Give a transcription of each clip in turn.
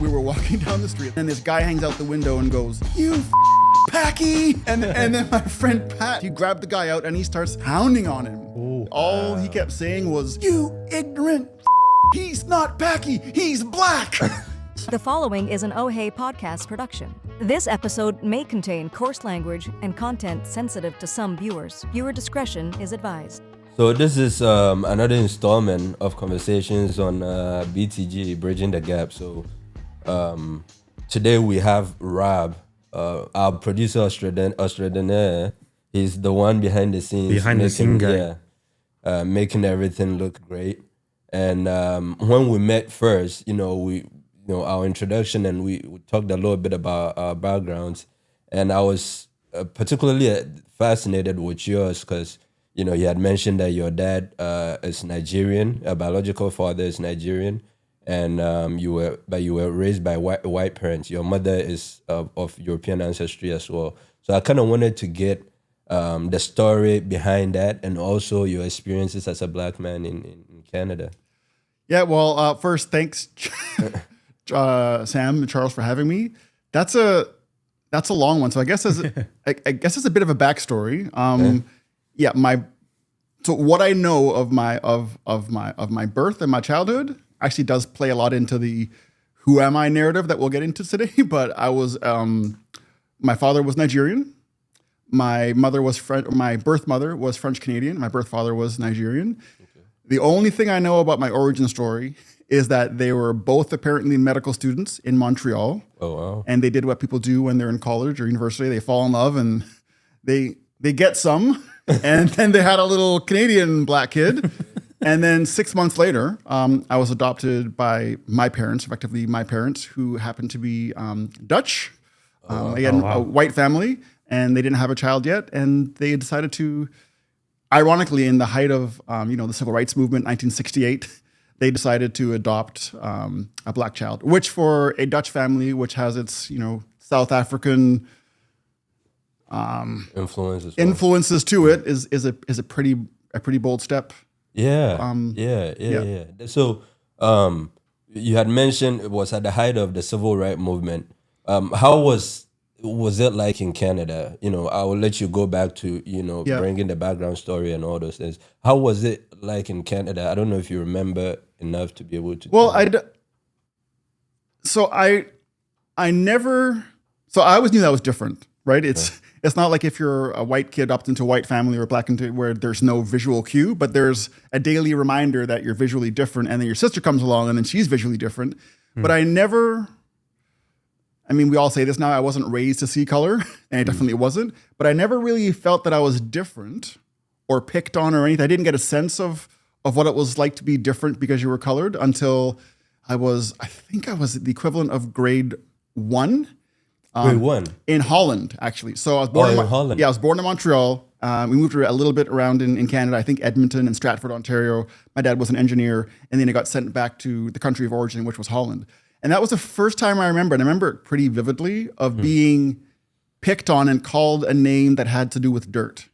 We were walking down the street and this guy hangs out the window and goes, "You Packy!" And then my friend Pat, he grabbed the guy out and he starts hounding on him. Ooh. All he kept saying was, "You ignorant he's not Packy, he's black." The following is an Oh Hey podcast production. This episode may contain coarse language and content sensitive to some viewers. Viewer discretion is advised. So this is another installment of conversations on BTG, Bridging the Gap. So today we have Rab, our producer Australian. He's the one behind the scenes. Behind the scene guy. Yeah, making everything look great. And when we met first, our introduction, and we talked a little bit about our backgrounds. And I was particularly fascinated with yours because, you had mentioned that your dad is Nigerian, a biological father is Nigerian, and you were raised by white parents. Your mother is of European ancestry as well. So I kind of wanted to get the story behind that, and also your experiences as a black man in Canada. Yeah, well, first, thanks, Sam and Charles, for having me. That's a long one. So I guess as a bit of a backstory. So what I know of my birth and my childhood actually does play a lot into the who am I narrative that we'll get into today. But I was my father was Nigerian. My mother was my birth mother was French Canadian. My birth father was Nigerian. Okay. The only thing I know about my origin story is that they were both apparently medical students in Montreal. Oh wow! And they did what people do when they're in college or university. They fall in love and they get some. And then they had a little Canadian black kid. And then 6 months later, I was adopted by my parents, effectively my parents, who happened to be Dutch. A white family. And they didn't have a child yet. And they decided to, ironically, in the height of the civil rights movement, 1968, they decided to adopt a black child, which for a Dutch family, which has its South African influences to it, is a pretty bold step. Yeah. So you had mentioned it was at the height of the civil rights movement. How was it like in Canada? I will let you go back to bringing the background story and all those things. How was it like in Canada? I don't know if you remember enough to be able to. Well, I always knew that was different, right? It's not like if you're a white kid up into a white family or black into where there's no visual cue, but there's a daily reminder that you're visually different, and then your sister comes along and then she's visually different. But we all say this now, I wasn't raised to see color, and I definitely wasn't, but I never really felt that I was different or picked on or anything. I didn't get a sense of what it was like to be different because you were colored until I think I was the equivalent of grade 1. Grade 1? In Holland, actually. So I was born in Holland. Yeah, I was born in Montreal. We moved a little bit around in Canada, I think Edmonton and Stratford, Ontario. My dad was an engineer, and then he got sent back to the country of origin, which was Holland. And that was the first time I remember, and I remember it pretty vividly, of being picked on and called a name that had to do with dirt.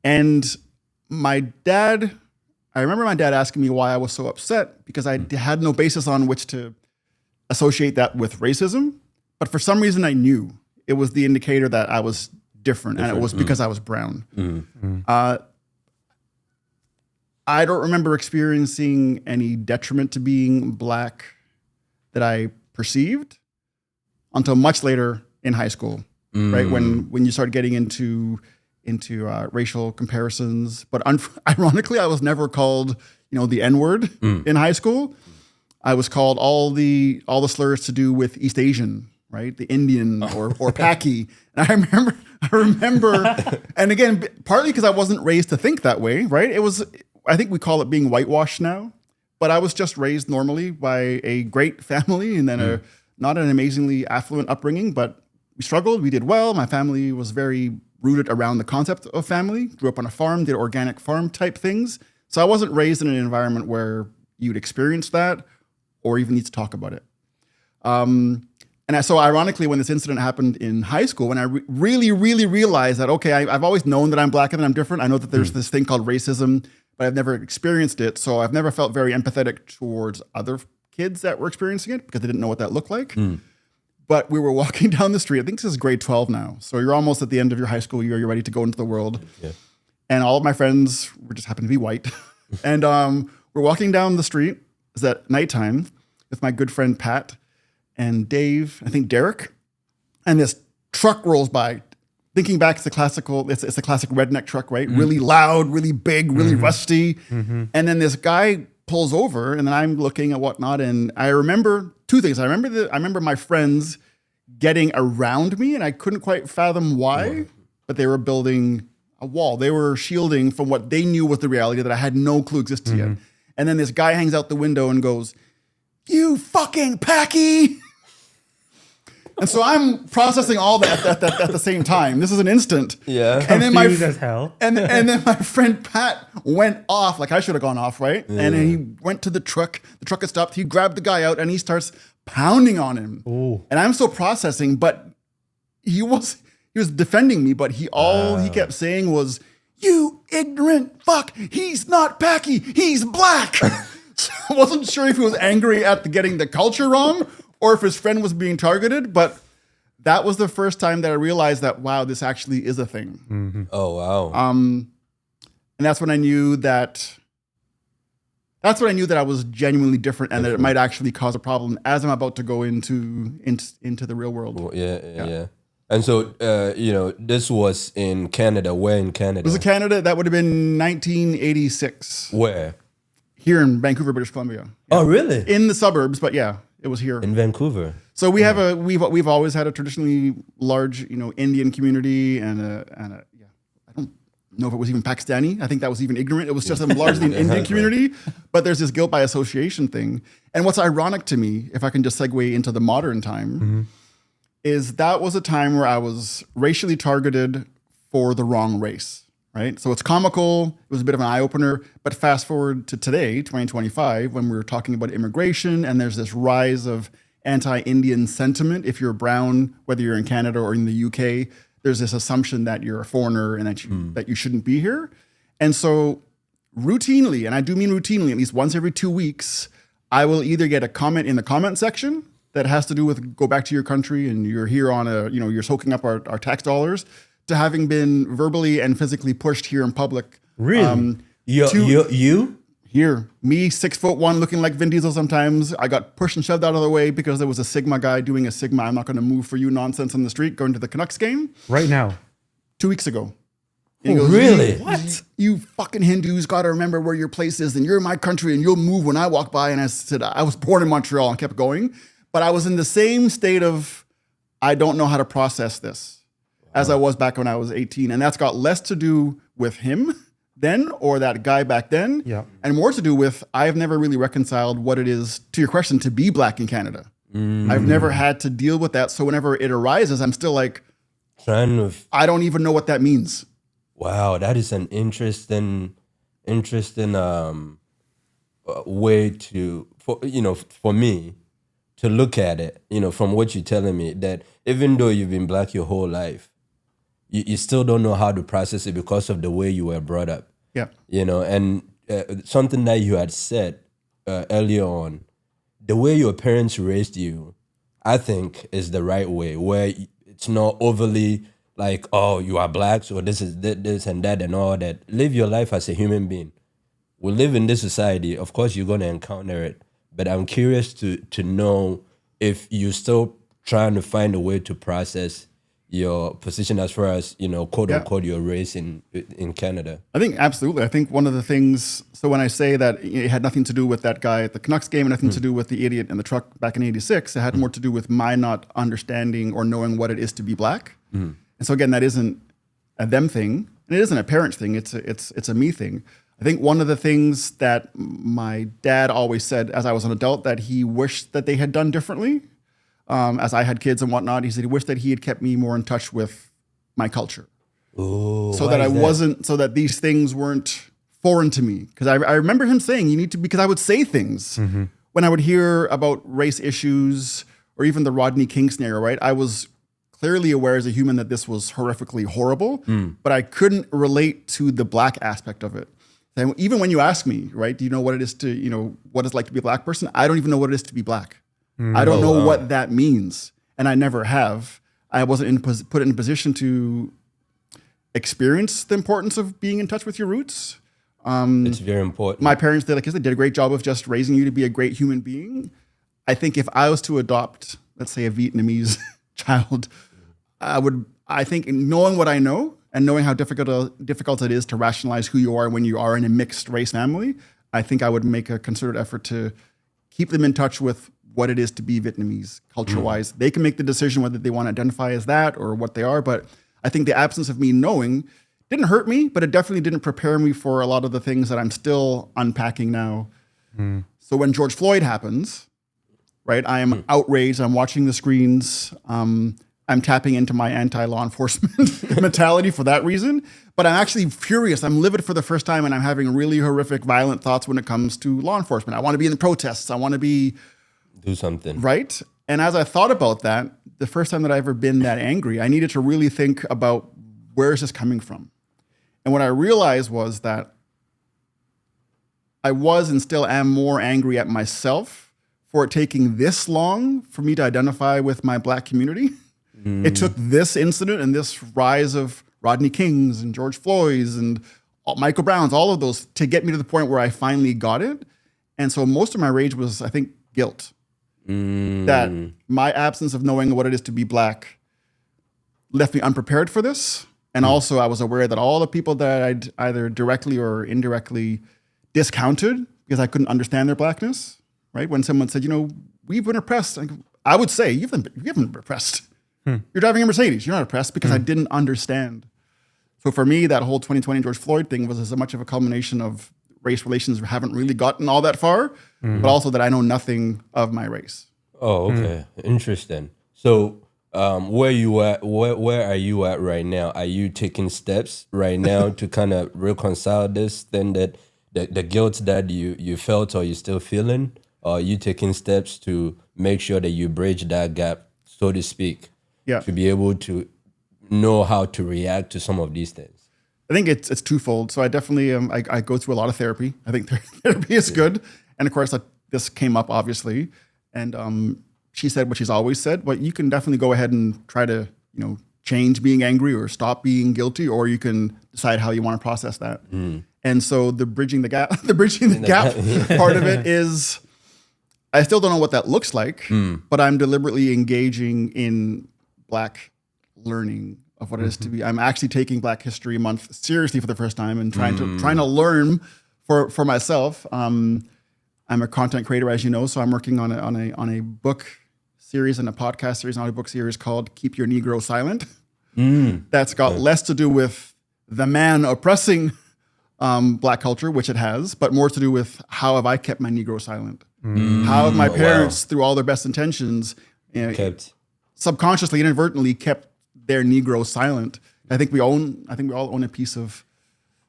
And I remember my dad asking me why I was so upset, because I had no basis on which to associate that with racism. But for some reason, I knew it was the indicator that I was different. And it was because I was brown. I don't remember experiencing any detriment to being black that I perceived until much later in high school, right? When you start getting into racial comparisons. But ironically, I was never called, the N-word in high school. I was called all the slurs to do with East Asian, right? The Indian or Packy. And I remember, and again, partly because I wasn't raised to think that way, right? I think we call it being whitewashed now. But I was just raised normally by a great family, and then not an amazingly affluent upbringing, but we struggled. We did well. My family was very rooted around the concept of family. Grew up on a farm, did organic farm type things. So I wasn't raised in an environment where you'd experience that or even need to talk about it. So ironically, when this incident happened in high school, when I really, really realized that, okay, I've always known that I'm black and I'm different. I know that there's this thing called racism, but I've never experienced it. So I've never felt very empathetic towards other kids that were experiencing it because they didn't know what that looked like. But we were walking down the street. I think this is grade 12 now. So you're almost at the end of your high school year. You're ready to go into the world. Yeah. And all of my friends were just happened to be white. And we're walking down the street. It's at nighttime with my good friend Pat and Dave, I think Derek. And this truck rolls by. Thinking back, it's a classic redneck truck, right? Really loud, really big, really rusty. And then this guy pulls over, and then I'm looking at whatnot, and I remember two things. I remember my friends getting around me, and I couldn't quite fathom why, but they were building a wall. They were shielding from what they knew was the reality that I had no clue existed yet. And then this guy hangs out the window and goes, "You fucking Packy!" And so I'm processing all that at the same time. This is an instant. Yeah. And then Confused as hell. And then my friend Pat went off, like I should have gone off, right? Yeah. And then he went to the truck. The truck had stopped. He grabbed the guy out and he starts pounding on him. Ooh. And I'm still processing, but he was defending me, but all he kept saying was, "You ignorant fuck, he's not Packy, he's black." So I wasn't sure if he was angry at getting the culture wrong or if his friend was being targeted, but that was the first time that I realized that, wow, this actually is a thing. Oh, wow. And that's when I knew that I was genuinely different and that it might actually cause a problem as I'm about to go into the real world. Well, yeah. And so, this was in Canada. Where in Canada? It was in Canada. That would have been 1986. Where? Here in Vancouver, British Columbia. Yeah. Oh, really? In the suburbs, but yeah. It was here in Vancouver. So we have we've always had a traditionally large, Indian community and I don't know if it was even Pakistani. I think that was even ignorant. It was just a largely an Indian community, but there's this guilt by association thing. And what's ironic to me, if I can just segue into the modern time, is that was a time where I was racially targeted for the wrong race. Right. So it's comical. It was a bit of an eye opener. But fast forward to today, 2025, when we're talking about immigration and there's this rise of anti-Indian sentiment. If you're brown, whether you're in Canada or in the UK, there's this assumption that you're a foreigner and that you shouldn't be here. And so routinely, and I do mean routinely, at least once every 2 weeks, I will either get a comment in the comment section that has to do with go back to your country and you're here on you're soaking up our tax dollars, to having been verbally and physically pushed here in public. Really? You? Here. Me, 6'1", looking like Vin Diesel sometimes. I got pushed and shoved out of the way because there was a Sigma guy doing a Sigma, "I'm not going to move for you" nonsense on the street going to the Canucks game. Right now? 2 weeks ago. He goes, really? What? You fucking Hindus got to remember where your place is and you're in my country and you'll move when I walk by. And I said, I was born in Montreal and kept going. But I was in the same state of, I don't know how to process this. As I was back when I was 18. And that's got less to do with him then or that guy back then, and more to do with I've never really reconciled what it is, to your question, to be black in Canada. I've never had to deal with that. So whenever it arises, I'm still like, I don't even know what that means. Wow, that is an interesting way for me to look at it, from what you're telling me, that even though you've been black your whole life, you still don't know how to process it because of the way you were brought up. Yeah. And something that you had said earlier on, the way your parents raised you, I think is the right way, where it's not overly like, oh, you are black, so this is this and that and all that. Live your life as a human being. We live in this society. Of course, you're going to encounter it. But I'm curious to know if you're still trying to find a way to process your position as far as, quote unquote, your race in Canada. I think absolutely. I think one of the things, so when I say that it had nothing to do with that guy at the Canucks game and nothing to do with the idiot in the truck back in 86, it had more to do with my not understanding or knowing what it is to be black. And so again, that isn't a them thing and it isn't a parent thing. It's a me thing. I think one of the things that my dad always said as I was an adult that he wished that they had done differently, as I had kids and whatnot, he said he wished that he had kept me more in touch with my culture. Ooh, so that I wasn't, so that these things weren't foreign to me. Because I remember him saying, you need to, because I would say things when I would hear about race issues or even the Rodney King scenario, right? I was clearly aware as a human that this was horrifically horrible, but I couldn't relate to the black aspect of it. And even when you ask me, right, do you know what it is to, what it's like to be a black person? I don't even know what it is to be black. I don't know what that means. And I never have. I wasn't put in a position to experience the importance of being in touch with your roots. It's very important. My parents did a great job of just raising you to be a great human being. I think if I was to adopt, let's say, a Vietnamese child, I think knowing what I know and knowing how difficult it is to rationalize who you are when you are in a mixed race family, I think I would make a concerted effort to keep them in touch with what it is to be Vietnamese culture-wise. They can make the decision whether they want to identify as that or what they are, but I think the absence of me knowing didn't hurt me, but it definitely didn't prepare me for a lot of the things that I'm still unpacking now. So when George Floyd happens, right, I am outraged. I'm watching the screens. I'm tapping into my anti-law enforcement mentality for that reason. But I'm actually furious. I'm livid for the first time, and I'm having really horrific, violent thoughts when it comes to law enforcement. I want to be in the protests. I want to do something. Right? And as I thought about that, the first time that I've ever been that angry, I needed to really think about where is this coming from? And what I realized was that I was and still am more angry at myself for it taking this long for me to identify with my black community. It took this incident and this rise of Rodney Kings and George Floyd's and Michael Brown's, all of those, to get me to the point where I finally got it. And so most of my rage was, I think, guilt. That my absence of knowing what it is to be black left me unprepared for this. And also I was aware that all the people that I'd either directly or indirectly discounted because I couldn't understand their blackness, right? When someone said, we've been oppressed, I would say, you haven't been oppressed. You're driving a Mercedes. You're not oppressed because I didn't understand. So for me, that whole 2020 George Floyd thing was as much of a culmination of race relations haven't really gotten all that far, but also that I know nothing of my race. Oh, okay. Interesting. So where you at? Where are you at right now? Are you taking steps right now to kind of reconcile this thing that the guilt that you felt or you're still feeling? Or are you taking steps to make sure that you bridge that gap, so to speak, to be able to know how to react to some of these things? I think it's twofold. So I definitely I go through a lot of therapy. I think therapy is good, and of course this came up obviously, and she said what she's always said. But you can definitely go ahead and try to change being angry or stop being guilty, or you can decide how you want to process that. And so the bridging the gap part of it is I still don't know what that looks like, but I'm deliberately engaging in Black learning of what it is to be. I'm actually taking Black History Month seriously for the first time and trying to learn for myself. I'm a content creator, as you know, so I'm working on a book series and a podcast series, an audiobook series called "Keep Your Negro Silent." That's got less to do with the man oppressing Black culture, which it has, but more to do with how have I kept my Negro silent? How have my parents, through all their best intentions, subconsciously, inadvertently kept their Negro silent? I think we all own a piece of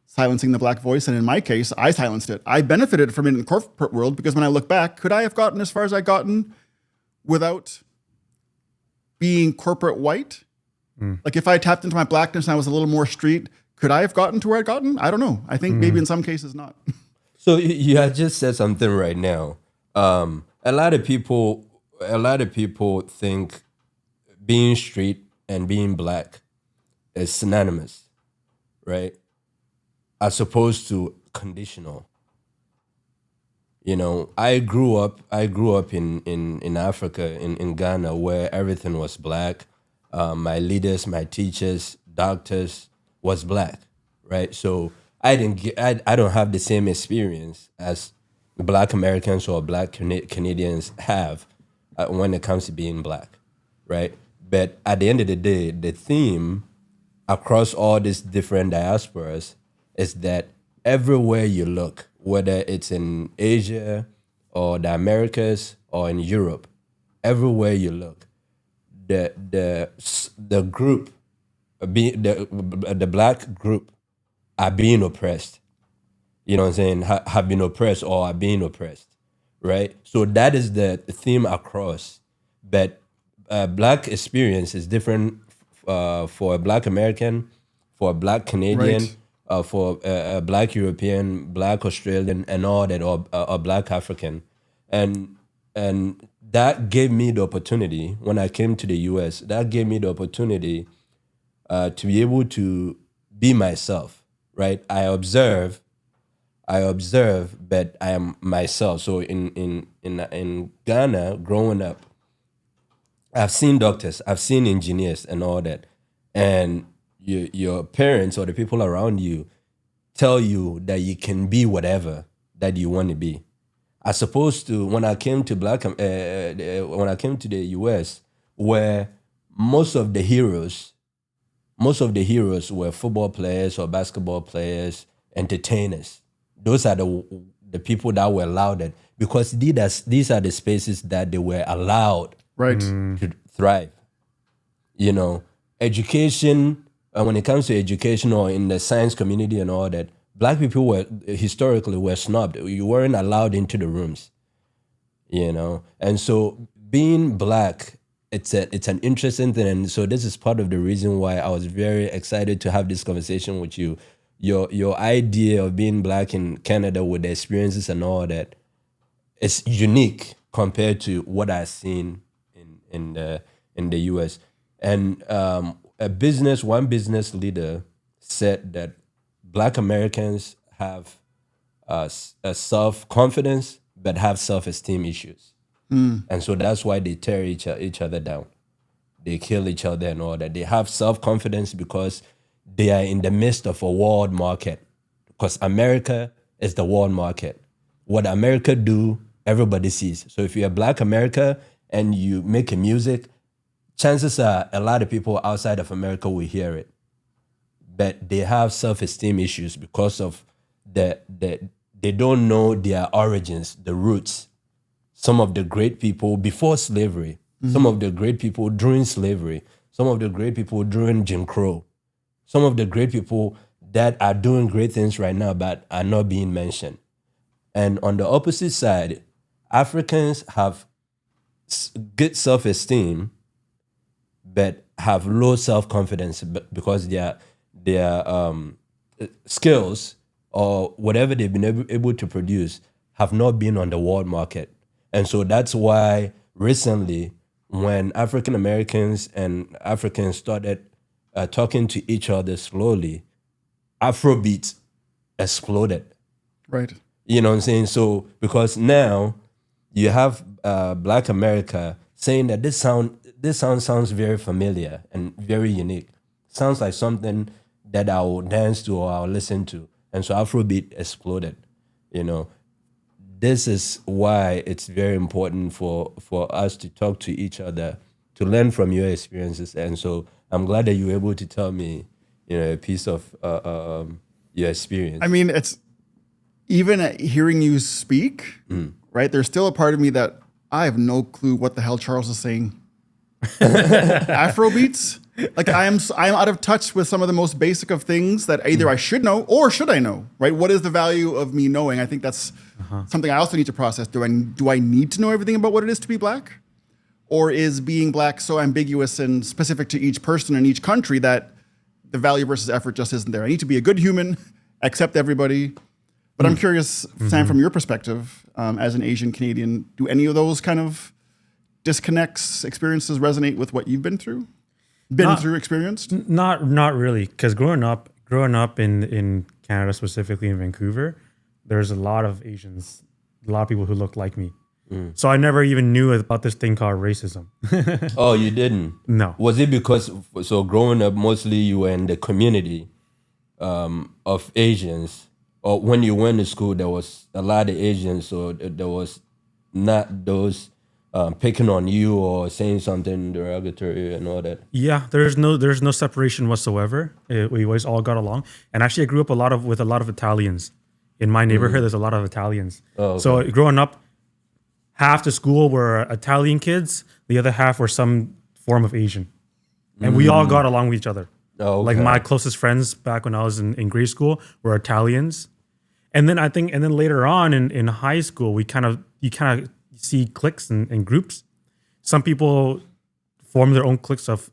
silencing the Black voice, and in my case, I silenced it. I benefited from it in the corporate world because when I look back, could I have gotten as far as I gotten without being corporate white? Like if I tapped into my Blackness and I was a little more street, could I have gotten to where I'd gotten? I don't know. I think maybe in some cases not. So you had just said something right now. A lot of people think being street and being Black is synonymous, right? As opposed to conditional. I grew up in Africa, in Ghana, where everything was Black. My leaders, my teachers, doctors was Black, right? So I don't have the same experience as Black Americans or Black Canadians have when it comes to being Black, right? But at the end of the day, the theme across all these different diasporas is that everywhere you look, whether it's in Asia or the Americas or in Europe, everywhere you look, the group, the Black group, are being oppressed. You know what I'm saying? Have been oppressed or are being oppressed, right? So that is the theme across. But Black experience is different for a Black American, for a Black Canadian, for a Black European, Black Australian, and all that, or Black African, and that gave me the opportunity when I came to the U.S. That gave me the opportunity to be able to be myself. Right? I observe, but I am myself. So in Ghana, growing up, I've seen doctors, I've seen engineers, and all that, and your parents or the people around you tell you that you can be whatever that you want to be. As opposed to when I came to when I came to the US, where most of the heroes were football players or basketball players, entertainers. Those are the people that were allowed, because these are the spaces that they were allowed to thrive. You know, education. When it comes to education or in the science community and all that, Black people were historically snubbed. You weren't allowed into the rooms, you know. And so being Black, it's an interesting thing. And so this is part of the reason why I was very excited to have this conversation with you. Your idea of being Black in Canada with the experiences and all that is unique compared to what I've seen in the US. And one business leader said that Black Americans have a self-confidence but have self-esteem issues. And so that's why they tear each other down. They kill each other and all that. They have self-confidence because they are in the midst of a world market. Because America is the world market. What America do, everybody sees. So if you're a Black America and you make a music, chances are a lot of people outside of America will hear it. But they have self-esteem issues because of they don't know their origins, the roots. Some of the great people before slavery, some of the great people during slavery, some of the great people during Jim Crow, some of the great people that are doing great things right now but are not being mentioned. And on the opposite side, Africans have good self-esteem but have low self-confidence because their skills or whatever they've been able to produce have not been on the world market. And so that's why recently, when African Americans and Africans started talking to each other slowly, Afrobeat exploded. Right. You know what I'm saying? So because now you have Black America saying that this sound sounds very familiar and very unique. Sounds like something that I will dance to or I'll listen to. And so Afrobeat exploded. You know, this is why it's very important for us to talk to each other, to learn from your experiences. And so I'm glad that you were able to tell me, you know, a piece of your experience. I mean, it's even hearing you speak, right? There's still a part of me that I have no clue what the hell Charles is saying. Afrobeats, like I am out of touch with some of the most basic of things that either I should know or should I know, right? What is the value of me knowing? I think that's something I also need to process. Do I need to know everything about what it is to be Black? Or is being Black so ambiguous and specific to each person in each country that the value versus effort just isn't there? I need to be a good human, accept everybody. But I'm curious, Sam, from your perspective, as an Asian Canadian, do any of those kind of disconnects, experiences resonate with what you've been through? Experienced? Not really, because growing up in Canada, specifically in Vancouver, there's a lot of Asians, a lot of people who look like me. So I never even knew about this thing called racism. Oh, you didn't? No. Was it because, so growing up, mostly you were in the community of Asians, or when you went to school, there was a lot of Asians, so there was not those picking on you or saying something derogatory and all that? Yeah, there's no separation whatsoever. We always all got along. And actually, I grew up with a lot of Italians. In my neighborhood, there's a lot of Italians. Oh, okay. So growing up, half the school were Italian kids. The other half were some form of Asian. And we all got along with each other. Oh, okay. Like my closest friends back when I was in grade school were Italians. And then later on in high school, you kind of see cliques and groups. Some people form their own cliques of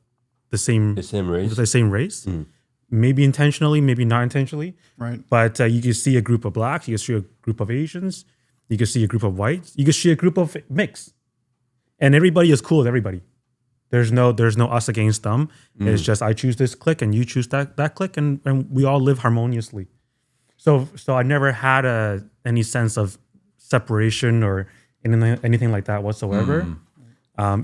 the same race. maybe intentionally, maybe not intentionally. Right. But you can see a group of blacks, you can see a group of Asians, you can see a group of whites, you can see a group of mix, and everybody is cool with everybody. There's no us against them. It's just I choose this clique and you choose that clique, and we all live harmoniously. So I never had any sense of separation or anything like that whatsoever.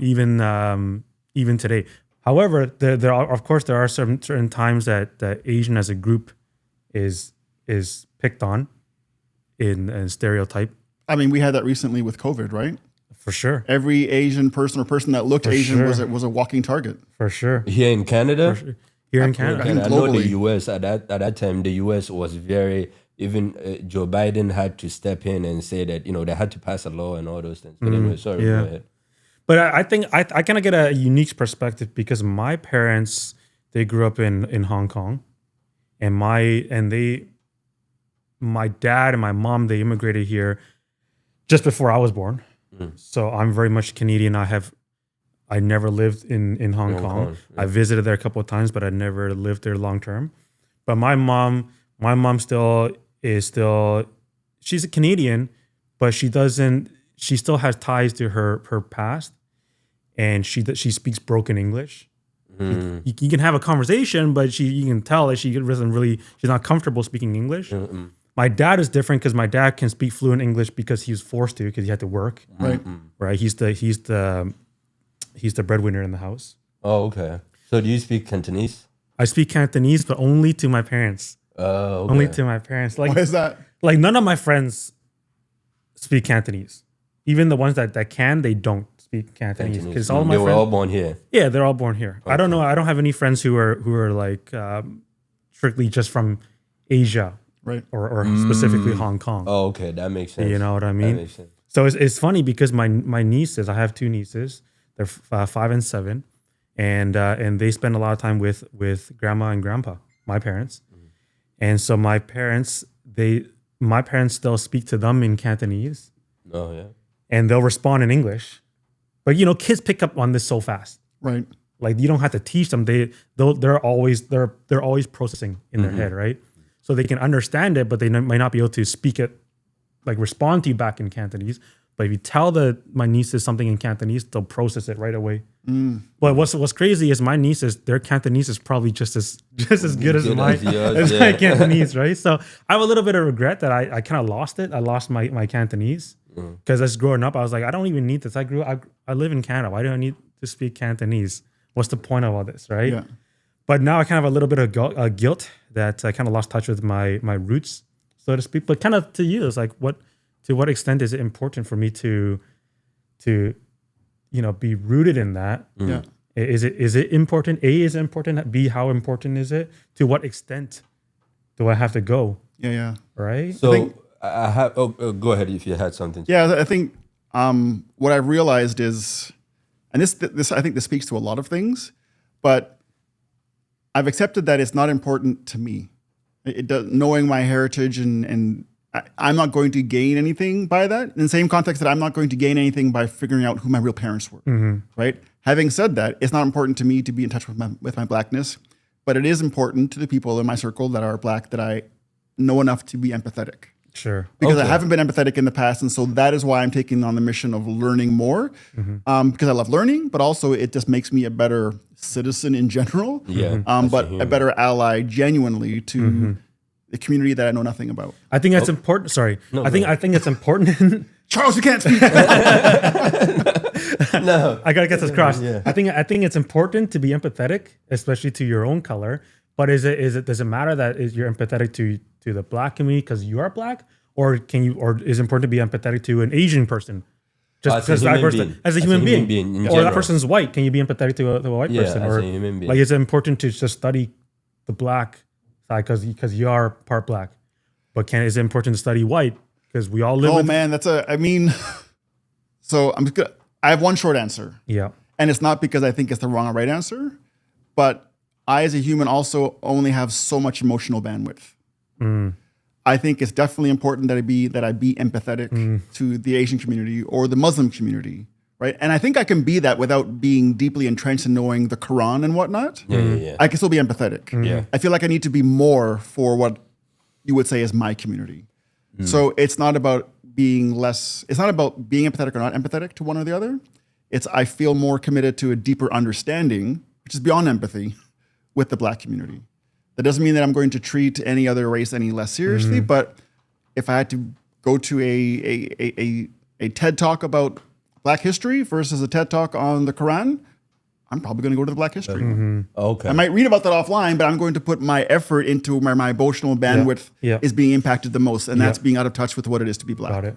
Even today. However, there are certain times that Asian as a group is picked on in stereotype. I mean, we had that recently with COVID, right? For sure. Every Asian person or person that looked Asian was a walking target. For sure. Here in Canada? For sure. Here in Canada. I think And I know the globally. US at that time, the US was very, even Joe Biden had to step in and say that, they had to pass a law and all those things. But anyway, sorry, yeah. go ahead. But I think I kind of get a unique perspective because my parents, they grew up in Hong Kong, and my dad and my mom, they immigrated here just before I was born. So I'm very much Canadian. I never lived in Hong Kong. Yeah. I visited there a couple of times, but I never lived there long term. But my mom she's a Canadian, but she still has ties to her past, and she speaks broken English. You can have a conversation, but you can tell that she's not comfortable speaking English. My dad is different because my dad can speak fluent English because he was forced to because he had to work. Right. He's the breadwinner in the house. Oh, okay. So do you speak Cantonese? I speak Cantonese, but only to my parents. Okay. Only to my parents. Why is that? Like none of my friends speak Cantonese. Even the ones that can, they don't speak Cantonese because all my they were friends. all born here. Yeah, they're all born here. Okay. I don't know. I don't have any friends who are like strictly just from Asia, Right. or specifically Hong Kong. Oh, okay. That makes sense. You know what I mean? That makes sense. So it's funny because my nieces, I have two nieces. They're 5 and 7, and they spend a lot of time with grandma and grandpa, my parents. And so my parents still speak to them in Cantonese. Oh, yeah. And they'll respond in English. But kids pick up on this so fast. Right. Like you don't have to teach them. They're always processing in their head, right? So they can understand it, but they might not be able to speak it, like respond to you back in Cantonese. But if you tell my nieces something in Cantonese, they'll process it right away. But what's crazy is my nieces, their Cantonese is probably just as good as my Cantonese, right? So I have a little bit of regret that I kind of lost it. I lost my Cantonese because as growing up, I was like, I don't even need this. I live in Canada. Why do I need to speak Cantonese? What's the point of all this, right? Yeah. But now I kind of have a little bit of guilt that I kind of lost touch with my roots, so to speak. But kind of to you, it's like to what extent is it important for me to be rooted in that? Yeah. Is it important? A, is it important? B, how important is it? To what extent do I have to go? Yeah. Right? So I have. Go ahead if you had something. Yeah, I think what I've realized is, and this I think this speaks to a lot of things, but I've accepted that it's not important to me. It does, knowing my heritage and I'm not going to gain anything by that. In the same context that I'm not going to gain anything by figuring out who my real parents were, right? Having said that, it's not important to me to be in touch with my blackness, but it is important to the people in my circle that are black that I know enough to be empathetic. Sure. Because I haven't been empathetic in the past, and so that is why I'm taking on the mission of learning more, because I love learning, but also it just makes me a better citizen in general, but a better ally genuinely to the community that I know nothing about. I think that's important. Sorry. I think it's important. Charles, you can't speak. No, I gotta get this across. Yeah. I think it's important to be empathetic, especially to your own color. But does it matter that you're empathetic to the black community because you are black, or is it important to be empathetic to an Asian person? Just because that person, as a human being, or that person's white, can you be empathetic to a white person? as Or a human being. like, is it important to just study the black side because you are part black? But is it important to study white because we all live? Oh man, so I have one short answer. Yeah. And it's not because I think it's the wrong or right answer, but I, as a human, also only have so much emotional bandwidth. I think it's definitely important that I be empathetic to the Asian community or the Muslim community right? And I think I can be that without being deeply entrenched in knowing the Quran and whatnot. Yeah. I can still be empathetic. Yeah. I feel like I need to be more for what you would say is my community. So it's not about being less, it's not about being empathetic or not empathetic to one or the other. It's I feel more committed to a deeper understanding, which is beyond empathy, with the Black community. That doesn't mean that I'm going to treat any other race any less seriously, but if I had to go to a TED Talk about Black history versus a TED Talk on the Quran, I'm probably going to go to the Black history one. Okay. I might read about that offline, but I'm going to put my effort into where my emotional bandwidth is being impacted the most, and that's being out of touch with what it is to be Black. Got it.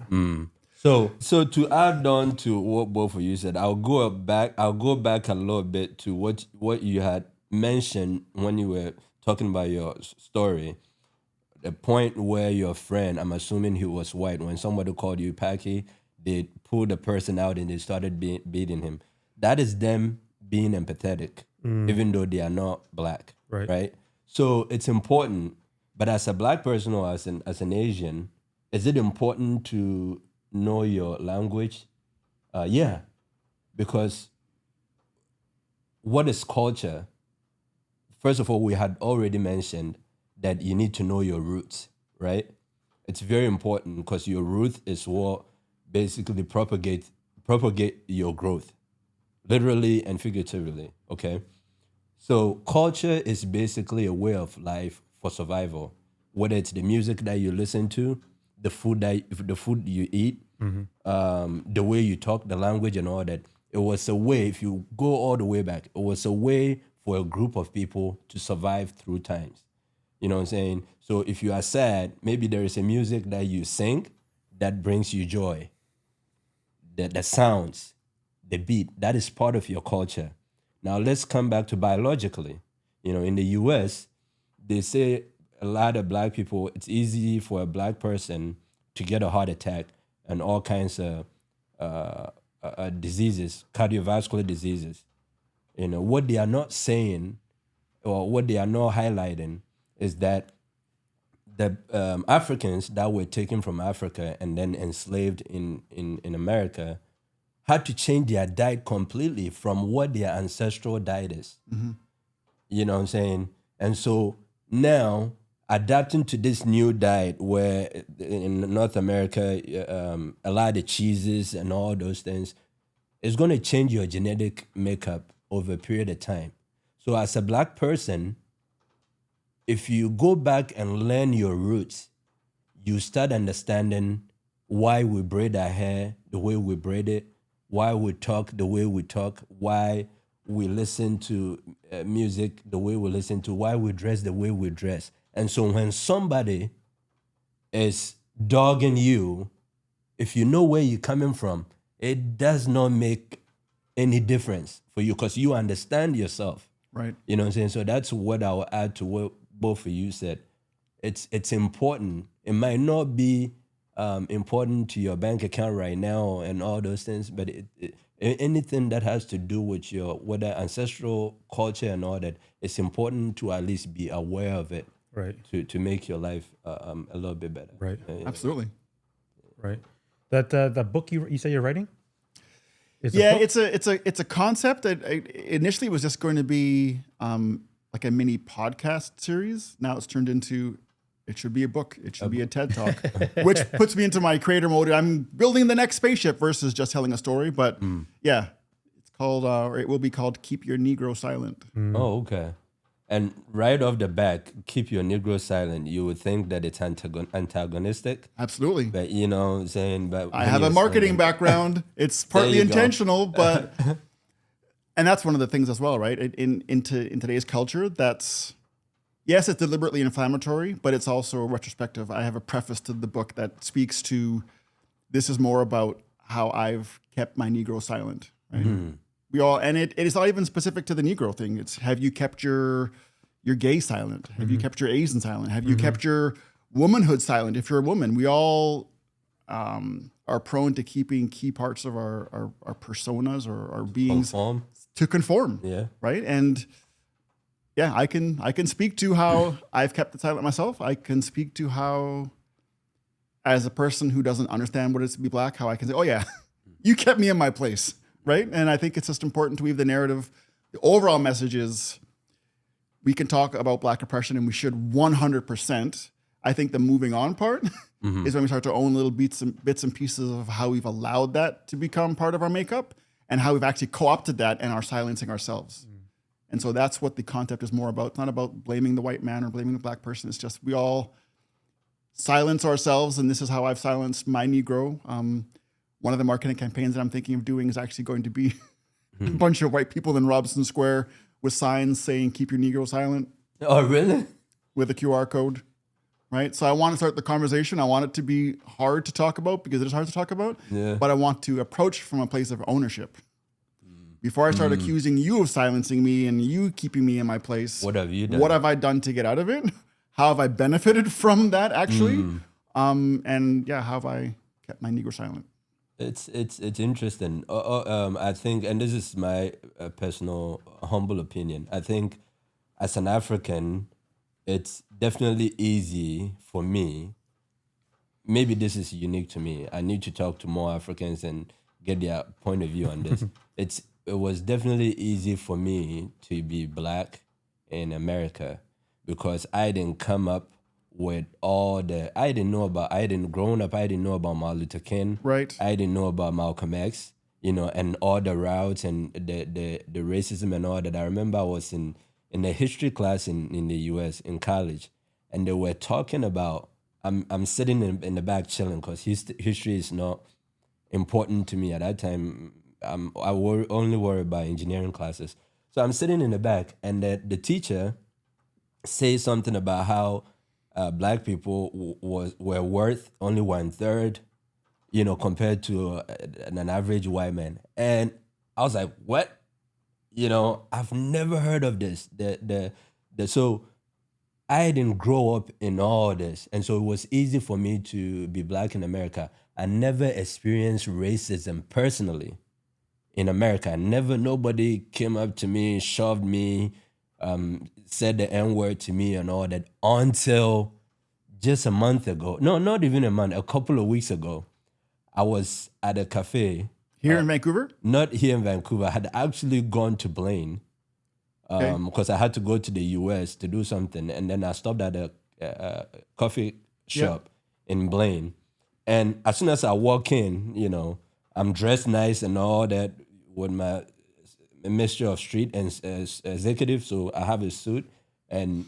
So to add on to what both of you said, I'll go back a little bit to what you had mentioned when you were talking about your story. The point where your friend, I'm assuming he was white, when somebody called you Paki, they pulled the person out and they started beating him. That is them being empathetic, even though they are not Black, right? So it's important. But as a Black person or as an Asian, is it important to know your language? Yeah, because what is culture? First of all, we had already mentioned that you need to know your roots, right? It's very important because your root is what basically propagate your growth, literally and figuratively, okay? So culture is basically a way of life for survival, whether it's the music that you listen to, the food you eat, the way you talk, the language and all that. It was a way, if you go all the way back, it was a way for a group of people to survive through times. You know what I'm saying? So if you are sad, maybe there is a music that you sing that brings you joy. The sounds, the beat, that is part of your culture. Now let's come back to biologically. You know, in the US, they say a lot of Black people, it's easy for a Black person to get a heart attack and all kinds of diseases, cardiovascular diseases. You know, what they are not saying or what they are not highlighting is that the Africans that were taken from Africa and then enslaved in America had to change their diet completely from what their ancestral diet is. You know what I'm saying? And so now adapting to this new diet where in North America, a lot of the cheeses and all those things, is going to change your genetic makeup over a period of time. So as a Black person, if you go back and learn your roots, you start understanding why we braid our hair the way we braid it, why we talk the way we talk, why we listen to music the way we listen to, why we dress the way we dress. And so when somebody is dogging you, if you know where you're coming from, it does not make any difference for you because you understand yourself. Right. You know what I'm saying? So that's what I will add to what both of you said. It's important. It might not be important to your bank account right now and all those things, but anything that has to do with your whether ancestral culture and all that, it's important to at least be aware of it, Right. To make your life a little bit better. Right. Absolutely. Right. That book you say you're writing? Is Yeah, a book? it's a concept that initially was just going to be like a mini podcast series. Now it's turned into, it should be a book. It should be a TED Talk, which puts me into my creator mode. I'm building the next spaceship versus just telling a story. But yeah, it's called, or it will be called Keep Your Negro Silent. Oh, okay. And right off the back, keep your Negro silent. You would think that it's antagonistic. Absolutely. But you know what I'm saying? But I have a marketing background. It's partly you go. intentional, but, and that's one of the things as well, right? In today's culture, that's, yes, it's deliberately inflammatory, but it's also retrospective. I have a preface to the book that speaks to, this is more about how I've kept my Negro silent, right? We all, and it is not even specific to the Negro thing. It's, have you kept your gay silent? Have you kept your Asian silent? Have you kept your womanhood silent? If you're a woman, we all are prone to keeping key parts of our personas or our beings to conform. Yeah. Right. And yeah, I can speak to how I've kept it silent myself. I can speak to how, as a person who doesn't understand what it is to be Black, how I can say, oh yeah, you kept me in my place. right? And I think it's just important to weave the narrative. The overall message is we can talk about Black oppression and we should 100%. I think the moving on part is when we start to own little bits and pieces of how we've allowed that to become part of our makeup and how we've actually co-opted that and are silencing ourselves. And so that's what the concept is more about. It's not about blaming the white man or blaming the Black person. It's just we all silence ourselves, and this is how I've silenced my Negro. One of the marketing campaigns that I'm thinking of doing is actually going to be a bunch of white people in Robinson Square with signs saying, keep your Negro silent. Oh, really? With a QR code, right? So I want to start the conversation. I want it to be hard to talk about because it is hard to talk about, but I want to approach from a place of ownership. Before I start accusing you of silencing me and you keeping me in my place. What have you done? What have I done to get out of it? How have I benefited from that actually? And yeah, how have I kept my Negro silent? It's interesting. I think, and this is my personal humble opinion. I think as an African, it's definitely easy for me. Maybe this is unique to me. I need to talk to more Africans and get their point of view on this. It was definitely easy for me to be Black in America because I didn't come up with all the, growing up, I didn't know about Martin Luther King. Right. I didn't know about Malcolm X, and all the routes and the racism and all that. I remember I was in the history class in the US in college, and they were talking about, I'm sitting in the back chilling because history is not important to me at that time. Only worry about engineering classes. So I'm sitting in the back, and the teacher says something about how Black people were worth only 1/3, compared to an average white man. And I was like, what? I've never heard of this. So I didn't grow up in all this. And so it was easy for me to be Black in America. I never experienced racism personally in America. Nobody came up to me, shoved me, said the N-word to me and all that until just a month ago. No, not even a month, a couple of weeks ago. I was at a cafe. Here in Vancouver? Not here in Vancouver. I had actually gone to Blaine because I had to go to the US to do something. And then I stopped at a coffee shop in Blaine. And as soon as I walk in, I'm dressed nice and all that with my mixture of street and executive. So I have a suit. And,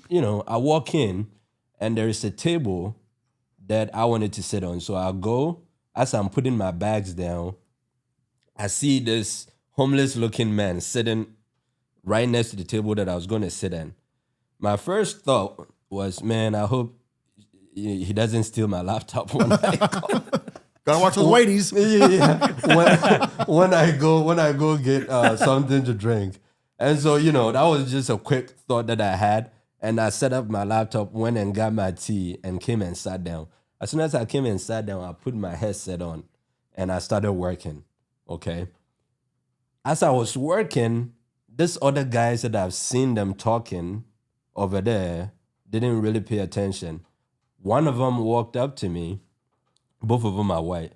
I walk in and there is a table that I wanted to sit on. So I go, as I'm putting my bags down, I see this homeless looking man sitting right next to the table that I was going to sit in. My first thought was, man, I hope he doesn't steal my laptop when I come. Gotta watch those whiteys. Yeah. When I go get something to drink. And so, that was just a quick thought that I had. And I set up my laptop, went and got my tea and came and sat down. As soon as I came and sat down, I put my headset on and I started working. Okay. As I was working, this other guys that I've seen them talking over there didn't really pay attention. One of them walked up to me. Both of them are white.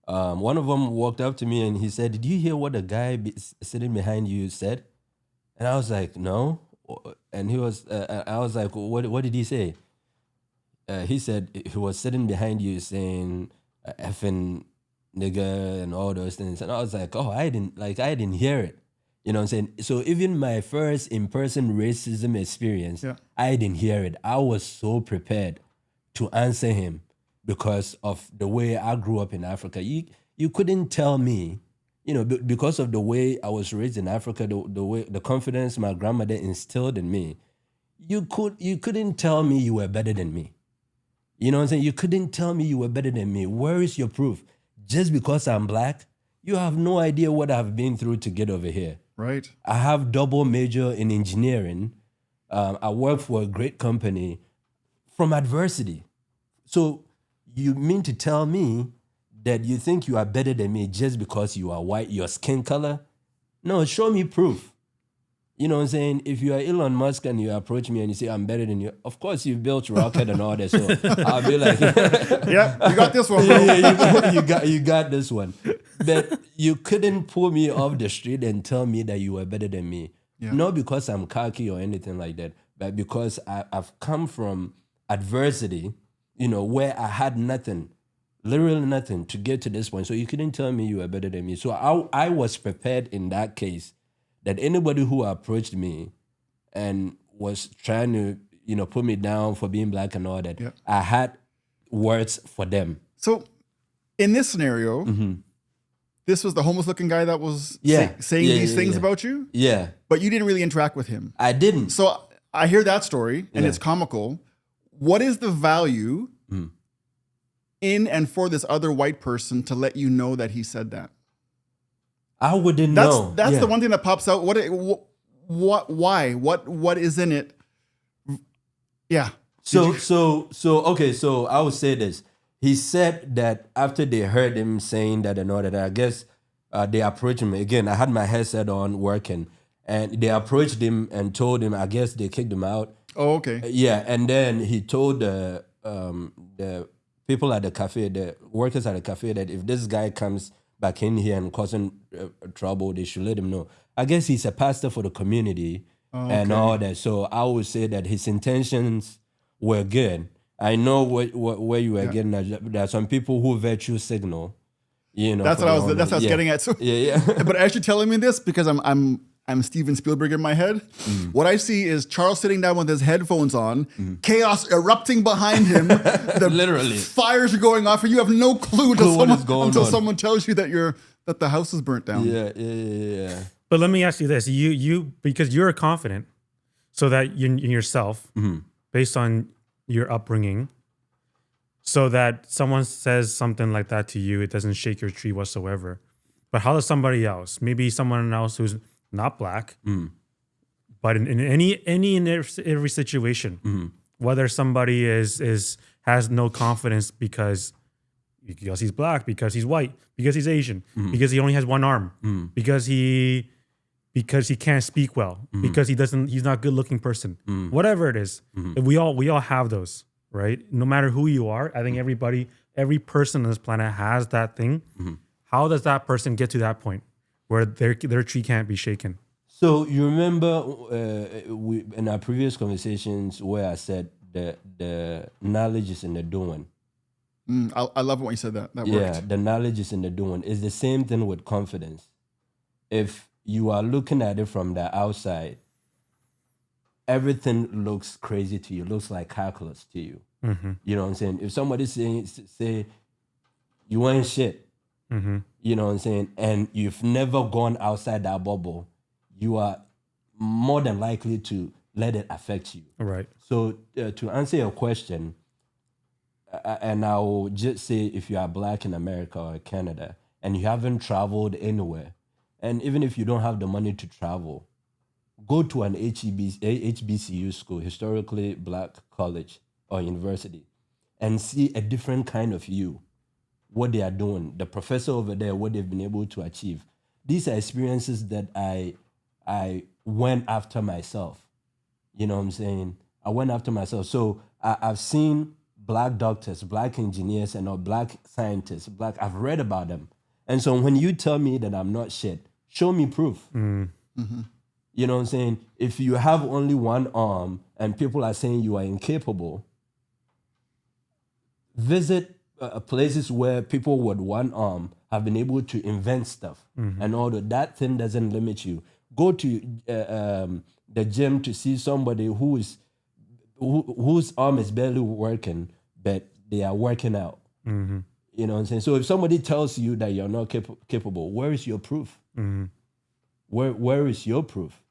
One of them walked up to me and he said, "Did you hear what the guy sitting behind you said?" And I was like, "No." And I was like, "What did he say?" He said he was sitting behind you saying effing nigga and all those things. And I was like, I didn't hear it. You know what I'm saying? So even my first in-person racism experience, I didn't hear it. I was so prepared to answer him because of the way I grew up in Africa. You couldn't tell me, because of the way I was raised in Africa, the way the confidence my grandmother instilled in me, you couldn't tell me you were better than me. You know what I'm saying? You couldn't tell me you were better than me. Where is your proof? Just because I'm Black, you have no idea what I've been through to get over here. Right. I have double major in engineering. I work for a great company from adversity. So you mean to tell me that you think you are better than me just because you are white, your skin color? No, show me proof. You know what I'm saying? If you are Elon Musk and you approach me and you say, I'm better than you, of course you've built rocket and all that. So I'll be like, yeah, you got this one, bro. you got this one. But you couldn't pull me off the street and tell me that you were better than me. Yeah. Not because I'm cocky or anything like that, but because I've come from adversity, where I had nothing, literally nothing to get to this point. So you couldn't tell me you were better than me. So I was prepared in that case that anybody who approached me and was trying to, put me down for being black and all that, Yeah. I had words for them. So in this scenario, this was the homeless looking guy that was saying these things about you, Yeah, but you didn't really interact with him. I didn't. So I hear that story and it's comical. What is the value in and for this other white person to let you know that he said that? I wouldn't know. That's the one thing that pops out. Why? What is in it? Yeah. So I would say this. He said that after they heard him saying that and all that, I guess they approached him. Again, I had my headset on working, and they approached him and told him, I guess they kicked him out. Oh, okay. Yeah, and then he told the people at the cafe, the workers at the cafe, that if this guy comes back in here and causing trouble, they should let him know. I guess he's a pastor for the community and all that. So I would say that his intentions were good. I know where you were getting at. There are some people who virtue signal, That's what I was getting at. So, but as you're telling me this, because I'm Steven Spielberg in my head, what I see is Charles sitting down with his headphones on, chaos erupting behind him, literally fires are going off, and you have no clue until someone tells you that the house is burnt down. Yeah. But let me ask you this: you because you're confident, so that in yourself, based on your upbringing, so that someone says something like that to you, it doesn't shake your tree whatsoever. But how does somebody else, maybe someone else who's not black, but in every situation, whether somebody has no confidence because he's black, because he's white, because he's Asian, because he only has one arm, because he can't speak well, because he's not a good looking person, whatever it is, we all have those, right? No matter who you are, I think every person on this planet has that thing. How does that person get to that point where their tree can't be shaken? So you remember in our previous conversations where I said the knowledge is in the doing. I love it when you said that. That yeah, worked. the knowledge is in the doing. It's the same thing with confidence. If you are looking at it from the outside, everything looks crazy to you. Looks like calculus to you. You know what I'm saying? If somebody say you ain't shit, you know what I'm saying, and you've never gone outside that bubble, you are more than likely to let it affect you. Right. So to answer your question, and I will just say if you are black in America or Canada and you haven't traveled anywhere, and even if you don't have the money to travel, go to an HBCU school, historically black college or university, and see a different kind of you, what they are doing, the professor over there, what they've been able to achieve. These are experiences that I went after myself. You know what I'm saying? I went after myself. So I've seen black doctors, black engineers, and black scientists, I've read about them. And so when you tell me that I'm not shit, show me proof. You know what I'm saying? If you have only one arm and people are saying you are incapable, visit places where people with one arm have been able to invent stuff. And although that thing doesn't limit you, go to the gym to see somebody whose arm is barely working, but they are working out. You know what I'm saying? So if somebody tells you that you're not capable, where is your proof? Where is your proof?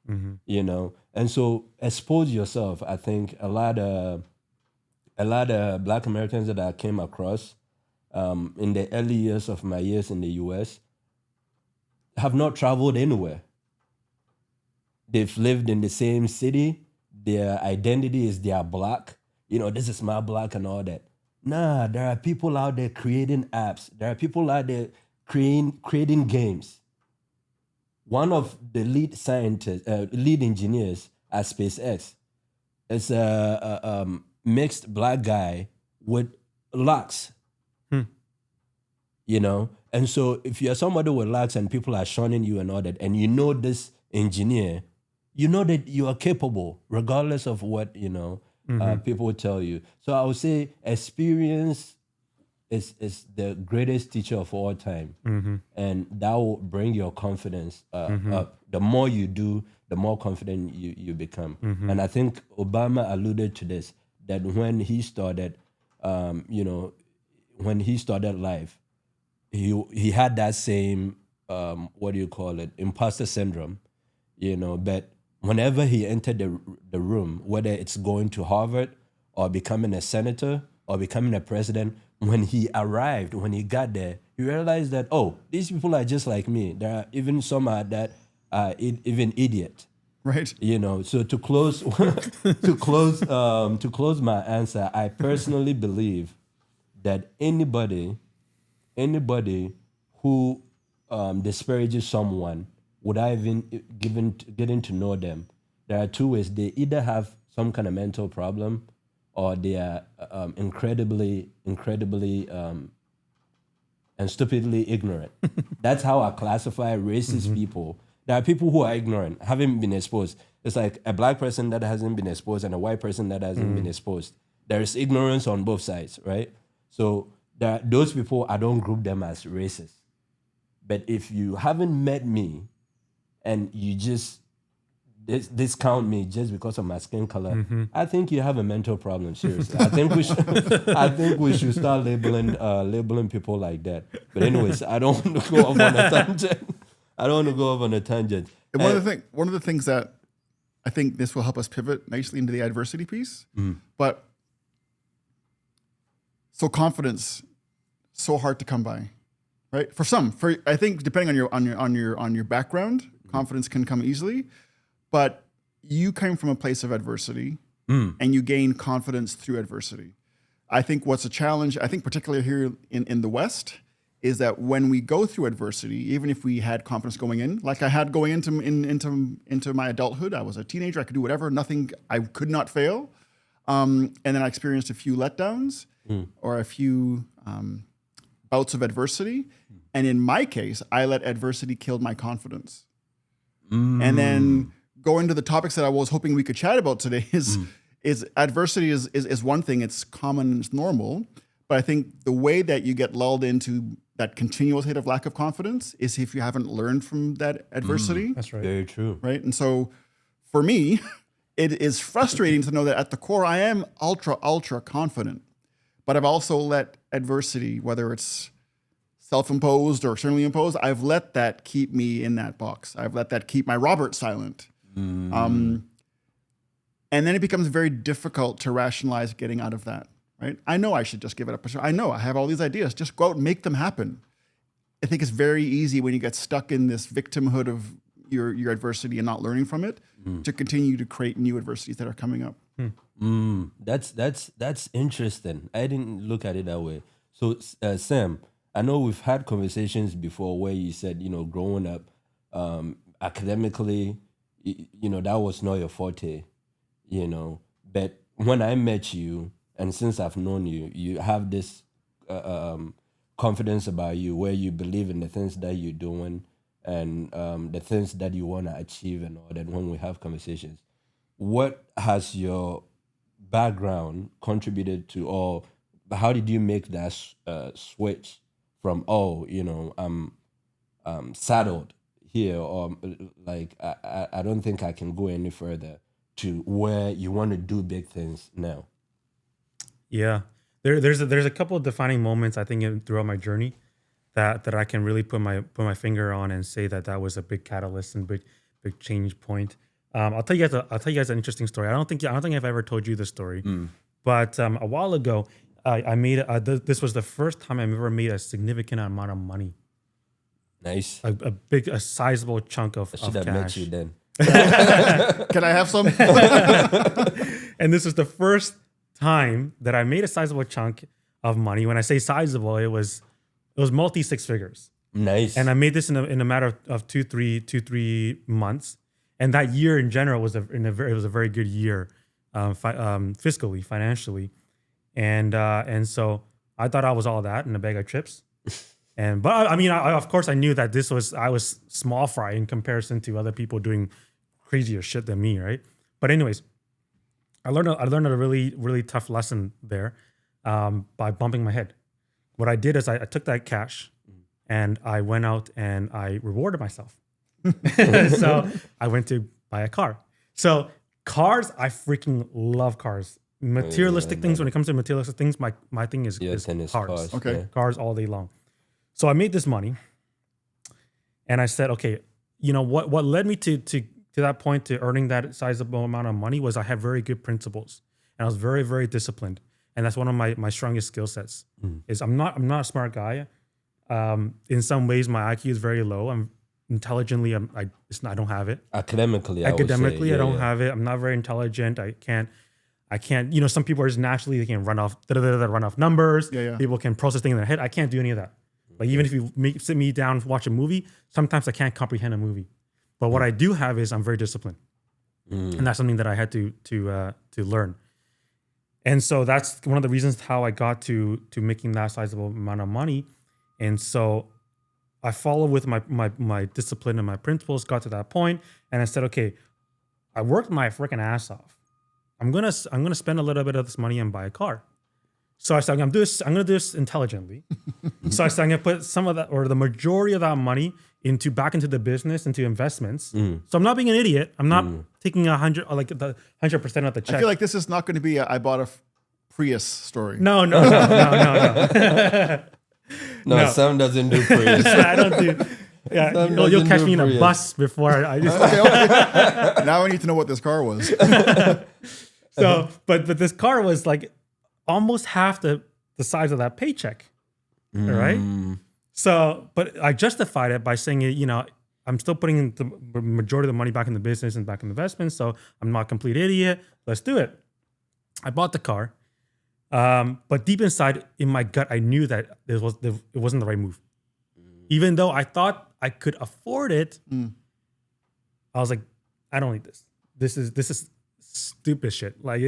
You know? And so expose yourself. I think a lot of black Americans that I came across in the early years of my years in the US have not traveled anywhere. They've lived in the same city. Their identity is they are black. You know, this is my black and all that. Nah, there are people out there creating apps. There are people out there creating games. One of the lead scientists, lead engineers at SpaceX is a mixed black guy with locks. you know. And so if you're somebody with lacks and people are shunning you and all that, and you know this engineer, you know that you are capable, regardless of what, people will tell you. So I would say experience is the greatest teacher of all time. And that will bring your confidence up. The more you do, the more confident you become. And I think Obama alluded to this, that when he started, when he started life, he had that same, imposter syndrome, but whenever he entered the room, whether it's going to Harvard or becoming a senator or becoming a president, when he arrived, when he got there, he realized that, oh, these people are just like me. There are even some that are even idiot. Right. So to close to close my answer, I personally believe that anybody who disparages someone without even getting to know them, there are two ways. They either have some kind of mental problem, or they are incredibly and stupidly ignorant. That's how I classify racist people. There are people who are ignorant, haven't been exposed. It's like a black person that hasn't been exposed and a white person that hasn't been exposed. There is ignorance on both sides, right? So those people, I don't group them as racist. But if you haven't met me and you just discount me just because of my skin color, I think you have a mental problem. Seriously, I think we should start labeling people like that. But anyways, I don't want to go off on a tangent. And one of the things that I think this will help us pivot nicely into the adversity piece, but so confidence, so hard to come by, right? For I think depending on your background, confidence can come easily. But you came from a place of adversity and you gain confidence through adversity. I think what's a challenge, I think particularly here in the West, is that when we go through adversity, even if we had confidence going in, like I had going into my adulthood, I was a teenager, I could do whatever, I could not fail. And then I experienced a few letdowns or a few bouts of adversity. And in my case, I let adversity kill my confidence. And then going to the topics that I was hoping we could chat about today is adversity is one thing. It's common, it's normal. But I think the way that you get lulled into that continual state of lack of confidence is if you haven't learned from that adversity. That's right. Very true. Right. And so for me, it is frustrating to know that at the core, I am ultra confident. But I've also let adversity, whether it's self-imposed or externally imposed, I've let that keep me in that box. I've let that keep my Robert silent. And then it becomes very difficult to rationalize getting out of that, right? I know I should just give it up. I know I have all these ideas. Just go out and make them happen. I think it's very easy when you get stuck in this victimhood of your adversity and not learning from it to continue to create new adversities that are coming up. That's interesting. I didn't look at it that way. So Sam, I know we've had conversations before where you said, growing up, academically, that was not your forte, But when I met you, and since I've known you, you have this confidence about you where you believe in the things that you're doing and the things that you want to achieve and all that when we have conversations. What has your background contributed to, or how did you make that switch from, I'm saddled here, or like I don't think I can go any further, to where you want to do big things now? Yeah, there's a couple of defining moments I think throughout my journey that I can really put my finger on and say that was a big catalyst and big change point. I'll tell you guys an interesting story. I don't think I've ever told you this story, but a while ago I made this was the first time I've ever made a significant amount of money. Nice. A sizable chunk of I should have met you then. Can I have some? And this is the first time that I made a sizable chunk of money. When I say sizable, it was multi six figures. Nice. And I made this in a matter of 3 months. And that year in general was a very good year, fiscally, financially. And so I thought I was all that in a bag of chips. But I mean, of course, I knew that I was small fry in comparison to other people doing crazier shit than me, right? But anyways, I learned a really, really tough lesson there by bumping my head. What I did is I took that cash and I went out and I rewarded myself. So I went to buy a car. So cars, I freaking love cars. Materialistic things, when it comes to materialistic things, my thing is cars. Okay. Cars all day long. So I made this money and I said, okay, you know, what led me to that point, to earning that sizable amount of money, was I have very good principles and I was very, very disciplined. And that's one of my strongest skill sets is I'm not a smart guy. In some ways, my IQ is very low. I'm intelligently, I don't have it. Academically, I don't have it. I'm not very intelligent. I can't, you know, some people are just naturally, they can run off numbers. People can process things in their head. I can't do any of that. Like even if you sit me down and watch a movie, sometimes I can't comprehend a movie. But what I do have is I'm very disciplined. And that's something that I had to learn. And so that's one of the reasons how I got to making that sizable amount of money. And so I followed with my discipline and my principles, got to that point, and I said, okay, I worked my freaking ass off. I'm gonna spend a little bit of this money and buy a car. So I said, I'm gonna do this intelligently. So I said, I'm gonna put some of that, or the majority of that money, back into the business, into investments. So I'm not being an idiot. I'm not taking 100% of the check. I feel like this is not going to be I bought a Prius story. No. No, Sam doesn't do Prius. I don't do. Yeah, you'll catch me in a bus before I just. Okay. Now I need to know what this car was. So, but this car was like almost half the size of that paycheck, right? So, but I justified it by saying, you know, I'm still putting the majority of the money back in the business and back in investments, so I'm not a complete idiot. Let's do it. I bought the car, but deep inside, in my gut, I knew that it wasn't the right move. Even though I thought I could afford it, I was like, I don't need this. This is stupid shit. Like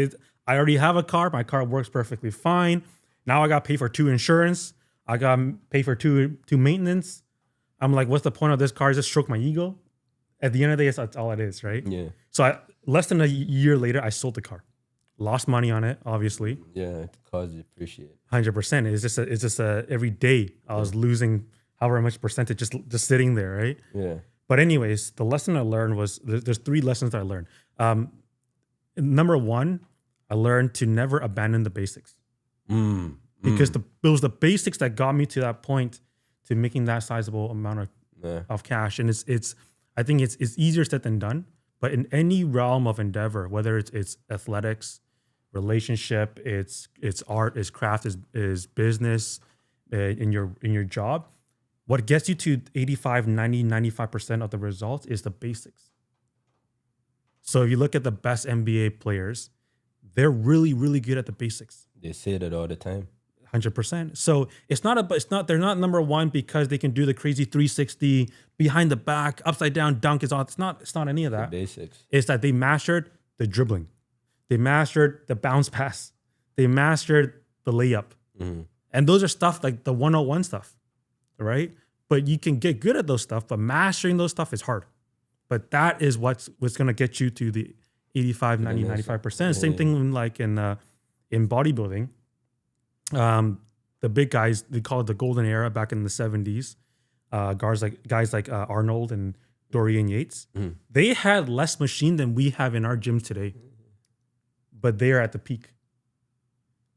I already have a car. My car works perfectly fine. Now I got to pay for 2 insurance. I got to pay for two maintenance. I'm like, what's the point of this car? Just stroke my ego. At the end of the day, that's all it is, right? Yeah. So less than a year later, I sold the car. Lost money on it, obviously. Yeah, the car is appreciated. 100%. It's just every day I was losing however much percentage just sitting there, right? Yeah. But anyways, the lesson I learned was there's 3 lessons that I learned. Number 1, I learned to never abandon the basics. Because it was the basics that got me to that point, to making that sizable amount of cash. And I think it's easier said than done. But in any realm of endeavor, whether it's athletics, relationship, it's art, it's craft, is business, in your job, what gets you to 85, 90, 95% of the results is the basics. So if you look at the best NBA players, they're really, really good at the basics. They say that all the time. 100%. So they're not number 1 because they can do the crazy 360 behind the back, upside down dunk. It's not any of that. The basics. It's that they mastered the dribbling. They mastered the bounce pass. They mastered the layup. And those are stuff like the 101 stuff, right? But you can get good at those stuff, but mastering those stuff is hard. But that is what's going to get you to the 85, 90, 95%. Same thing like in bodybuilding. The big guys, they call it the golden era back in the 70s. Guys like Arnold and Dorian Yates. They had less machine than we have in our gyms today, but they are at the peak,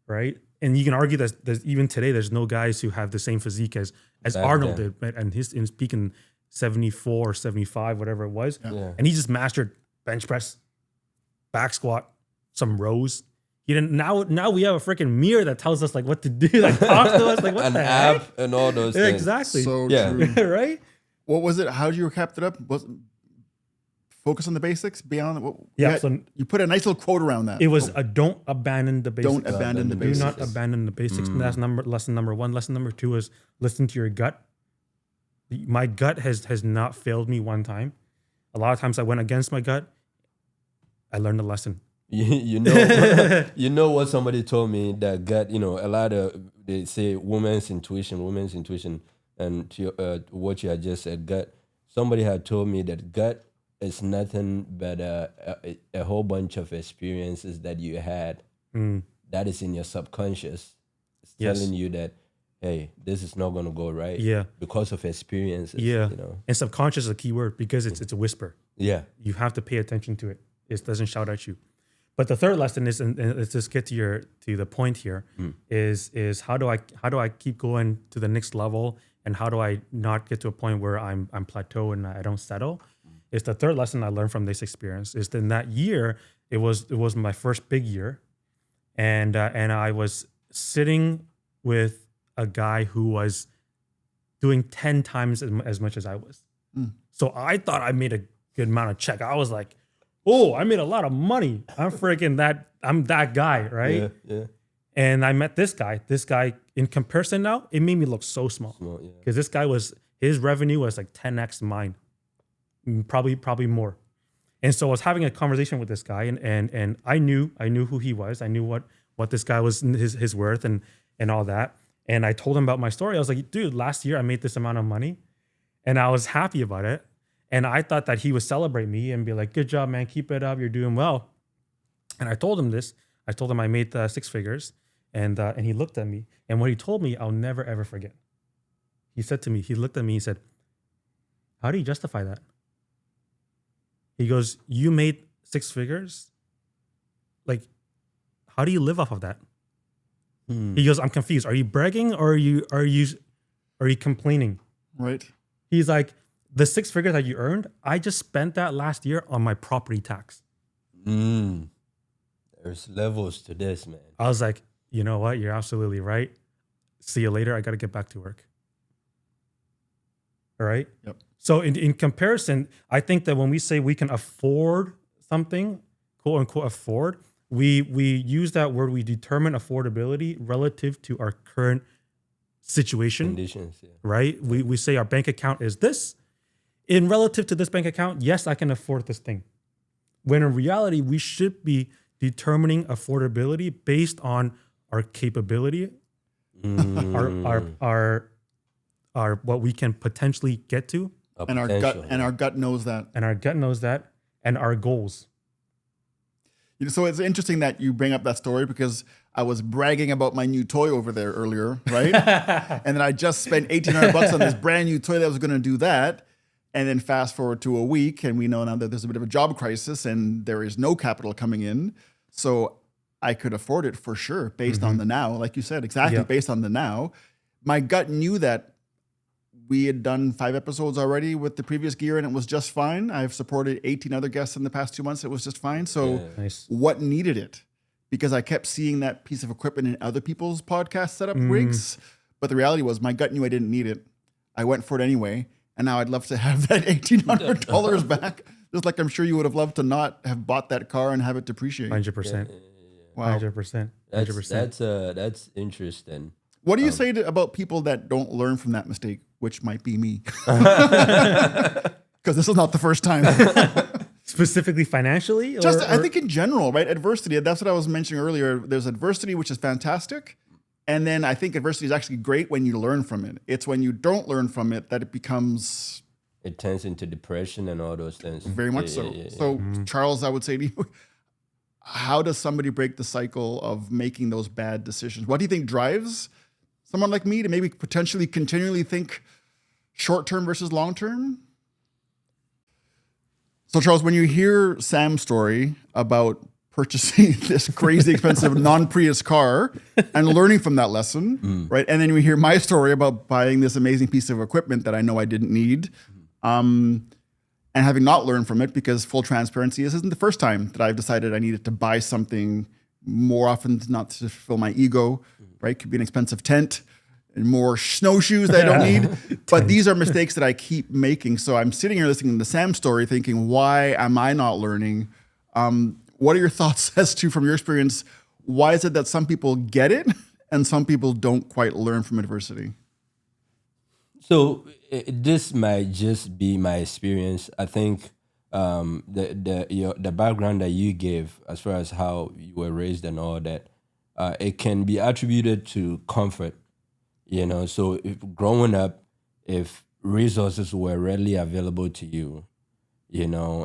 right? And you can argue that even today, there's no guys who have the same physique as Arnold did, and his peak in 74 or 75, whatever it was. Yeah. And he just mastered bench press, back squat, some rows. He didn't. Now we have a freaking mirror that tells us like what to do, like talks to us, like what the heck? An app and all those things. Exactly. So Yeah. true. Right? What was it? How did you cap it up? Focus on the basics beyond what? Yeah, so- you put a nice little quote around that. It was a don't abandon the basics. Don't abandon the Do basics. not abandon the basics. And that's lesson number 1. Lesson number 2 is listen to your gut. My gut has not failed me one time. A lot of times I went against my gut. I learned a lesson. You know what somebody told me, that gut, a lot of, they say women's intuition, and to what you had just said, gut. Somebody had told me that gut is nothing but a whole bunch of experiences that you had that is in your subconscious. It's Yes. telling you that, hey, this is not going to go right. Yeah. Because of experiences. Yeah. You know. And subconscious is a key word because it's a whisper. Yeah. You have to pay attention to it. It doesn't shout at you. But the third lesson is, and let's just get to the point here, is how do I keep going to the next level, and how do I not get to a point where I'm plateau and I don't settle? It's the third lesson I learned from this experience. Is that in that year it was my first big year, and I was sitting with a guy who was doing 10 times as much as I was. So I thought I made a good amount of check. I was like, oh, I made a lot of money. I'm that guy, right? Yeah. Yeah. And I met this guy. This guy, in comparison now, it made me look so small. Yeah. Because this guy his revenue was like 10x mine, probably more. And so I was having a conversation with this guy, and I knew who he was. I knew what this guy was, his worth and all that. And I told him about my story. I was like, dude, last year I made this amount of money, and I was happy about it. And I thought that he would celebrate me and be like, good job, man. Keep it up. You're doing well. And I told him this. I told him I made 6 figures. And he looked at me. And what he told me, I'll never, ever forget. He looked at me, he said, how do you justify that? He goes, you made 6 figures? Like, how do you live off of that? He goes, I'm confused. Are you bragging or are you complaining? Right. He's like, the 6 figures that you earned, I just spent that last year on my property tax. There's levels to this, man. I was like, you know what? You're absolutely right. See you later. I got to get back to work. All right. Yep. So in comparison, I think that when we say we can afford something, quote unquote, afford, we use that word. We determine affordability relative to our current situation. Conditions, yeah. Right. We say our bank account is this. In relative to this bank account, yes, I can afford this thing. When in reality, we should be determining affordability based on our capability, our what we can potentially get to, And our gut knows that. and our gut knows that, and our goals. So it's interesting that you bring up that story because I was bragging about my new toy over there earlier, right? And then I just spent $1,800 on this brand new toy that was going to do that. And then fast forward to a week, and we know now that there's a bit of a job crisis and there is no capital coming in. So I could afford it for sure based on the now, like you said, exactly based on the now. My gut knew that we had done 5 episodes already with the previous gear and it was just fine. I've supported 18 other guests in the past 2 months. It was just fine. So Nice. what needed it? Because I kept seeing that piece of equipment in other people's podcast setup rigs. But the reality was my gut knew I didn't need it. I went for it anyway. And now I'd love to have that $1,800 back. Just like I'm sure you would have loved to not have bought that car and have it depreciate. 100%. Wow. 100%. That's interesting. What do you say about people that don't learn from that mistake, which might be me? Because this is not the first time. Specifically financially? I think in general, right? Adversity, that's what I was mentioning earlier. There's adversity, which is fantastic. And then I think adversity is actually great when you learn from it. It's when you don't learn from it that it becomes... It turns into depression and all those things. Very much so. So, Charles, I would say to you, how does somebody break the cycle of making those bad decisions? What do you think drives someone like me to maybe potentially continually think short-term versus long-term? So, Charles, when you hear Sam's story about purchasing this crazy expensive non-Prius car and learning from that lesson, right? And then we hear my story about buying this amazing piece of equipment that I know I didn't need, and having not learned from it, because full transparency, this isn't the first time that I've decided I needed to buy something more often than not to fulfill my ego, right? Could be an expensive tent and more snowshoes that I don't need. But these are mistakes that I keep making. So I'm sitting here listening to Sam's story thinking, why am I not learning? What are your thoughts as to, from your experience, why is it that some people get it and some people don't quite learn from adversity? So this might just be my experience. I think the background that you gave, as far as how you were raised and all that, it can be attributed to comfort. You know, so if growing up, if resources were readily available to you,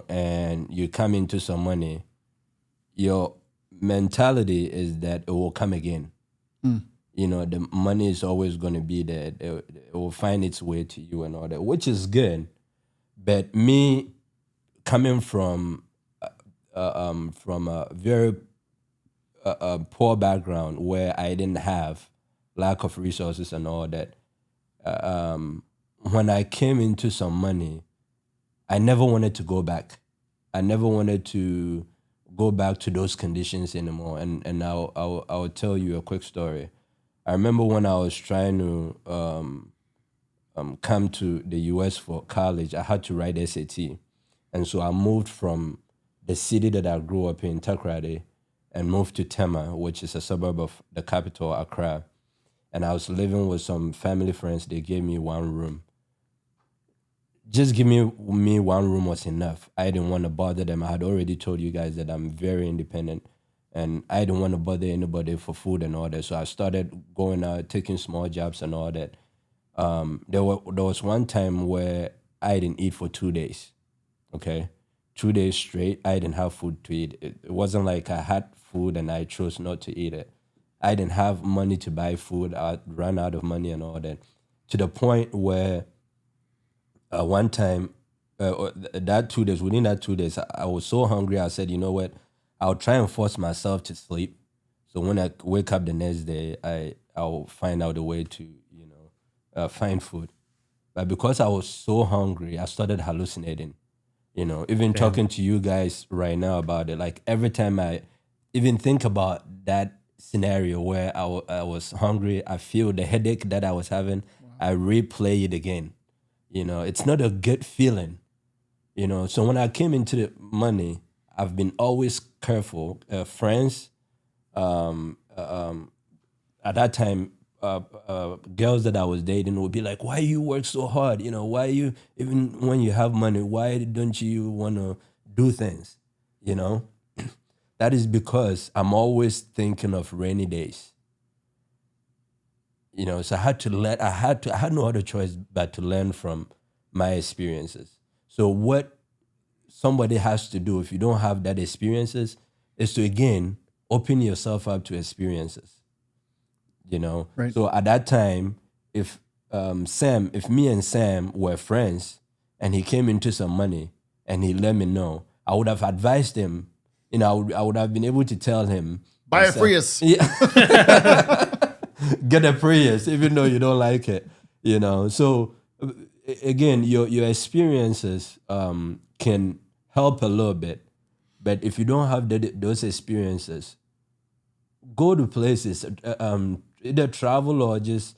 and you come into some money, your mentality is that it will come again. The money is always going to be there. It will find its way to you and all that, which is good. But me coming from a very poor background where I didn't have lack of resources and all that, when I came into some money, I never wanted to go back. I never wanted to go back to those conditions anymore. And I'll tell you a quick story. I remember when I was trying to come to the US for college, I had to write SAT. And so I moved from the city that I grew up in, Takoradi, and moved to Tema, which is a suburb of the capital, Accra. And I was living with some family friends. They gave me one room. Just give me one room was enough. I didn't want to bother them. I had already told you guys that I'm very independent, and I didn't want to bother anybody for food and all that. So I started going out, taking small jobs and all that. There was one time where I didn't eat for 2 days. Okay, 2 days straight, I didn't have food to eat. It wasn't like I had food and I chose not to eat it. I didn't have money to buy food. I ran out of money and all that, to the point where one time, within that 2 days, I was so hungry. I said, you know what? I'll try and force myself to sleep. So when I wake up the next day, I'll find out a way to, find food. But because I was so hungry, I started hallucinating. Even talking to you guys right now about it, like every time I even think about that scenario where I was hungry, I feel the headache that I was having, I replay it again. It's not a good feeling. So when I came into the money, I've been always careful. Friends, at that time, girls that I was dating would be like, why you work so hard? Why you, even when you have money, why don't you want to do things? That is because I'm always thinking of rainy days. So I had no other choice but to learn from my experiences. So what somebody has to do if you don't have that experiences is to, again, open yourself up to experiences. Right. So at that time, if me and Sam were friends and he came into some money and he let me know, I would have advised him, I would have been able to tell him, Buy a Prius. Yeah. Get a Prius, even though you don't like it, So again, your experiences can help a little bit, but if you don't have those experiences, go to places, either travel or just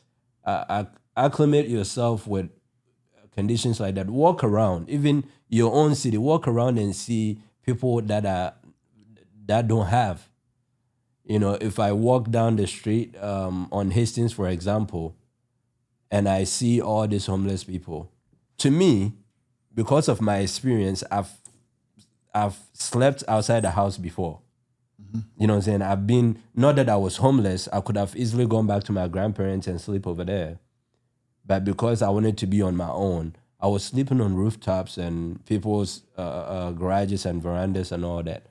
acclimate yourself with conditions like that. Walk around, even your own city. Walk around and see people that don't have. If I walk down the street on Hastings, for example, and I see all these homeless people, to me, because of my experience, I've slept outside the house before. You know what I'm saying? I've been, not that I was homeless, I could have easily gone back to my grandparents and sleep over there. But because I wanted to be on my own, I was sleeping on rooftops and people's garages and verandas and all that.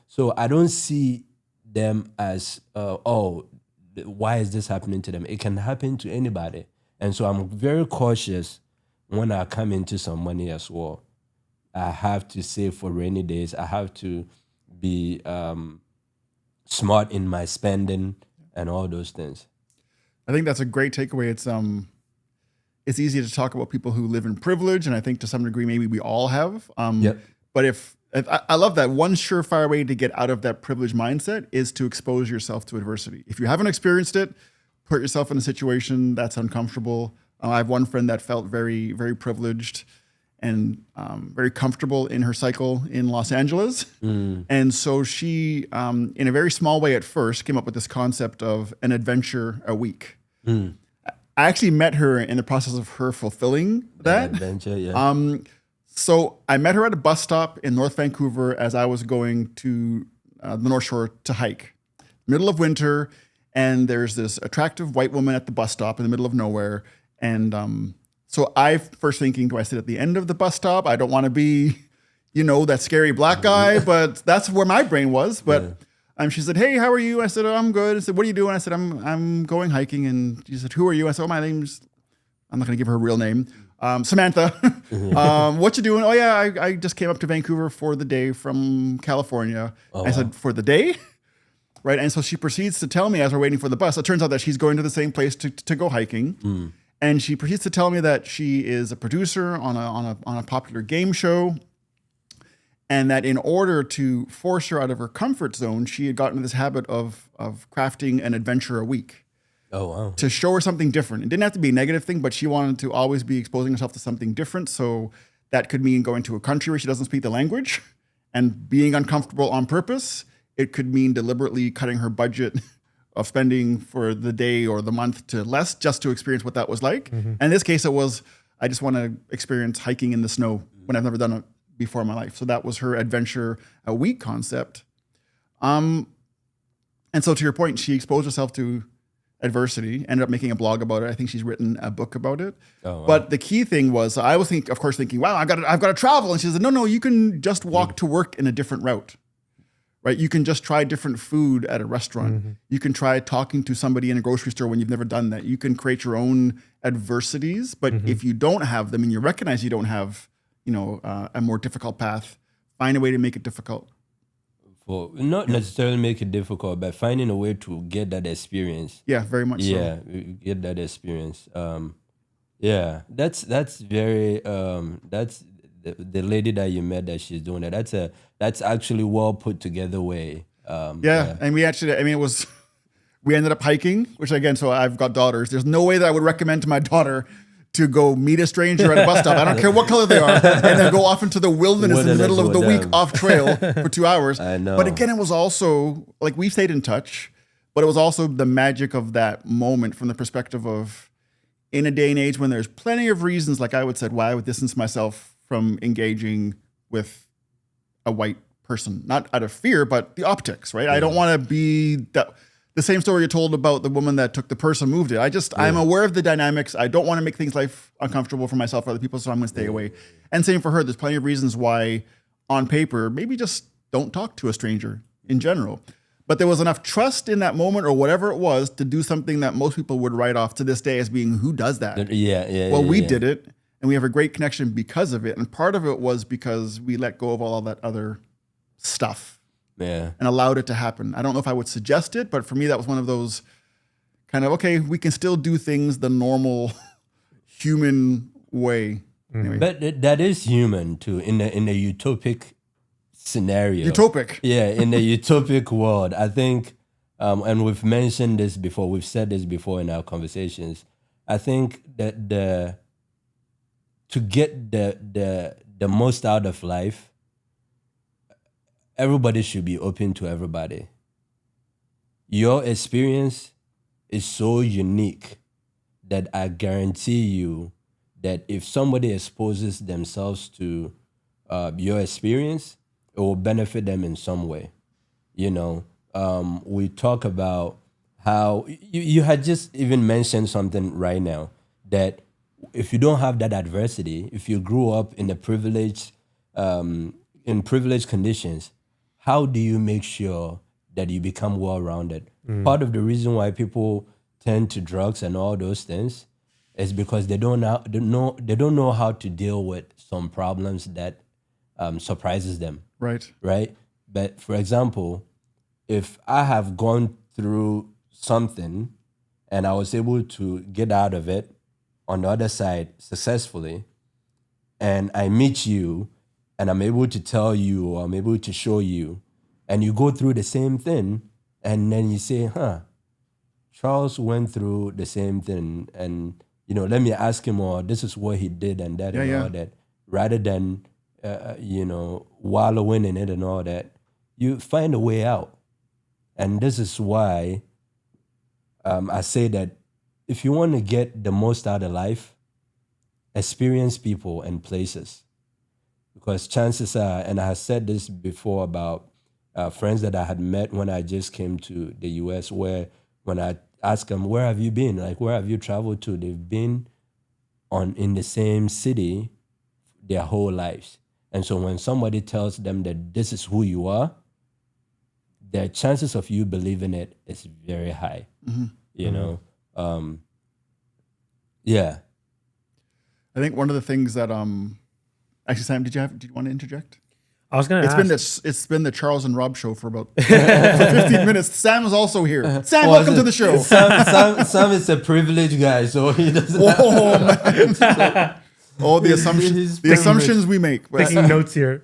So I don't see them as, why is this happening to them? It can happen to anybody. And so I'm very cautious when I come into some money as well. I have to save for rainy days. I have to be smart in my spending and all those things. I think that's a great takeaway. It's easy to talk about people who live in privilege, and I think to some degree maybe we all have. Yep. But if I love that, one surefire way to get out of that privileged mindset is to expose yourself to adversity. If you haven't experienced it, put yourself in a situation that's uncomfortable. I have one friend that felt very, very privileged and very comfortable in her cycle in Los Angeles. And so she, in a very small way at first, came up with this concept of an adventure a week. I actually met her in the process of her fulfilling that. Adventure, yeah. So I met her at a bus stop in North Vancouver as I was going to the North Shore to hike. Middle of winter, and there's this attractive white woman at the bus stop in the middle of nowhere. And So I first thinking, do I sit at the end of the bus stop? I don't want to be, that scary black guy, but that's where my brain was. But she said, hey, how are you? I said, oh, I'm good. I said, what are you doing? I said, I'm going hiking. And she said, who are you? I said, oh, my name's, I'm not going to give her a real name. Samantha. What you doing? Oh yeah, I just came up to Vancouver for the day from California. I said, for the day? Right. And so she proceeds to tell me as we're waiting for the bus, it turns out that she's going to the same place to go hiking. And she proceeds to tell me that she is a producer on a popular game show. And that in order to force her out of her comfort zone, she had gotten into this habit of crafting an adventure a week. Oh, wow. To show her something different. It didn't have to be a negative thing, but she wanted to always be exposing herself to something different. So that could mean going to a country where she doesn't speak the language and being uncomfortable on purpose. It could mean deliberately cutting her budget of spending for the day or the month to less just to experience what that was like. And in this case, it was, I just want to experience hiking in the snow when I've never done it before in my life. So that was her adventure a week concept. And so to your point, she exposed herself to adversity, ended up making a blog about it. I think she's written a book about it. Oh, wow. But the key thing was, I was thinking, wow, I've got to travel. And she said, no, you can just walk to work in a different route, right? You can just try different food at a restaurant. You can try talking to somebody in a grocery store when you've never done that. You can create your own adversities, but if you don't have them and you recognize you don't have, a more difficult path, find a way to make it difficult. Well, not necessarily make it difficult, but finding a way to get that experience. Yeah, very much so. Yeah, get that experience. That's very that's the lady that you met that she's doing that. That's actually well put together way. And we actually, it was, we ended up hiking, which again, so I've got daughters. There's no way that I would recommend to my daughter to go meet a stranger at a bus stop. I don't care what color they are, and then go off into the wilderness in the middle of the week off trail for 2 hours. I know. But again, it was also like we stayed in touch, but it was also the magic of that moment from the perspective of in a day and age when there's plenty of reasons, like I would say, why I would distance myself from engaging with a white person, not out of fear, but the optics, right? I don't want to be the same story you told about the woman that took the purse and moved it. I'm aware of the dynamics. I don't want to make life uncomfortable for myself or other people, so I'm going to stay away. And same for her. There's plenty of reasons why, on paper, maybe just don't talk to a stranger in general. But there was enough trust in that moment or whatever it was to do something that most people would write off to this day as being, who does that? Well, we did it, and we have a great connection because of it. And part of it was because we let go of all that other stuff. And allowed it to happen. I don't know if I would suggest it, but for me, that was one of those kind of, okay, we can still do things the normal human way. Anyway. But that is human too, in a utopic scenario. Utopic. Yeah, in a utopic world. I think, and we've mentioned this before, we've said this before in our conversations. I think that to get the most out of life, everybody should be open to everybody. Your experience is so unique that I guarantee you that if somebody exposes themselves to your experience, it will benefit them in some way. We talk about how you had just even mentioned something right now, that if you don't have that adversity, if you grew up in privileged conditions, how do you make sure that you become well-rounded? Part of the reason why people tend to drugs and all those things is because they don't know how to deal with some problems that surprises them. Right. But for example, if I have gone through something and I was able to get out of it on the other side successfully, and I meet you, and I'm able to tell you, or I'm able to show you, and you go through the same thing, and then you say, Charles went through the same thing, and let me ask him, or this is what he did and that all that, rather than wallowing in it and all that. You find a way out. And this is why I say that if you want to get the most out of life, experience people and places. Because chances are, and I have said this before about friends that I had met when I just came to the US, where when I ask them, where have you been? Like, where have you traveled to? They've been in the same city their whole lives. And so when somebody tells them that this is who you are, the chances of you believing it is very high. You know? Yeah. I think one of the things that actually, Sam, did you want to interject? I was going to ask. It's been the Charles and Rob show for about for 15 minutes. Sam is also here. Sam, welcome to the show. Sam is a privileged guy, so he doesn't. Oh man! All the assumptions we make. Taking notes here.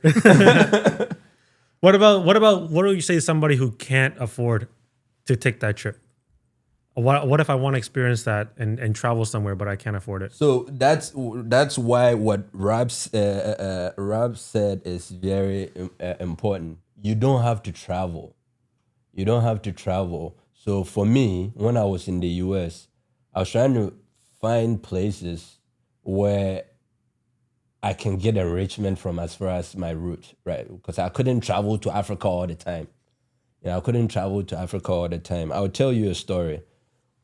What do you say to somebody who can't afford to take that trip? What if I want to experience that and travel somewhere, but I can't afford it? So that's why what Rob said is very important. You don't have to travel. You don't have to travel. So for me, when I was in the US, I was trying to find places where I can get enrichment from as far as my roots, right? Because I couldn't travel to Africa all the time. I couldn't travel to Africa all the time. I'll tell you a story.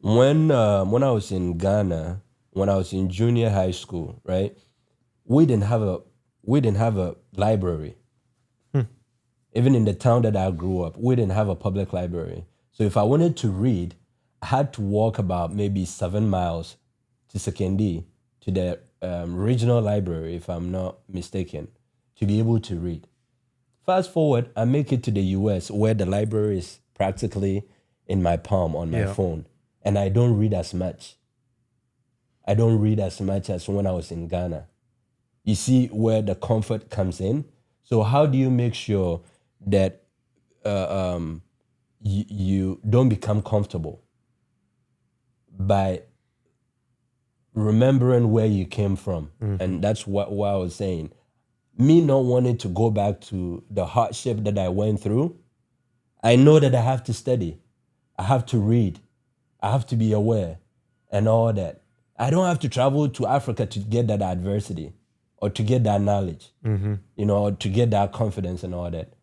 When I was in Ghana, when I was in junior high school, right, we didn't have a library. Even in the town that I grew up, we didn't have a public library. So if I wanted to read, I had to walk about maybe 7 miles to Sekendi, to the regional library, if I'm not mistaken, to be able to read. Fast forward, I make it to the US, where the library is practically in my palm on my phone. And I don't read as much. I don't read as much as when I was in Ghana. You see where the comfort comes in? So how do you make sure that you don't become comfortable? By remembering where you came from. And that's what I was saying. Me not wanting to go back to the hardship that I went through, I know that I have to study. I have to read. I have to be aware and all that. I don't have to travel to Africa to get that adversity or to get that knowledge, or to get that confidence and all that.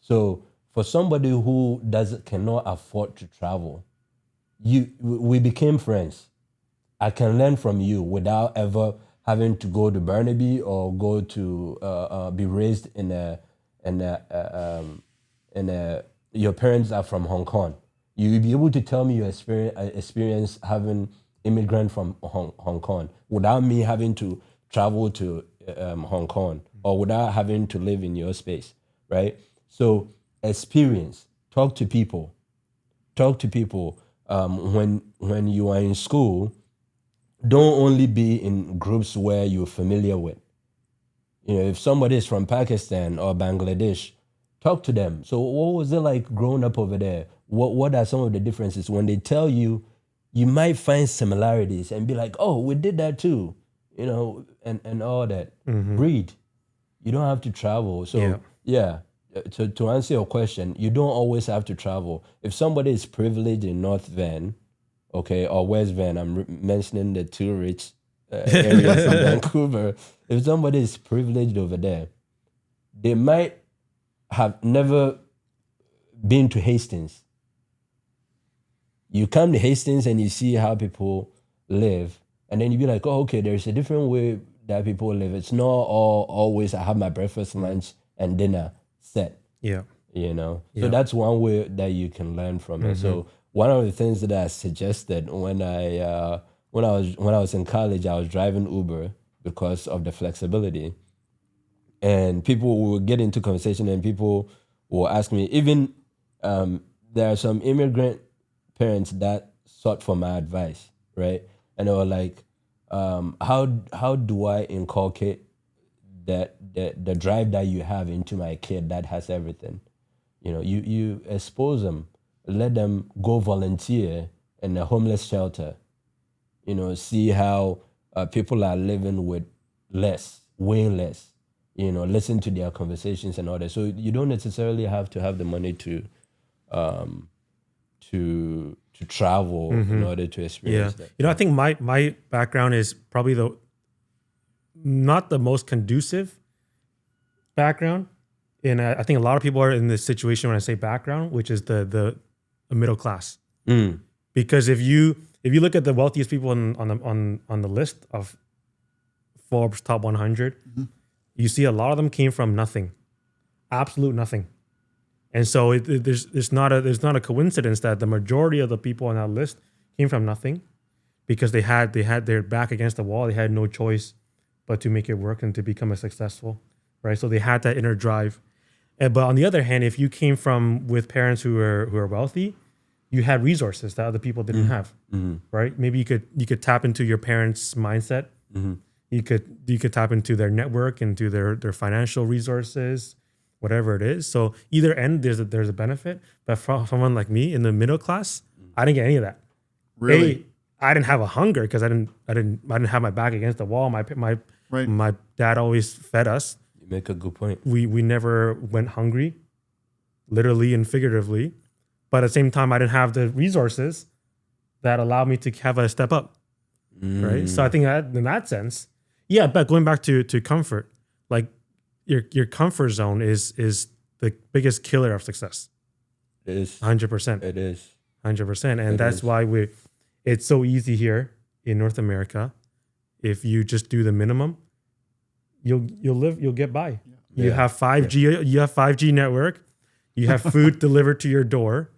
So for somebody who cannot afford to travel, we became friends. I can learn from you without ever having to go to Burnaby or go to be raised your parents are from Hong Kong. You'll be able to tell me your experience having immigrant from Hong Kong without me having to travel to Hong Kong or without having to live in your space, right? So experience, talk to people. When you are in school, don't only be in groups where you're familiar with. If somebody is from Pakistan or Bangladesh, talk to them. So what was it like growing up over there? What are some of the differences? When they tell you, you might find similarities and be like, oh, we did that too, and all that. Read. You don't have to travel. So to answer your question, you don't always have to travel. If somebody is privileged in North Van, or West Van, I'm mentioning the two rich areas in Vancouver. If somebody is privileged over there, they might have never been to Hastings. You come to Hastings and you see how people live, and then you be like, oh, okay, there's a different way that people live. It's not always I have my breakfast, lunch, and dinner set. Yeah. So that's one way that you can learn from it. So one of the things that I suggested when I was in college, I was driving Uber because of the flexibility. And people will get into conversation and people will ask me, even there are some immigrant parents that sought for my advice, right? And they were like, how do I inculcate that the drive that you have into my kid that has everything? You expose them, let them go volunteer in a homeless shelter, see how people are living with less, way less, listen to their conversations and all that. So you don't necessarily have to have the money to travel in order to experience that. I think my background is probably not the most conducive background. And I think a lot of people are in this situation when I say background, which is the middle class. Because if you look at the wealthiest people on the list of Forbes top 100, you see a lot of them came from nothing, absolute nothing. And so there's not a coincidence that the majority of the people on that list came from nothing, because they had their back against the wall. They had no choice but to make it work and to become a successful, right? So they had that inner drive. But on the other hand, if you came from with parents who are wealthy, you had resources that other people didn't have, right? Maybe you could tap into your parents' mindset. You could tap into their network, into their financial resources, whatever it is. So either end, there's a benefit. But for someone like me in the middle class, I didn't get any of that. Really? I didn't have a hunger because I didn't have my back against the wall. My dad always fed us. You make a good point. We never went hungry, literally and figuratively. But at the same time, I didn't have the resources that allowed me to have a step up, right? So I think that in that sense, yeah. But going back to comfort, like your comfort zone is the biggest killer of success. It is 100%. It is 100%, and It that's is. why it's so easy here in North America. If you just do the minimum, you'll get by. You Yeah. have 5G. You have 5G network. You have food delivered to your door.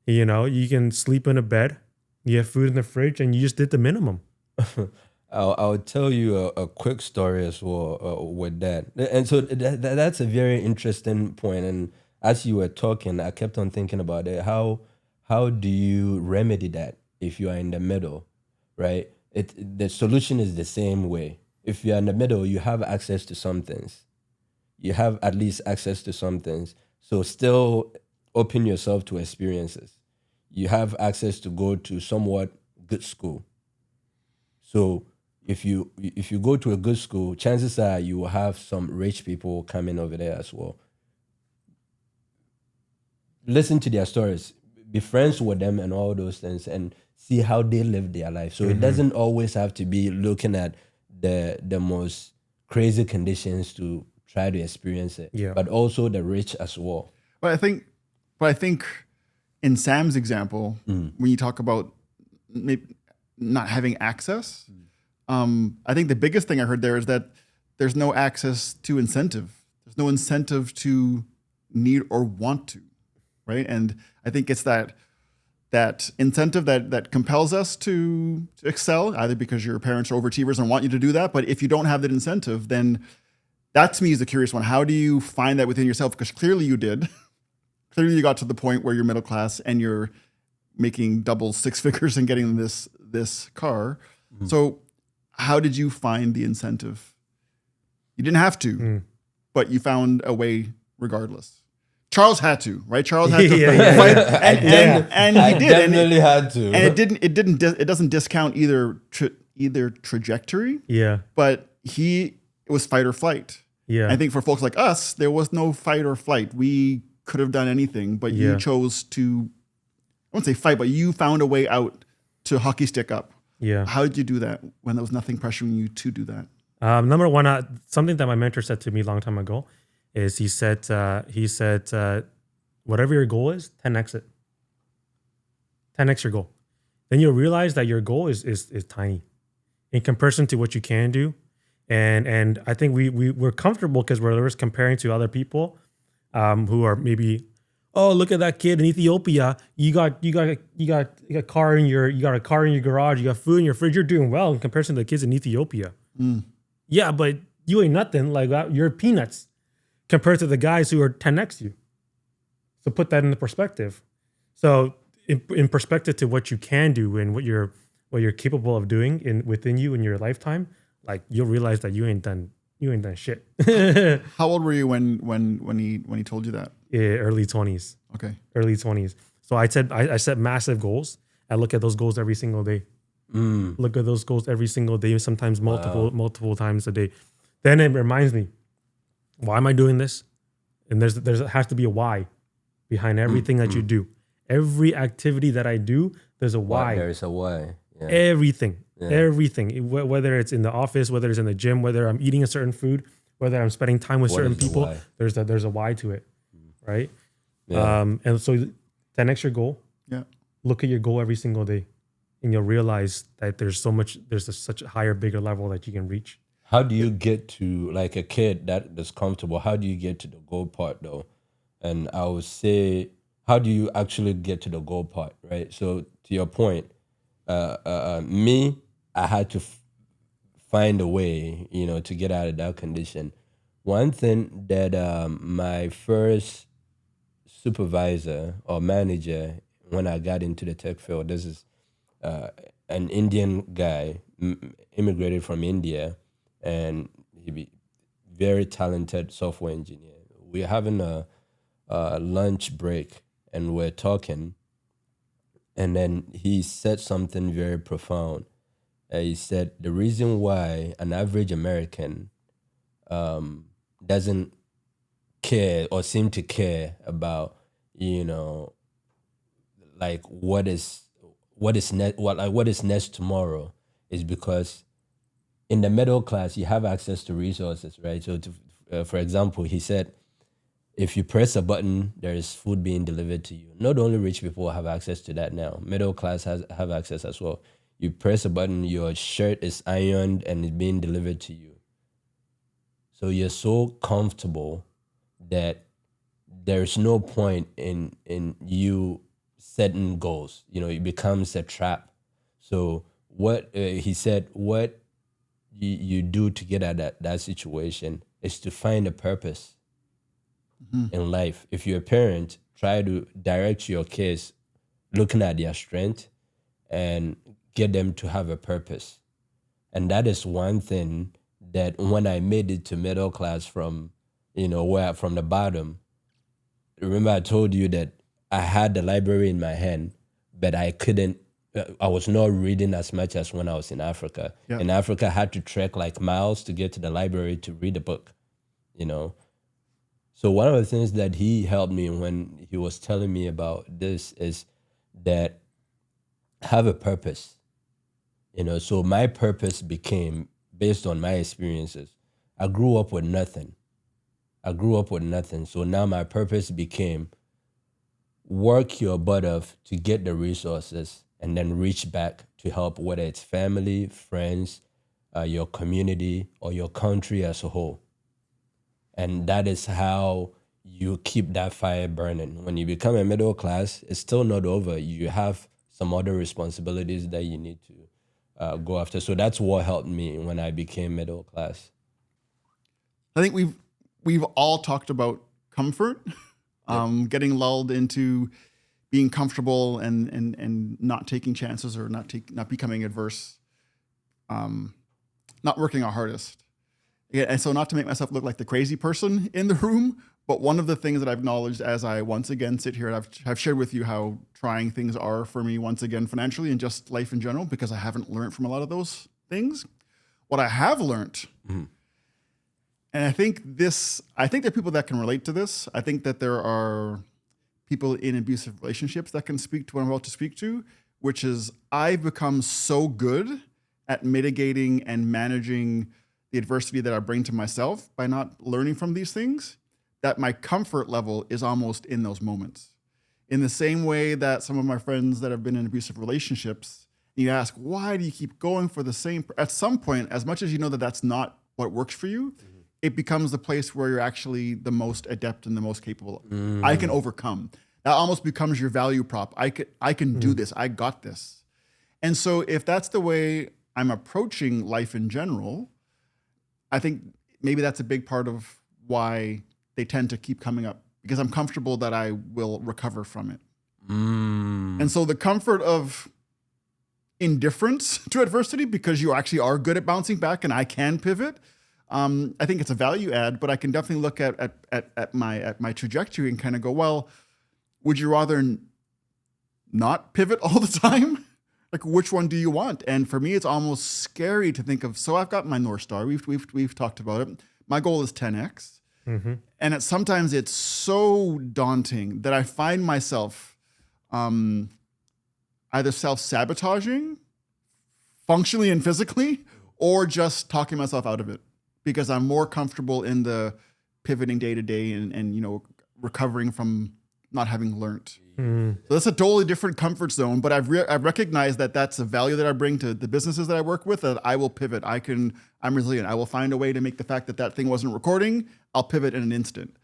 You know, you can sleep in a bed. You have food in the fridge, and you just did the minimum. I'll tell you a quick story as well with that. And so that's a very interesting point. And as you were talking, I kept on thinking about it. How do you remedy that if you are in the middle, right? The solution is the same way. If you're in the middle, you have access to some things. You have at least access to some things. So still open yourself to experiences. You have access to go to somewhat good school. So if you go to a good school, chances are you will have some rich people coming over there as well. Listen to their stories, be friends with them and all those things, and see how they live their life. So it doesn't always have to be looking at the most crazy conditions to try to experience it, but also the rich as well. But I think in Sam's example, when you talk about maybe not having access, I think the biggest thing I heard there is that there's no access to incentive. There's no incentive to need or want to, right? And I think it's that incentive that compels us to excel, either because your parents are overachievers and want you to do that. But if you don't have that incentive, then that to me is the curious one. How do you find that within yourself? Because clearly you did. Clearly you got to the point where you're middle class and you're making double six figures and getting this car. So how did you find the incentive? You didn't have to, but you found a way regardless. Charles had to, right? Charles had to fight, and he did. Definitely had to. And it doesn't discount either trajectory. Yeah. But it was fight or flight. Yeah. I think for folks like us, there was no fight or flight. We could have done anything, but you chose to, I won't say fight, but you found a way out to hockey stick up. Yeah. How did you do that when there was nothing pressuring you to do that? Number one, something that my mentor said to me a long time ago is he said, whatever your goal is, 10x it. 10x your goal. Then you'll realize that your goal is tiny in comparison to what you can do. And I think we're comfortable because we're always comparing to other people who are maybe, oh, look at that kid in Ethiopia. You got a car in your garage. You got food in your fridge. You're doing well in comparison to the kids in Ethiopia. Yeah, but you ain't nothing. Like you're peanuts compared to the guys who are 10x you. So put that into perspective. So in perspective to what you can do and what you're capable of doing within you in your lifetime, like you'll realize that you ain't done shit. How old were you when he told you that? Early 20s. Okay. Early 20s. So I set massive goals. I look at those goals every single day. Look at those goals every single day, sometimes multiple times a day. Then it reminds me, why am I doing this? And there has to be a why behind everything that you do. Every activity that I do, there's a why. There's a why. Yeah. Everything. Whether it's in the office, whether it's in the gym, whether I'm eating a certain food, whether I'm spending time with certain people, there's a why to it, right? Yeah. And so 10x your goal. Yeah. Look at your goal every single day, and you'll realize that there's such a higher, bigger level that you can reach. How do you get to, like, a kid that's comfortable? How do you get to the goal part though? And I would say, how do you actually get to the goal part, right? So to your point, me, I had to find a way, to get out of that condition. One thing that my first supervisor or manager when I got into the tech field, this is uh, an Indian guy, immigrated from India, and he be very talented software engineer. We're having a lunch break and we're talking, and then he said something very profound. He said the reason why an average American doesn't care or seem to care about, you know, like what is next tomorrow is because in the middle class you have access to resources, right? So, for example, he said if you press a button, there is food being delivered to you. Not only rich people have access to that now, middle class have access as well. You press a button, your shirt is ironed and it's being delivered to you. So you're so comfortable that there's no point in you setting goals. It becomes a trap. So what he said, what you do to get out of that situation is to find a purpose in life. If you're a parent, try to direct your kids looking at their strength and get them to have a purpose. And that is one thing that when I made it to middle class from, from the bottom, remember I told you that I had the library in my hand, but I was not reading as much as when I was in Africa. Yeah. In Africa, I had to trek like miles to get to the library to read a book, So one of the things that he helped me when he was telling me about this is that have a purpose, So my purpose became based on my experiences. I grew up with nothing. So now my purpose became work your butt off to get the resources and then reach back to help, whether it's family, friends, your community, or your country as a whole. And that is how you keep that fire burning. When you become a middle class, it's still not over. You have some other responsibilities that you need to go after. So that's what helped me when I became middle class. I think we've all talked about comfort, getting lulled into being comfortable and not taking chances or not becoming adverse, not working our hardest. Yeah, and so not to make myself look like the crazy person in the room, but one of the things that I've acknowledged as I once again sit here, and I've shared with you how trying things are for me once again financially and just life in general, because I haven't learned from a lot of those things. What I have learned, and I think there are people that can relate to this. I think that there are people in abusive relationships that can speak to what I'm about to speak to, which is I've become so good at mitigating and managing the adversity that I bring to myself by not learning from these things, that my comfort level is almost in those moments. In the same way that some of my friends that have been in abusive relationships, you ask, why do you keep going for the same? At some point, as much as you know that that's not what works for you, it becomes the place where you're actually the most adept and the most capable. I can overcome. That almost becomes your value prop. I can do this. I got this. And so if that's the way I'm approaching life in general, I think maybe that's a big part of why they tend to keep coming up, because I'm comfortable that I will recover from it. And so the comfort of indifference to adversity, because you actually are good at bouncing back and I can pivot, I think it's a value add, but I can definitely look at my trajectory and kind of go, well, would you rather not pivot all the time? Like, which one do you want? And for me, it's almost scary to think of. So I've got my North Star. We've talked about it. My goal is 10x, and sometimes it's so daunting that I find myself either self-sabotaging, functionally and physically, or just talking myself out of it because I'm more comfortable in the pivoting day to day and recovering from not having learned. So that's a totally different comfort zone, but I've recognized that that's a value that I bring to the businesses that I work with, that I will pivot. I'm resilient. I will find a way to make the fact that thing wasn't recording, I'll pivot in an instant.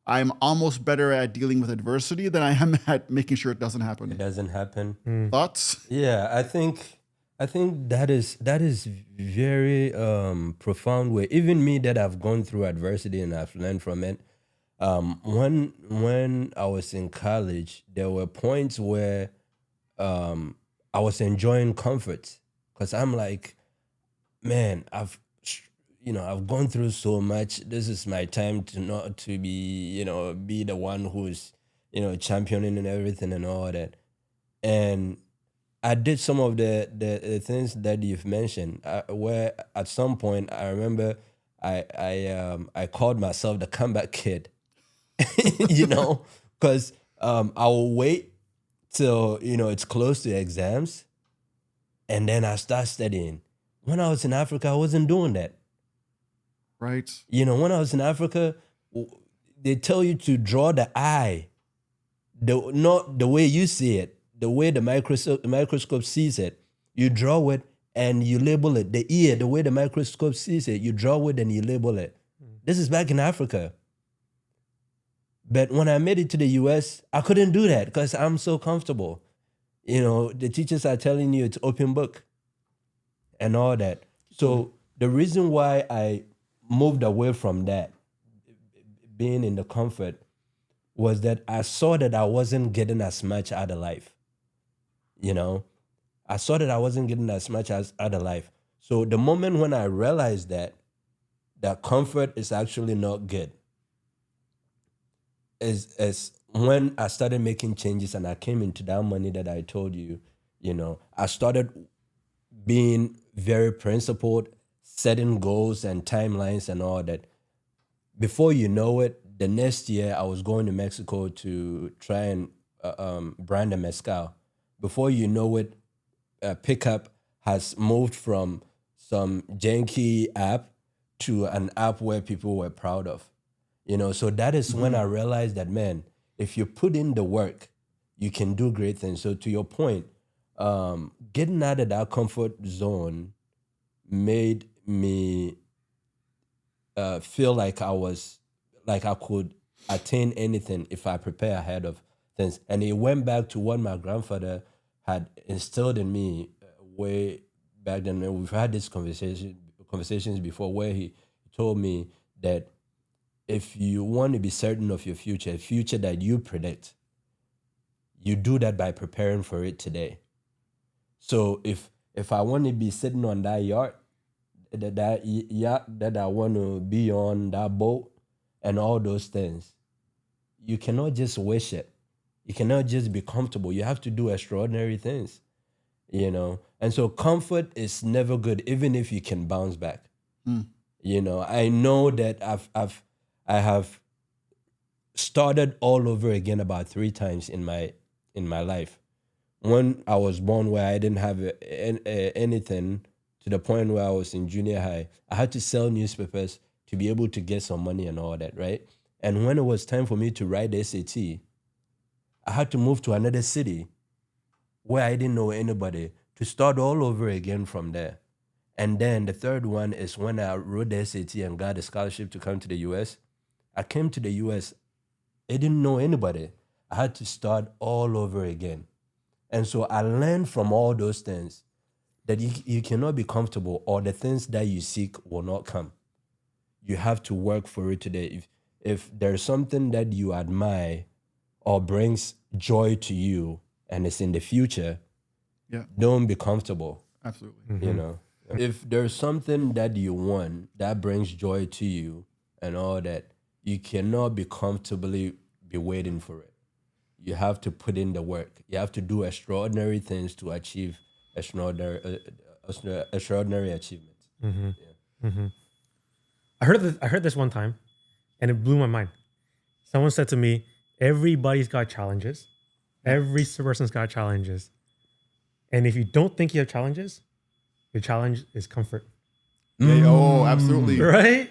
I'm almost better at dealing with adversity than I am at making sure it doesn't happen. It doesn't happen. Thoughts? Yeah, I think that is very profound way. Even me that I've gone through adversity and I've learned from it. When I was in college, there were points where I was enjoying comfort because I'm like, man, I've gone through so much. This is my time to not to be, be the one who's, championing and everything and all that. And I did some of the things that you've mentioned, where at some point I remember I called myself the comeback kid. Because I will wait till, it's close to exams and then I start studying. When I was in Africa, I wasn't doing that. Right. When I was in Africa, they tell you to draw the eye, not the way you see it, the way the microscope sees it. You draw it and you label it. The ear, the way the microscope sees it, you draw it and you label it. This is back in Africa. But when I made it to the US, I couldn't do that because I'm so comfortable. The teachers are telling you it's open book and all that. So the reason why I moved away from that, being in the comfort, was that I saw that I wasn't getting as much out of life. I saw that I wasn't getting as much out of life. So the moment when I realized that comfort is actually not good, is when I started making changes and I came into that money that I told you, I started being very principled, setting goals and timelines and all that. Before you know it, the next year I was going to Mexico to try and brand a mezcal. Before you know it, Pickup has moved from some janky app to an app where people were proud of. So that is when I realized that, man, if you put in the work, you can do great things. So to your point, getting out of that comfort zone made me feel like I could attain anything if I prepare ahead of things. And it went back to what my grandfather had instilled in me way back then. And we've had these conversations before where he told me that if you want to be certain of your future, a future that you predict, you do that by preparing for it today. So if I want to be sitting on that yacht, that I want to be on, that boat, and all those things, you cannot just wish it. You cannot just be comfortable. You have to do extraordinary things, And so comfort is never good, even if you can bounce back. I know that I have started all over again about 3 times in my life. When I was born, where I didn't have anything, to the point where I was in junior high, I had to sell newspapers to be able to get some money and all that, right? And when it was time for me to write the SAT, I had to move to another city where I didn't know anybody to start all over again from there. And then the third one is when I wrote the SAT and got a scholarship to come to the US. I came to the US, I didn't know anybody. I had to start all over again. And so I learned from all those things that you cannot be comfortable, or the things that you seek will not come. You have to work for it today. If there's something that you admire or brings joy to you and it's in the future, don't be comfortable. Absolutely. If there's something that you want that brings joy to you and all that, you cannot be comfortably be waiting for it. You have to put in the work. You have to do extraordinary things to achieve extraordinary achievements. I heard this one time, and it blew my mind. Someone said to me, "Everybody's got challenges. Every person's got challenges, and if you don't think you have challenges, your challenge is comfort." Oh, absolutely. Right?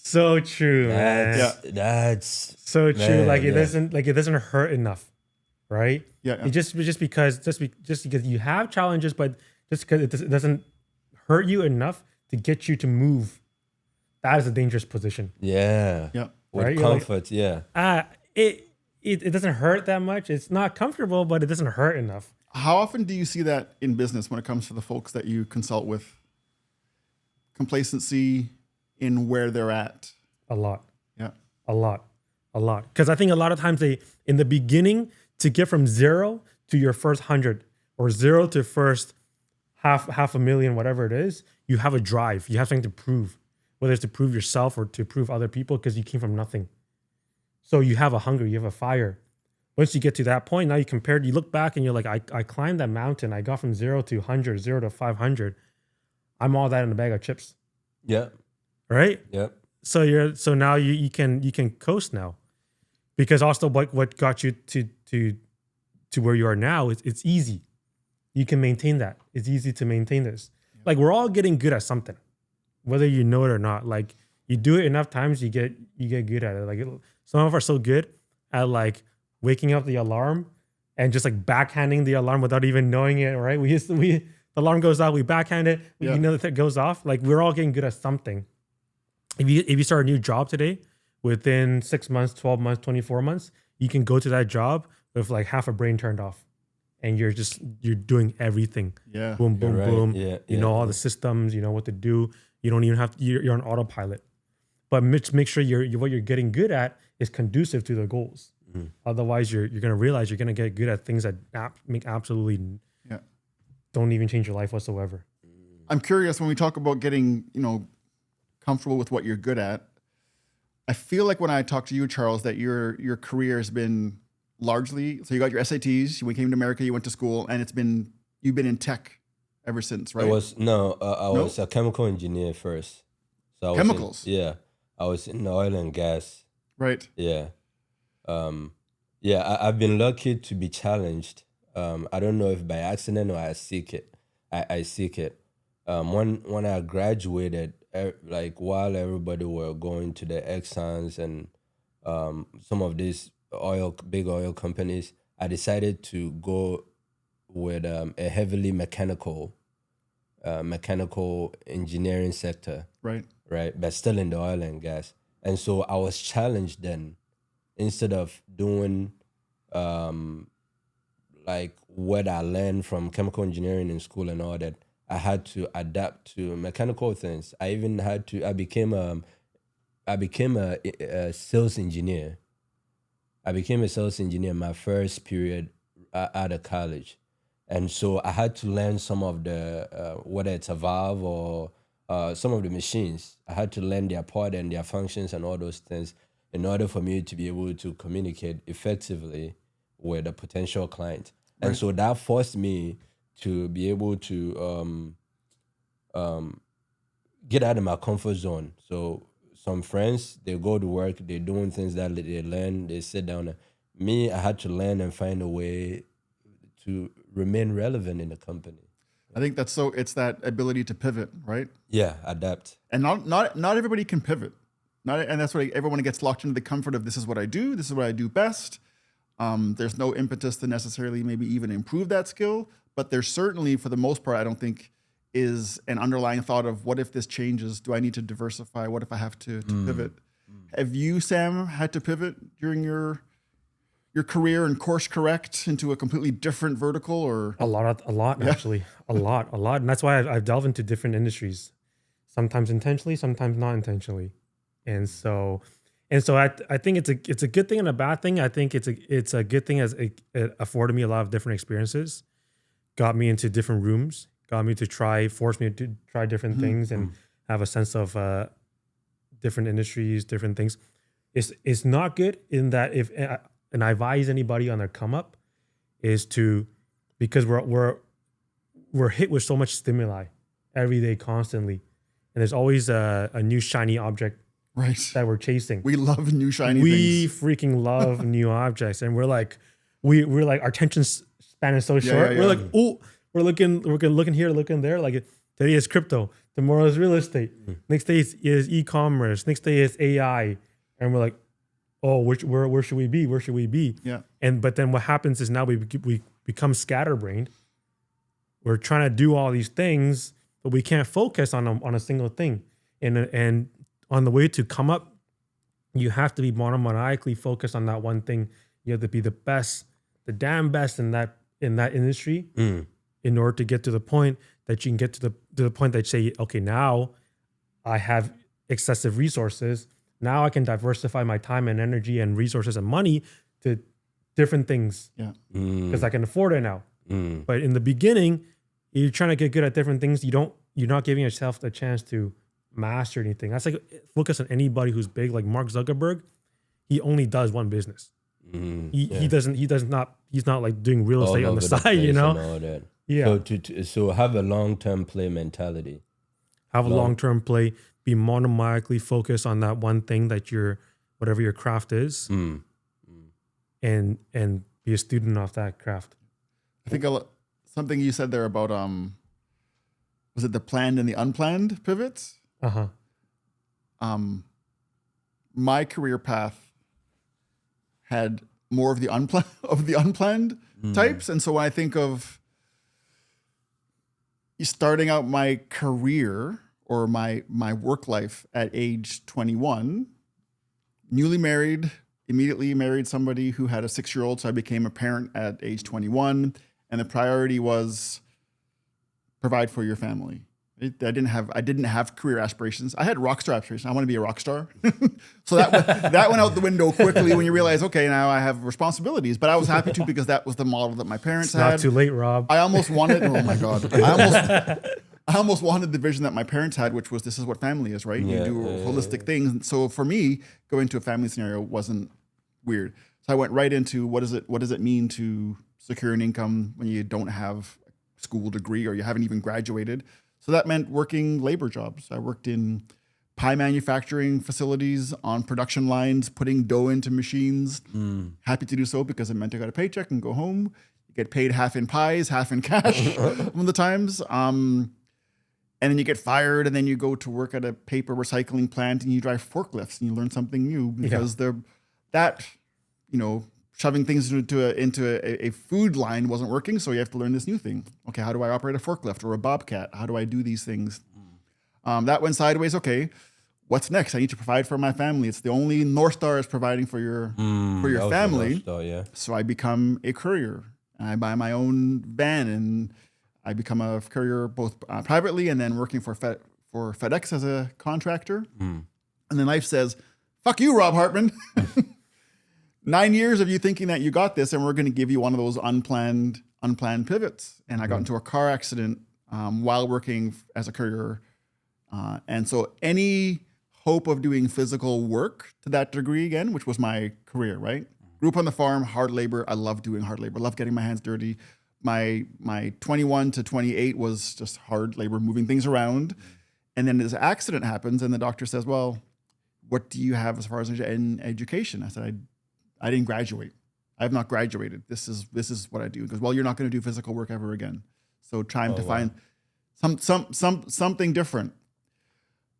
So true, man. That's So true. man, Like yeah. it doesn't hurt enough, right? Yeah. It just because you have challenges, but just because it doesn't hurt you enough to get you to move. That is a dangerous position. Yeah. Yeah. With Right? You're like, comfort, yeah. It doesn't hurt that much. It's not comfortable, but it doesn't hurt enough. How often do you see that in business when it comes to the folks that you consult with? Complacency in where they're at. A lot. Yeah. A lot. Because I think a lot of times in the beginning, to get from 0 to your first 100 or 0 to first half a million, whatever it is, you have a drive. You have something to prove, whether it's to prove yourself or to prove other people, because you came from nothing. So you have a hunger, you have a fire. Once you get to that point, now you look back and you're like, I climbed that mountain. I got from 0 to 100, 0 to 500. I'm all that in a bag of chips. Yeah. Right? Yep. So now you can coast now, because also what got you to where you are now, it's easy. You can maintain that. It's easy to maintain this. Like, we're all getting good at something, whether you know it or not. Like, you do it enough times, you get good at it. Like, some of us are so good at like waking up the alarm and just like backhanding the alarm without even knowing it. Right? The alarm goes off, we backhand it. You know that it goes off. Like, we're all getting good at something. If you start a new job today, within 6 months, 12 months, 24 months, you can go to that job with like half a brain turned off, and you're doing everything. Yeah. Boom, boom, right. boom. Yeah, You know all the systems. You know what to do. You don't even have to. You're on autopilot. But make sure what you're getting good at is conducive to the goals. Mm-hmm. Otherwise, you're gonna realize you're gonna get good at things that make absolutely don't even change your life whatsoever. I'm curious, when we talk about getting, comfortable with what you're good at, I feel like when I talk to you, Charles, that your career has been largely, so you got your SATs, you came to America, you went to school, and you've been in tech ever since, right? I was a chemical engineer first. So I was Chemicals? I was in oil and gas. Right. Yeah. I've been lucky to be challenged. I don't know if by accident or I seek it. I seek it. When I graduated, like while everybody were going to the Exxons and some of these big oil companies, I decided to go with a heavily mechanical engineering sector. Right. Right, but still in the oil and gas. And so I was challenged then. Instead of doing like what I learned from chemical engineering in school and all that, I had to adapt to mechanical things. I became a sales engineer. I became a sales engineer my first period out of college. And so I had to learn some of the, whether it's a valve or some of the machines. I had to learn their part and their functions and all those things in order for me to be able to communicate effectively with a potential client. Right. And so that forced me to be able to get out of my comfort zone. So some friends, they go to work, they're doing things that they learn, they sit down. Me, I had to learn and find a way to remain relevant in the company. I think it's that ability to pivot, right? Yeah, adapt. And not everybody can pivot. And that's why everyone gets locked into the comfort of, this is what I do best. There's no impetus to necessarily maybe even improve that skill, but there's certainly, for the most part, I don't think is an underlying thought of, what if this changes? Do I need to diversify? What if I have to pivot? Have you, Sam, had to pivot during your career and course correct into a completely different vertical? Or a lot actually, a lot, and that's why I've delved into different industries, sometimes intentionally, sometimes not intentionally, and so I think it's a good thing and a bad thing. I think it's a good thing as it afforded me a lot of different experiences, got me into different rooms, forced me to try different things and have a sense of different industries, different things. It's not good in that and I advise anybody on their come up is to, because we're hit with so much stimuli every day, constantly, and there's always a new shiny object that we're chasing. We love new shiny things. We freaking love new objects, and we're like our attention span is so short. Yeah. We're like, oh, we're looking here, looking there. Like, today is crypto. Tomorrow is real estate. Next day is e-commerce. Next day is AI. And we're like, oh, where should we be? Where should we be? Yeah. But then what happens is now we become scatterbrained. We're trying to do all these things, but we can't focus on a single thing. And on the way to come up, you have to be monomaniacally focused on that one thing. You have to be the best, the damn best in that industry, in order to get to the point that you can get to the point that you say, okay, now I have excessive resources. Now I can diversify my time and energy and resources and money to different things. Yeah. Because I can afford it now. But in the beginning, you're trying to get good at different things. You're not giving yourself the chance to master anything. That's like, focus on anybody who's big, like Mark Zuckerberg. He only does one business. He's not like doing real estate on the side, you know? All that. Yeah. So have a long-term play mentality. Have a long-term play. Be monomaniacally focused on that one thing that whatever your craft is, and be a student of that craft. I think something you said there about was it the planned and the unplanned pivots? My career path had more of the unplanned types, and so when I think of starting out my career or my work life at age 21, newly married, immediately married somebody who had a 6-year-old, so I became a parent at age 21, and the priority was provide for your family. I didn't have career aspirations. I had rock star aspirations. I want to be a rock star. So that went out the window quickly when you realize, okay, now I have responsibilities. But I was happy to, because that was the model that my parents had. Not too late, Rob. I almost wanted, oh my God. I almost wanted the vision that my parents had, which was, this is what family is, right? You do holistic things. And so for me, going to a family scenario wasn't weird. So I went right into what does it mean to secure an income when you don't have a school degree or you haven't even graduated. So that meant working labor jobs. I worked in pie manufacturing facilities, on production lines, putting dough into machines. Happy to do so because it meant I got a paycheck and go home. You get paid half in pies, half in cash one of the times. And then you get fired, and then you go to work at a paper recycling plant and you drive forklifts and you learn something new because shoving things into a food line wasn't working, so you have to learn this new thing. Okay, how do I operate a forklift or a bobcat? How do I do these things? That went sideways. Okay, what's next? I need to provide for my family. It's the only North Star is providing for your family. Star, So I become a courier. And I buy my own van, and I become a courier both privately and then working for FedEx as a contractor. And then life says, "Fuck you, Rob Hartman." 9 years of you thinking that you got this, and we're going to give you one of those unplanned pivots. And I got into a car accident while working as a courier. And so any hope of doing physical work to that degree again, which was my career, right? Grew up on the farm, hard labor. I love doing hard labor. I love getting my hands dirty. My 21 to 28 was just hard labor, moving things around. And then this accident happens, and the doctor says, "Well, what do you have as far as in education?" I said, I didn't graduate. I have not graduated. This is what I do. He goes, "Well, you're not going to do physical work ever again. So time to find something different."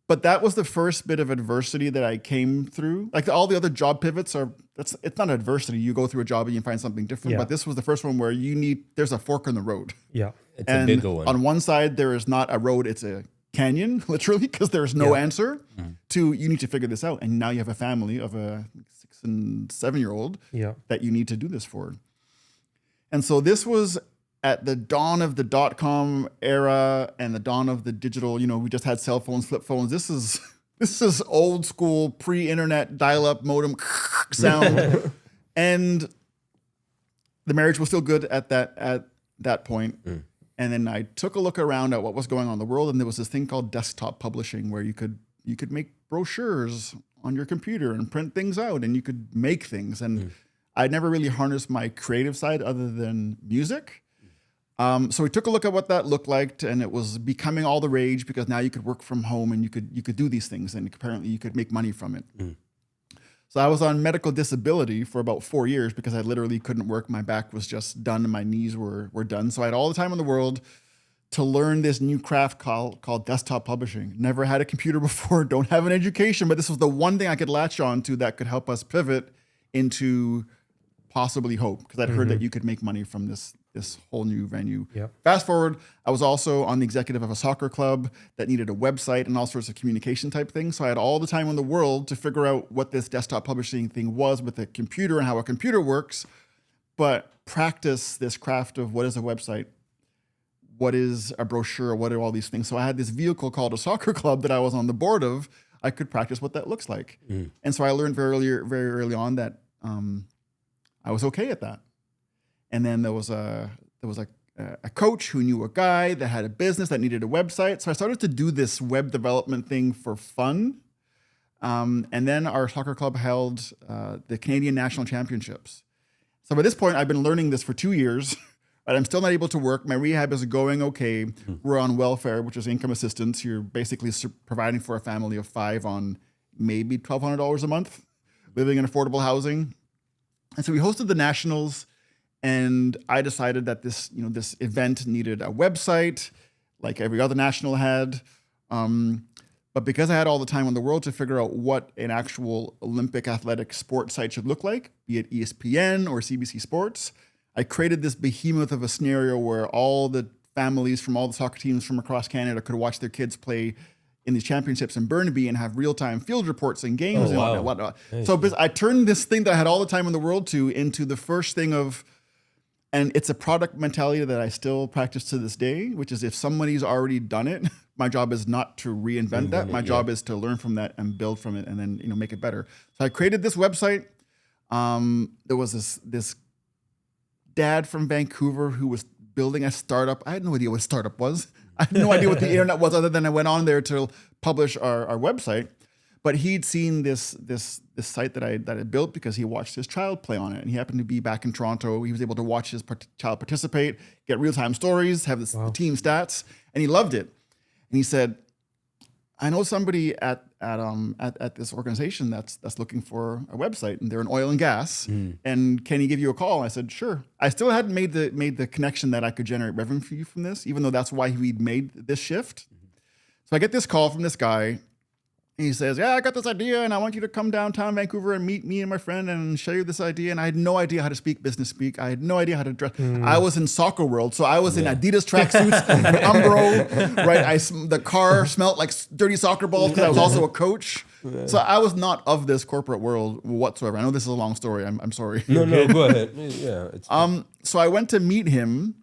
But that was the first bit of adversity that I came through. Like all the other job pivots it's not adversity. You go through a job and you find something different. Yeah. But this was the first one where there's a fork in the road. Yeah. It's a bigger one. On one side, there is not a road, it's a canyon, literally, because there's no answer to, you need to figure this out. And now you have a family of a 6 and 7-year-old that you need to do this for. And so this was at the dawn of the .com era and the dawn of the digital, we just had cell phones, flip phones. This is old school, pre-internet, dial-up modem sound. And the marriage was still good at that point. And then I took a look around at what was going on in the world, and there was this thing called desktop publishing where you could make brochures on your computer and print things out, and you could make things. And I'd never really harnessed my creative side other than music. So we took a look at what that looked like, and it was becoming all the rage because now you could work from home and you could do these things, and apparently you could make money from it. So I was on medical disability for about 4 years because I literally couldn't work. My back was just done and my knees were done. So I had all the time in the world to learn this new craft called desktop publishing. Never had a computer before, don't have an education, but this was the one thing I could latch on to that could help us pivot into possibly hope, because I'd heard that you could make money from this whole new venue. Yep. Fast forward, I was also on the executive of a soccer club that needed a website and all sorts of communication type things. So I had all the time in the world to figure out what this desktop publishing thing was with a computer and how a computer works, but practice this craft of what is a website, what is a brochure, what are all these things. So I had this vehicle called a soccer club that I was on the board of. I could practice what that looks like. And so I learned very early on that I was okay at that. And then there was a coach who knew a guy that had a business that needed a website. So I started to do this web development thing for fun. And then our soccer club held the Canadian National Championships. So by this point, I've been learning this for 2 years. But I'm still not able to work. My rehab is going okay. We're on welfare, which is income assistance. You're basically providing for a family of 5 on maybe $1,200 a month, living in affordable housing. And so we hosted the nationals, and I decided that this event needed a website, like every other national had. But because I had all the time in the world to figure out what an actual Olympic athletic sports site should look like, be it ESPN or CBC Sports, I created this behemoth of a scenario where all the families from all the soccer teams from across Canada could watch their kids play in these championships in Burnaby and have real-time field reports and games and whatnot. Nice. So I turned this thing that I had all the time in the world to into the first thing of, and it's a product mentality that I still practice to this day, which is if somebody's already done it, my job is not to reinvent that. My job is to learn from that and build from it and then make it better. So I created this website. There was this dad from Vancouver who was building a startup. I had no idea what a startup was. I had no idea what the internet was, other than I went on there to publish our website. But he'd seen this site that I built because he watched his child play on it, and he happened to be back in Toronto. He was able to watch his child participate, get real-time stories, have the team stats, and he loved it. And he said, "I know somebody at this organization that's looking for a website, and they're in oil and gas. And can he give you a call?" I said, "Sure." I still hadn't made the connection that I could generate revenue from this, even though that's why we'd made this shift. So I get this call from this guy. He says, "Yeah, I got this idea, and I want you to come downtown Vancouver and meet me and my friend and show you this idea." And I had no idea how to speak business speak. I had no idea how to dress. I was in soccer world, so I was in Adidas tracksuits and Umbro, right? The car smelled like dirty soccer balls because I was also a coach. So I was not of this corporate world whatsoever. I know this is a long story. I'm sorry. No, go ahead. Yeah. So I went to meet him.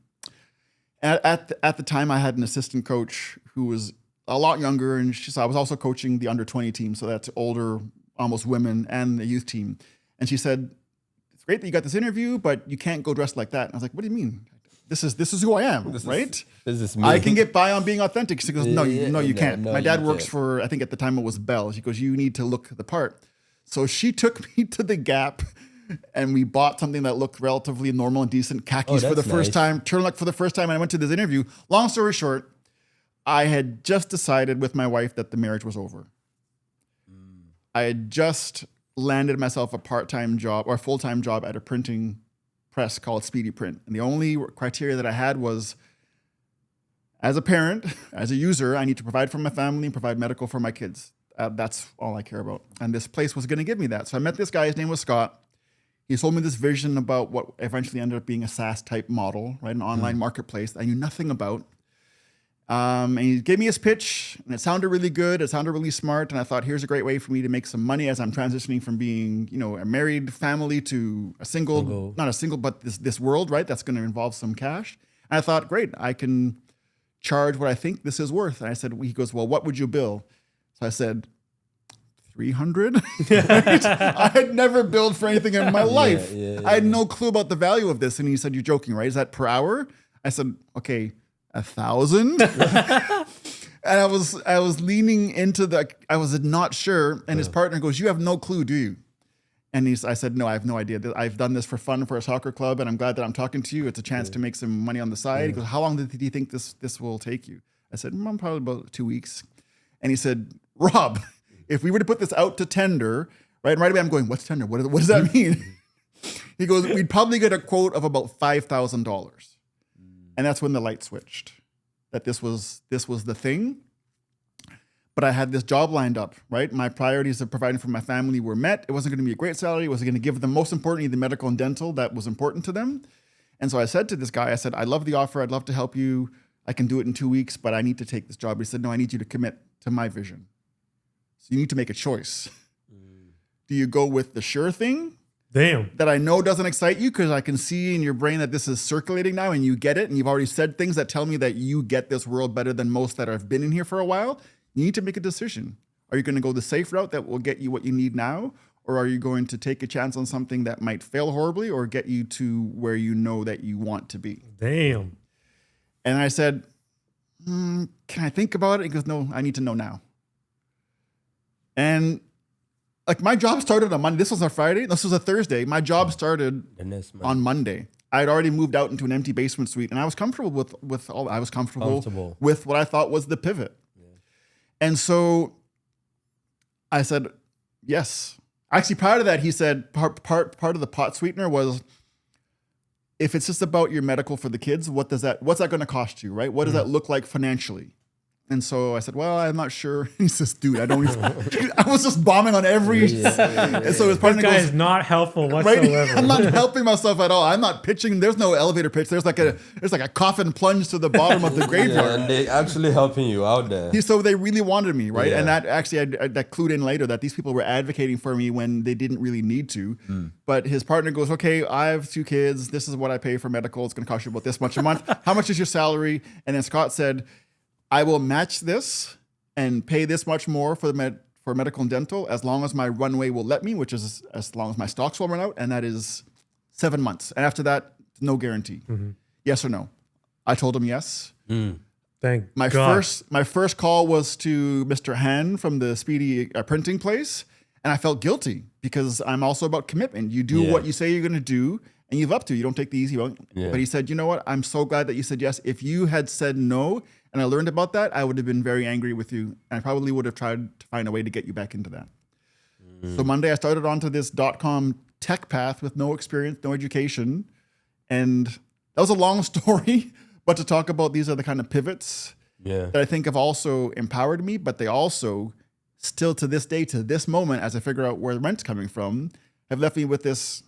At the time, I had an assistant coach who was a lot younger, and I was also coaching the under 20 team, so that's older, almost women, and the youth team. And she said, "It's great that you got this interview, but you can't go dressed like that." And I was like, "What do you mean? This is who I am, right? This is me. I can get by on being authentic." She goes, "No, you can't." No, my dad works for, I think at the time it was Bell. She goes, "You need to look the part." So she took me to the Gap, and we bought something that looked relatively normal and decent, khakis for the first time, turtleneck for the first time, and I went to this interview. Long story short, I had just decided with my wife that the marriage was over. I had just landed myself a part-time job or a full-time job at a printing press called Speedy Print. And the only criteria that I had was, as a parent, as a user, I need to provide for my family and provide medical for my kids. That's all I care about. And this place was going to give me that. So I met this guy. His name was Scott. He told me this vision about what eventually ended up being a SaaS-type model, right? An online marketplace that I knew nothing about. And he gave me his pitch, and it sounded really good. It sounded really smart. And I thought, here's a great way for me to make some money as I'm transitioning from being, a married family to not a single, but this world, right? That's going to involve some cash. And I thought, great, I can charge what I think this is worth. And I said, he goes, "Well, what would you bill?" So I said, $300. Right? I had never billed for anything in my life. I had no clue about the value of this. And he said, "You're joking, right? Is that per hour?" I said, "Okay, 1,000." And I was leaning into I was not sure. And his partner goes, "You have no clue, do you?" And I said, "No, I have no idea. I've done this for fun for a soccer club, and I'm glad that I'm talking to you. It's a chance to make some money on the side." He goes, "How long do you think this will take you?" I said, "Probably about 2 weeks." And he said, "Rob, if we were to put this out to tender," right? And right away I'm going, "What's tender? What does that mean?" He goes, "We'd probably get a quote of about $5,000. And that's when the light switched. that this was the thing. But I had this job lined up, right? My priorities of providing for my family were met. It wasn't going to be a great salary. It wasn't going to give them, most importantly, the medical and dental that was important to them. And so I said to this guy, I said, I love the offer. I'd love to help you. I can do it in 2 weeks, but I need to take this job. He said, no, I need you to commit to my vision. So you need to make a choice. Do you go with the sure thing? Damn. That I know doesn't excite you because I can see in your brain that this is circulating now and you get it. And you've already said things that tell me that you get this world better than most that have been in here for a while. You need to make a decision. Are you going to go the safe route that will get you what you need now? Or are you going to take a chance on something that might fail horribly or get you to where you know that you want to be? Damn. And I said, can I think about it? He goes, no, I need to know now. And like my job started on Monday. This was a Friday. This was a Thursday. My job started on Monday. I had already moved out into an empty basement suite, and I was comfortable with all. I was comfortable with what I thought was the pivot. Yeah. And so I said, yes. Actually, prior to that, he said part of the pot sweetener was, if it's just about your medical for the kids, what's that going to cost you, right? What does that look like financially? And so I said, well, I'm not sure. He says, dude, I don't even, I was just bombing on every, and so his partner This guy goes, is not helpful whatsoever. Right? I'm not helping myself at all. I'm not pitching. There's no elevator pitch. There's like a coffin plunge to the bottom of the graveyard. Yeah, and they actually helping you out there. So they really wanted me, right? Yeah. And that actually, that clued in later that these people were advocating for me when they didn't really need to. But his partner goes, okay, I have 2 kids. This is what I pay for medical. It's going to cost you about this much a month. How much is your salary? And then Scott said, I will match this and pay this much more for medical and dental as long as my runway will let me, which is as long as my stocks will run out, and that is 7 months. And after that, no guarantee. Yes or no? I told him yes. Thank my God. My first call was to Mr. Han from the Speedy printing place, and I felt guilty because I'm also about commitment. You do what you say you're going to do, and you live up to. You don't take the easy route. Yeah. But he said, you know what? I'm so glad that you said yes. If you had said no, and I learned about that, I would have been very angry with you. And I probably would have tried to find a way to get you back into that. So Monday, I started onto this .com tech path with no experience, no education. And that was a long story, but to talk about these are the kind of pivots that I think have also empowered me, but they also still to this day, to this moment, as I figure out where the rent's coming from, have left me with this,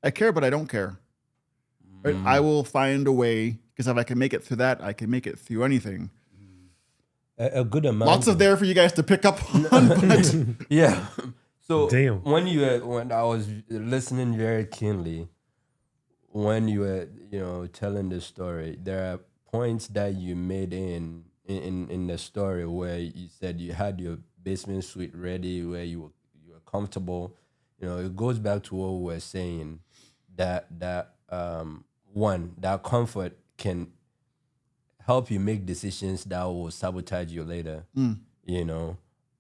I care, but I don't care. Right? I will find a way. Because if I can make it through that, I can make it through anything. A good amount. Lots of there for you guys to pick up on. But yeah. So Damn. when I was listening very keenly, when you were telling the story, there are points that you made in the story where you said you had your basement suite ready, where you were comfortable. It goes back to what we were saying that comfort can help you make decisions that will sabotage you later,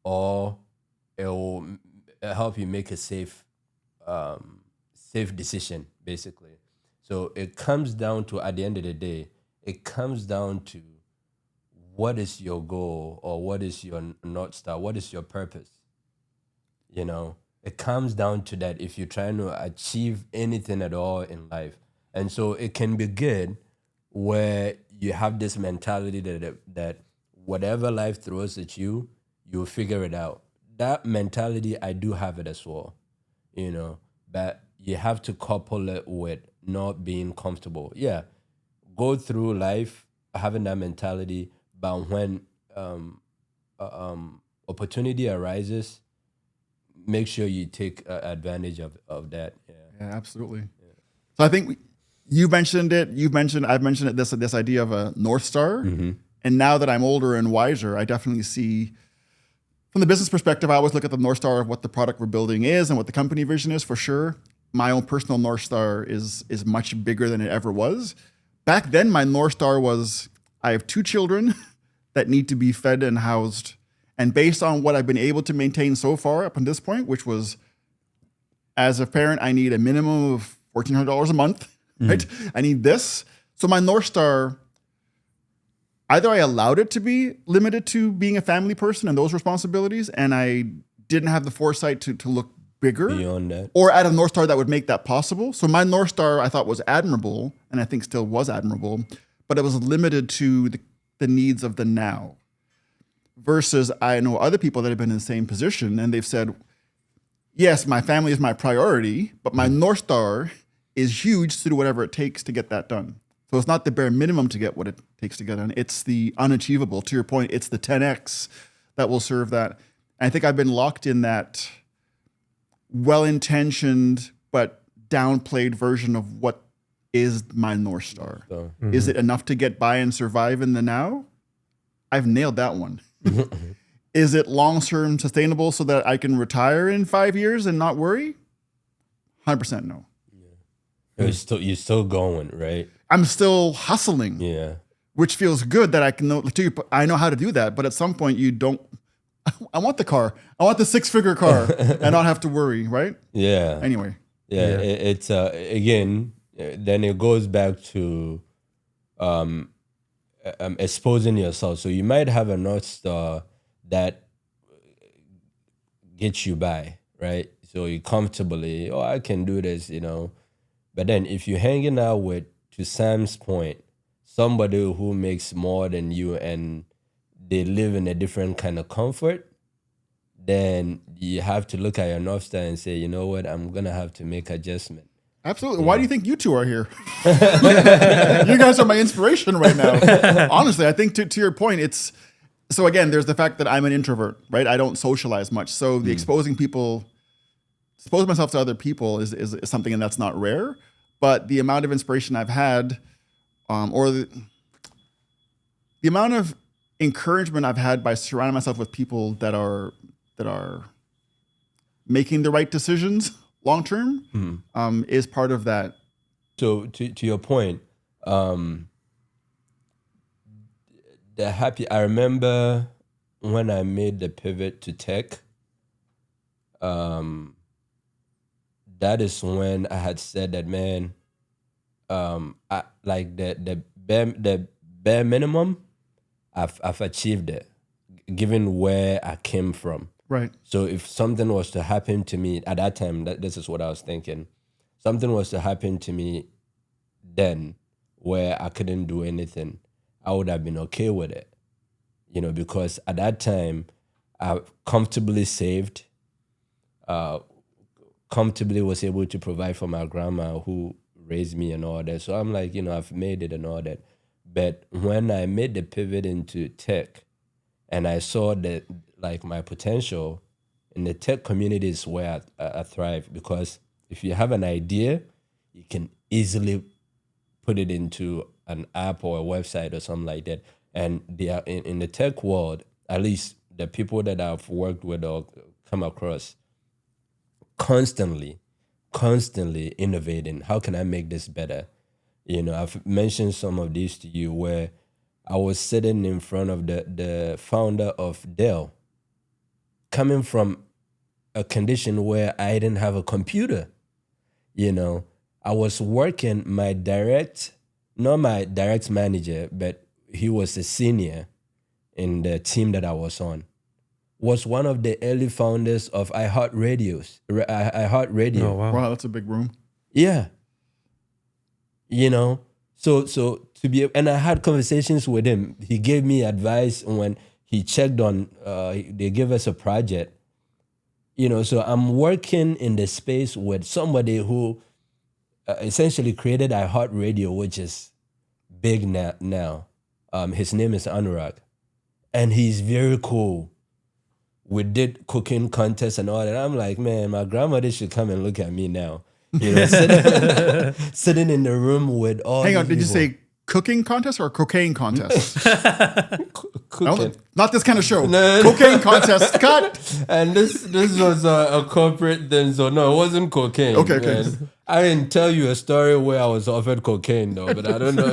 or it will help you make a safe decision, basically. So it comes down to, at the end of the day, it comes down to what is your goal or what is your North Star, what is your purpose? It comes down to that if you're trying to achieve anything at all in life. And so it can be good where you have this mentality that whatever life throws at you, you'll figure it out. That mentality, I do have it as well, but you have to couple it with not being comfortable. Yeah, go through life having that mentality, but when opportunity arises, make sure you take advantage of that. Yeah, absolutely. Yeah. So I think you mentioned it. I've mentioned it. This idea of a North Star. And now that I'm older and wiser, I definitely see, from the business perspective, I always look at the North Star of what the product we're building is and what the company vision is, for sure. My own personal North Star is much bigger than it ever was. Back then, my North Star was, I have 2 children that need to be fed and housed. And based on what I've been able to maintain so far up until this point, which was, as a parent, I need a minimum of $1,400 a month. Right? I need this. So my North Star, either I allowed it to be limited to being a family person and those responsibilities, and I didn't have the foresight to look bigger beyond that, or add a North Star that would make that possible. So my North Star I thought was admirable, and I think still was admirable, but it was limited to the needs of the now. Versus I know other people that have been in the same position and they've said, yes, my family is my priority, but my North Star is huge to do whatever it takes to get that done. So it's not the bare minimum to get what it takes to get done. It's the unachievable. To your point, it's the 10X that will serve that. And I think I've been locked in that well-intentioned but downplayed version of what is my North Star. Is it enough to get by and survive in the now? I've nailed that one. Is it long-term sustainable so that I can retire in 5 years and not worry? 100% no. You're still going, right? I'm still hustling. Yeah. Which feels good that I can know, I know how to do that. But at some point you don't, I want the car. I want the 6-figure car and not have to worry, right? Yeah. Anyway. Yeah. It's, again, then it goes back to exposing yourself. So you might have a North Star that gets you by, right? So you comfortably, I can do this, But then if you're hanging out with, to Sam's point, somebody who makes more than you and they live in a different kind of comfort, then you have to look at your North Star and say, you know what, I'm going to have to make adjustment. Absolutely. Why do you think you two are here? You guys are my inspiration right now. Honestly, I think to your point, it's, so again, there's the fact that I'm an introvert, right? I don't socialize much. So the expose myself to other people is something, and that's not rare. But the amount of inspiration I've had, or the amount of encouragement I've had by surrounding myself with people that are making the right decisions long term, is part of that. So to your point, I remember when I made the pivot to tech, that is when I had said that, man, I like the bare minimum, I've achieved it, given where I came from. Right. So if something was to happen to me at that time, this is what I was thinking. Something was to happen to me then where I couldn't do anything, I would have been okay with it, because at that time I comfortably saved, comfortably was able to provide for my grandma who raised me and all that. So I'm like, I've made it and all that. But when I made the pivot into tech and I saw that like my potential in the tech community is where I thrive, because if you have an idea, you can easily put it into an app or a website or something like that. And they are in the tech world, at least the people that I've worked with or come across, constantly innovating. How can I make this better? I've mentioned some of these to you where I was sitting in front of the founder of Dell, coming from a condition where I didn't have a computer. I was working, not my direct manager, but he was a senior in the team that I was on, was one of the early founders of iHeartRadio. Oh, wow. Wow, that's a big room. Yeah. So to be, and I had conversations with him. He gave me advice when he checked on, they gave us a project, so I'm working in the space with somebody who essentially created iHeartRadio, which is big now. His name is Anurag, and he's very cool. We did cooking contests and all that. I'm like, man, my grandmother should come and look at me now. Sitting in the room with all. Hang on, did you people. say cooking contest or cocaine contest? Cooking. No, not this kind of show. Cocaine contest. Cut. And this was a corporate thing, so no, it wasn't cocaine. Okay. And I didn't tell you a story where I was offered cocaine though, but I don't know.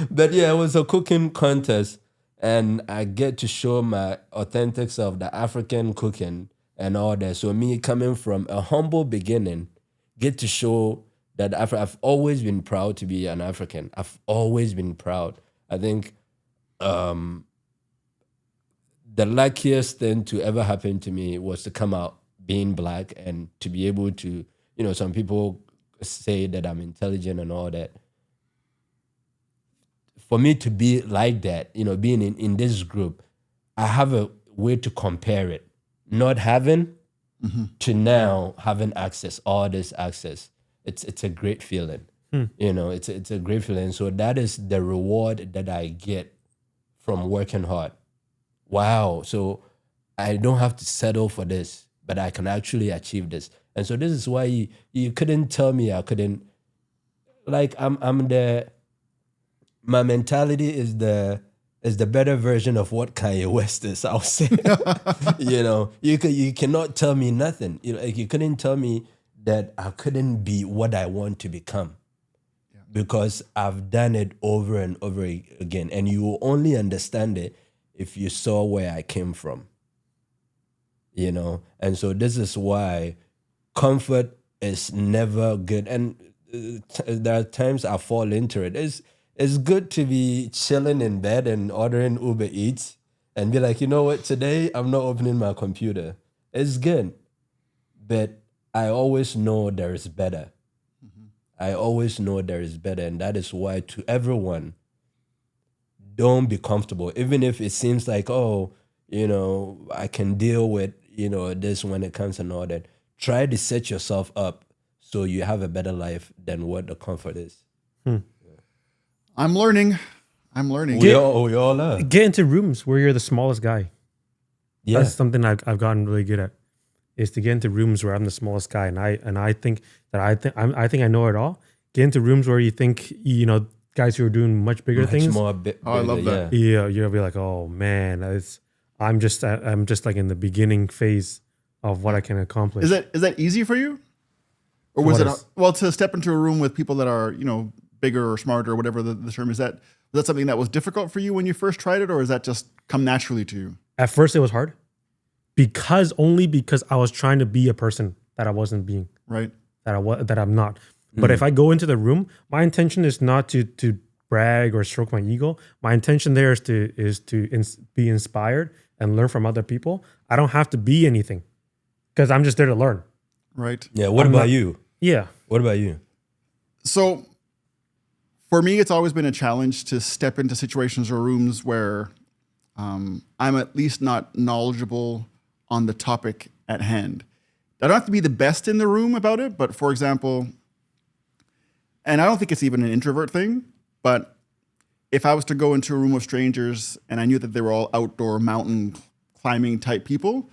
But yeah, it was a cooking contest, and I get to show my authentic self, the African cooking and all that. So me coming from a humble beginning, get to show that I've always been proud to be an African. I've always been proud. I think the luckiest thing to ever happen to me was to come out being Black and to be able to, some people say that I'm intelligent and all that. for me to be like that, being in this group, I have a way to compare it. Not having to now having access, all this access. It's a great feeling. It's a great feeling. So that is the reward that I get from working hard. Wow. So I don't have to settle for this, but I can actually achieve this. And so this is why you couldn't tell me I couldn't, like my mentality is the better version of what Kanye West is, I'll say. You cannot tell me nothing. You couldn't tell me that I couldn't be what I want to become. Because I've done it over and over again. And you will only understand it if you saw where I came from. And so this is why comfort is never good. And there are times I fall into it. It's good to be chilling in bed and ordering Uber Eats and be like, you know what, today I'm not opening my computer. It's good. But I always know there is better. I always know there is better. And that is why to everyone, don't be comfortable. Even if it seems like, I can deal with, this when it comes and all that. Try to set yourself up so you have a better life than what the comfort is. I'm learning. We all are. Get into rooms where you're the smallest guy. Yeah. That's something I've gotten really good at. Is to get into rooms where I'm the smallest guy, and I think I know it all. Get into rooms where you think guys who are doing much bigger things. I love that. Yeah, you'll be like, oh man, I'm just like in the beginning phase of what I can accomplish. Is that easy for you, or was to step into a room with people that are bigger or smarter or whatever the term is? Was that something that was difficult for you when you first tried it, or does that just come naturally to you? At first, it was hard. Because I was trying to be a person that I wasn't being, right? That I'm not. But if I go into the room, my intention is not to brag or stroke my ego. My intention there is to be inspired and learn from other people. I don't have to be anything because I'm just there to learn. Right. Yeah. What about you? Yeah. What about you? So, for me, it's always been a challenge to step into situations or rooms where I'm at least not knowledgeable on the topic at hand. I don't have to be the best in the room about it, but for example, and I don't think it's even an introvert thing, but if I was to go into a room of strangers and I knew that they were all outdoor mountain climbing type people,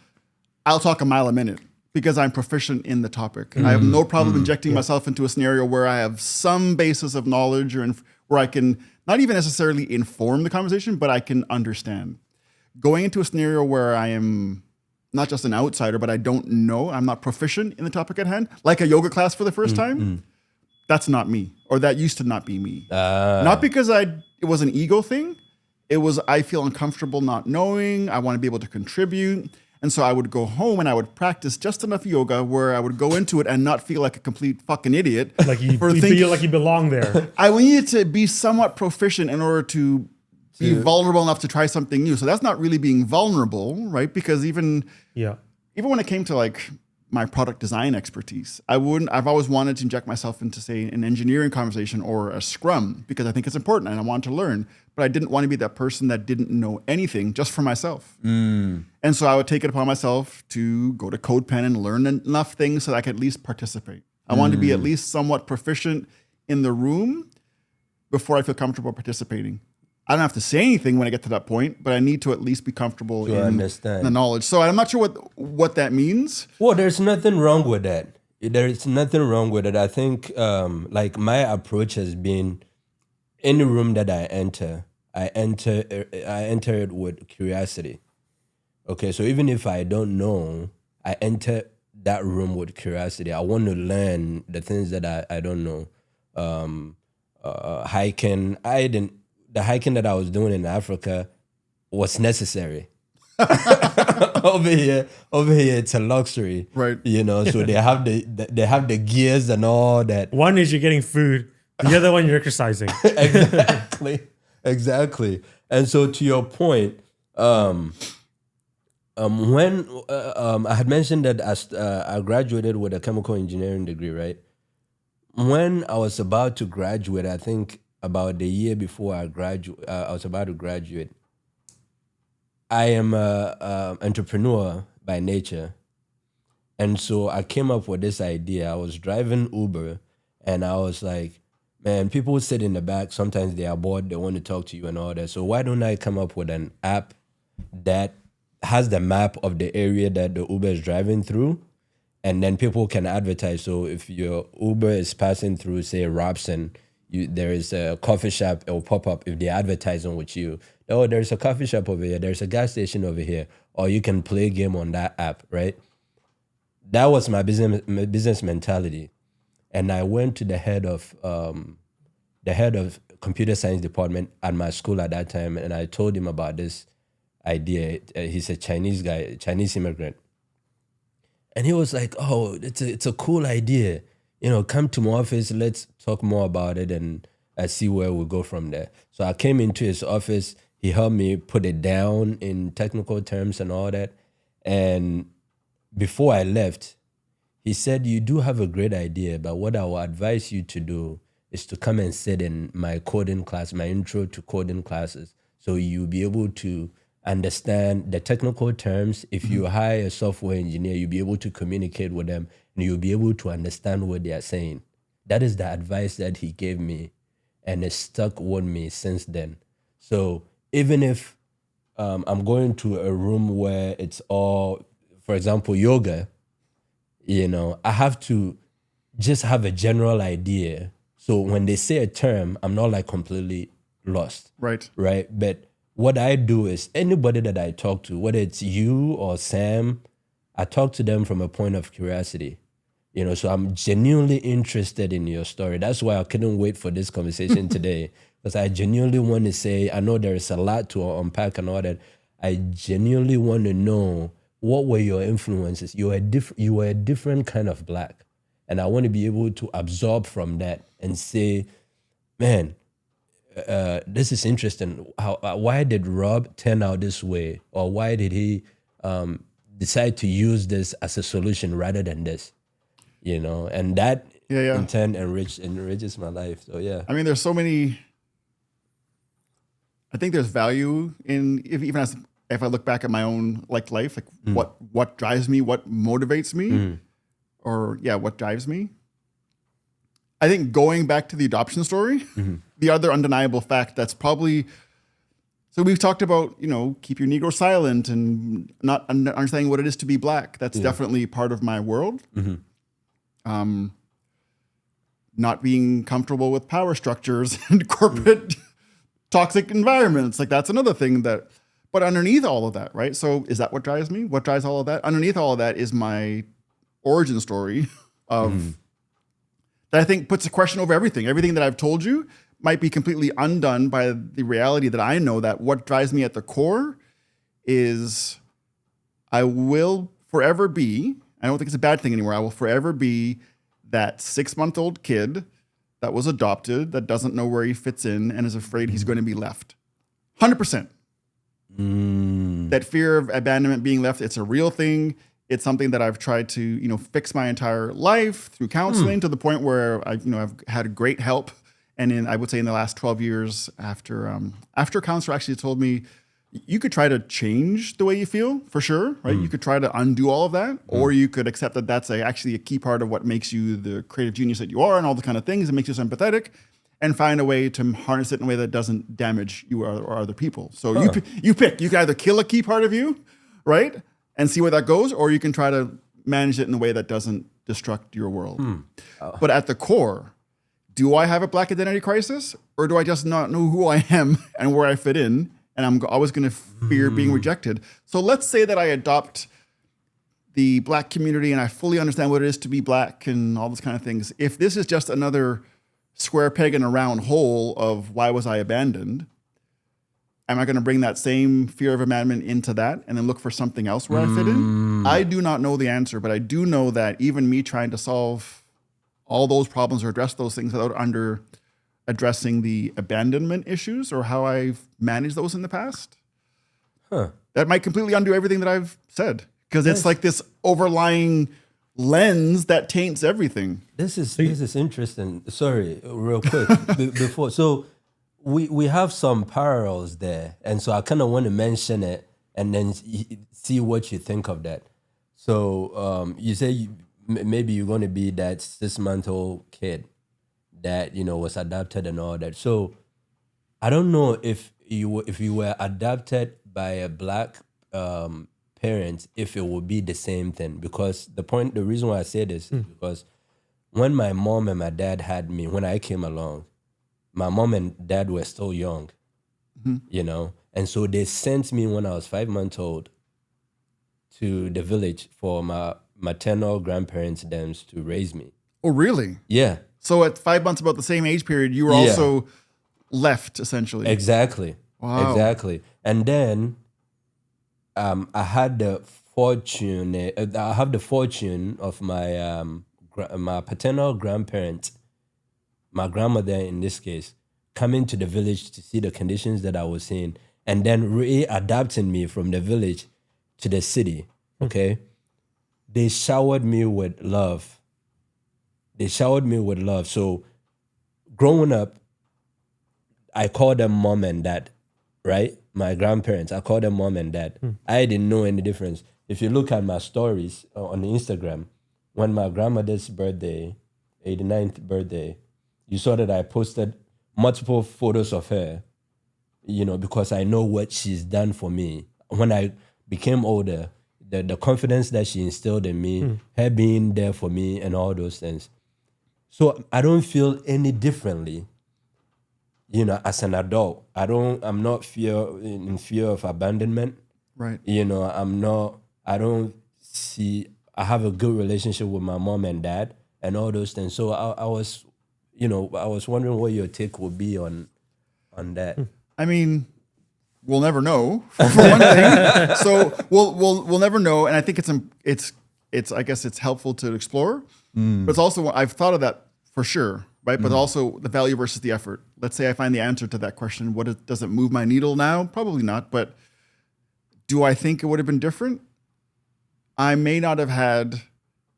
I'll talk a mile a minute because I'm proficient in the topic. I have no problem injecting myself into a scenario where I have some basis of knowledge or where I can not even necessarily inform the conversation, but I can understand. Going into a scenario where I am not just an outsider, but I don't know, I'm not proficient in the topic at hand, like a yoga class for the first time, that's not me, or that used to not be me. Not because it was an ego thing, it was I feel uncomfortable not knowing, I want to be able to contribute, and so I would go home and I would practice just enough yoga where I would go into it and not feel like a complete fucking idiot. Like you feel like you belong there. I needed to be somewhat proficient in order to be vulnerable enough to try something new. So that's not really being vulnerable, right? Because even when it came to like my product design expertise, I've always wanted to inject myself into, say, an engineering conversation or a scrum because I think it's important and I want to learn, but I didn't want to be that person that didn't know anything just for myself. And so I would take it upon myself to go to CodePen and learn enough things so that I could at least participate. I wanted to be at least somewhat proficient in the room before I feel comfortable participating. I don't have to say anything when I get to that point, but I need to at least be comfortable in the knowledge. So I'm not sure what that means. Well, there's nothing wrong with that. There's nothing wrong with it. I think like my approach has been any room that I enter it with curiosity. Okay, so even if I don't know, I enter that room with curiosity. I want to learn the things that I don't know. Hiking, the hiking that I was doing in Africa was necessary. over here, it's a luxury, right? So they have the gears and all that. One is you're getting food, the other one you're exercising. Exactly. And so to your point, when I had mentioned that I graduated with a chemical engineering degree, right? When I was about to graduate, I think about the year before I was about to graduate. I am a entrepreneur by nature. And so I came up with this idea. I was driving Uber and I was like, man, people sit in the back. Sometimes they are bored. They want to talk to you and all that. So why don't I come up with an app that has the map of the area that the Uber is driving through? And then people can advertise. So if your Uber is passing through, say, Robson, there is a coffee shop, it will pop up if they're advertising with you. Oh, there's a coffee shop over here. There's a gas station over here. Or you can play a game on that app, right? That was my business mentality. And I went to the head of computer science department at my school at that time, and I told him about this idea. He's a Chinese guy, Chinese immigrant. And he was like, oh, it's a cool idea. Come to my office, let's talk more about it and see where we go from there. So I came into his office. He helped me put it down in technical terms and all that. And before I left, he said, you do have a great idea, but what I will advise you to do is to come and sit in my coding class, my intro to coding classes. So you'll be able to understand the technical terms. If you hire a software engineer, you'll be able to communicate with them and you'll be able to understand what they are saying. That is the advice that he gave me, and it stuck with me since then. So even if I'm going to a room where it's all, for example, yoga, I have to just have a general idea. So when they say a term, I'm not like completely lost. Right. Right. But what I do is anybody that I talk to, whether it's you or Sam, I talk to them from a point of curiosity. So I'm genuinely interested in your story. That's why I couldn't wait for this conversation today, because I genuinely want to say, I know there is a lot to unpack and all that. I genuinely want to know, what were your influences? You were a different kind of Black. And I want to be able to absorb from that and say, man, this is interesting. Why did Rob turn out this way? Or why did he decide to use this as a solution rather than this? And that in turn enriches my life. So yeah. I mean, there's so many. I think there's value in if I look back at my own life, what drives me, what motivates me, what drives me. I think going back to the adoption story, the other undeniable fact that's probably, so we've talked about, keep your Negro silent and not understanding what it is to be Black. That's definitely part of my world. Not being comfortable with power structures and corporate toxic environments. That's another thing but underneath all of that, right? So is that what drives me? What drives all of that? Underneath all of that is my origin story of that I think puts a question over everything. Everything that I've told you might be completely undone by the reality that I know that what drives me at the core is I will forever be, I don't think it's a bad thing anymore, I will forever be that 6-month-old kid that was adopted, that doesn't know where he fits in and is afraid he's going to be left. 100%. That fear of abandonment, being left, it's a real thing. It's something that I've tried to, fix my entire life through counseling to the point where I've had great help. And I would say in the last 12 years after a counselor actually told me, you could try to change the way you feel, for sure, right? You could try to undo all of that, or you could accept that that's actually a key part of what makes you the creative genius that you are and all the kind of things that makes you so empathetic, and find a way to harness it in a way that doesn't damage you or other people. So you pick. You can either kill a key part of you, right, and see where that goes, or you can try to manage it in a way that doesn't destruct your world. But at the core, do I have a Black identity crisis, or do I just not know who I am and where I fit in, and I'm always going to fear being rejected? So let's say that I adopt the Black community and I fully understand what it is to be Black and all those kind of things. If this is just another square peg in a round hole of why was I abandoned, am I going to bring that same fear of abandonment into that and then look for something else where I fit in? I do not know the answer, but I do know that even me trying to solve all those problems or address those things without addressing the abandonment issues or how I've managed those in the past, that might completely undo everything that I've said. Because it's like this overlying lens that taints everything. This is interesting. Sorry, real quick before. So we have some parallels there, and so I kind of want to mention it and then see what you think of that. So you say maybe you're going to be that 6-month-old kid that was adopted and all that. So I don't know if you were adopted by a black parent, if it would be the same thing. Because the reason why I say this is because when my mom and my dad had me, when I came along, my mom and dad were still young, and so they sent me when I was 5 months old to the village for my maternal grandparents them to raise me. Oh, really? Yeah. So at 5 months, about the same age period, you were also left, essentially. Exactly. Wow. Exactly. And then I had the fortune. I have the fortune of my my paternal grandparents, my grandmother in this case, coming to the village to see the conditions that I was in, and then readapting me from the village to the city. Okay, they showered me with love. So, growing up, I called them mom and dad, right? My grandparents, I called them mom and dad. I didn't know any difference. If you look at my stories on Instagram, when my grandmother's birthday, 89th birthday, you saw that I posted multiple photos of her, because I know what she's done for me. When I became older, the confidence that she instilled in me, her being there for me and all those things. So I don't feel any differently, as an adult. I'm not in fear of abandonment. Right. I have a good relationship with my mom and dad and all those things. So I was wondering what your take would be on that. I mean, we'll never know, for one thing. So we'll never know, and I think it's I guess it's helpful to explore. But it's also, I've thought of that for sure, right? But also the value versus the effort. Let's say I find the answer to that question. Does it move my needle now? Probably not. But do I think it would have been different? I may not have had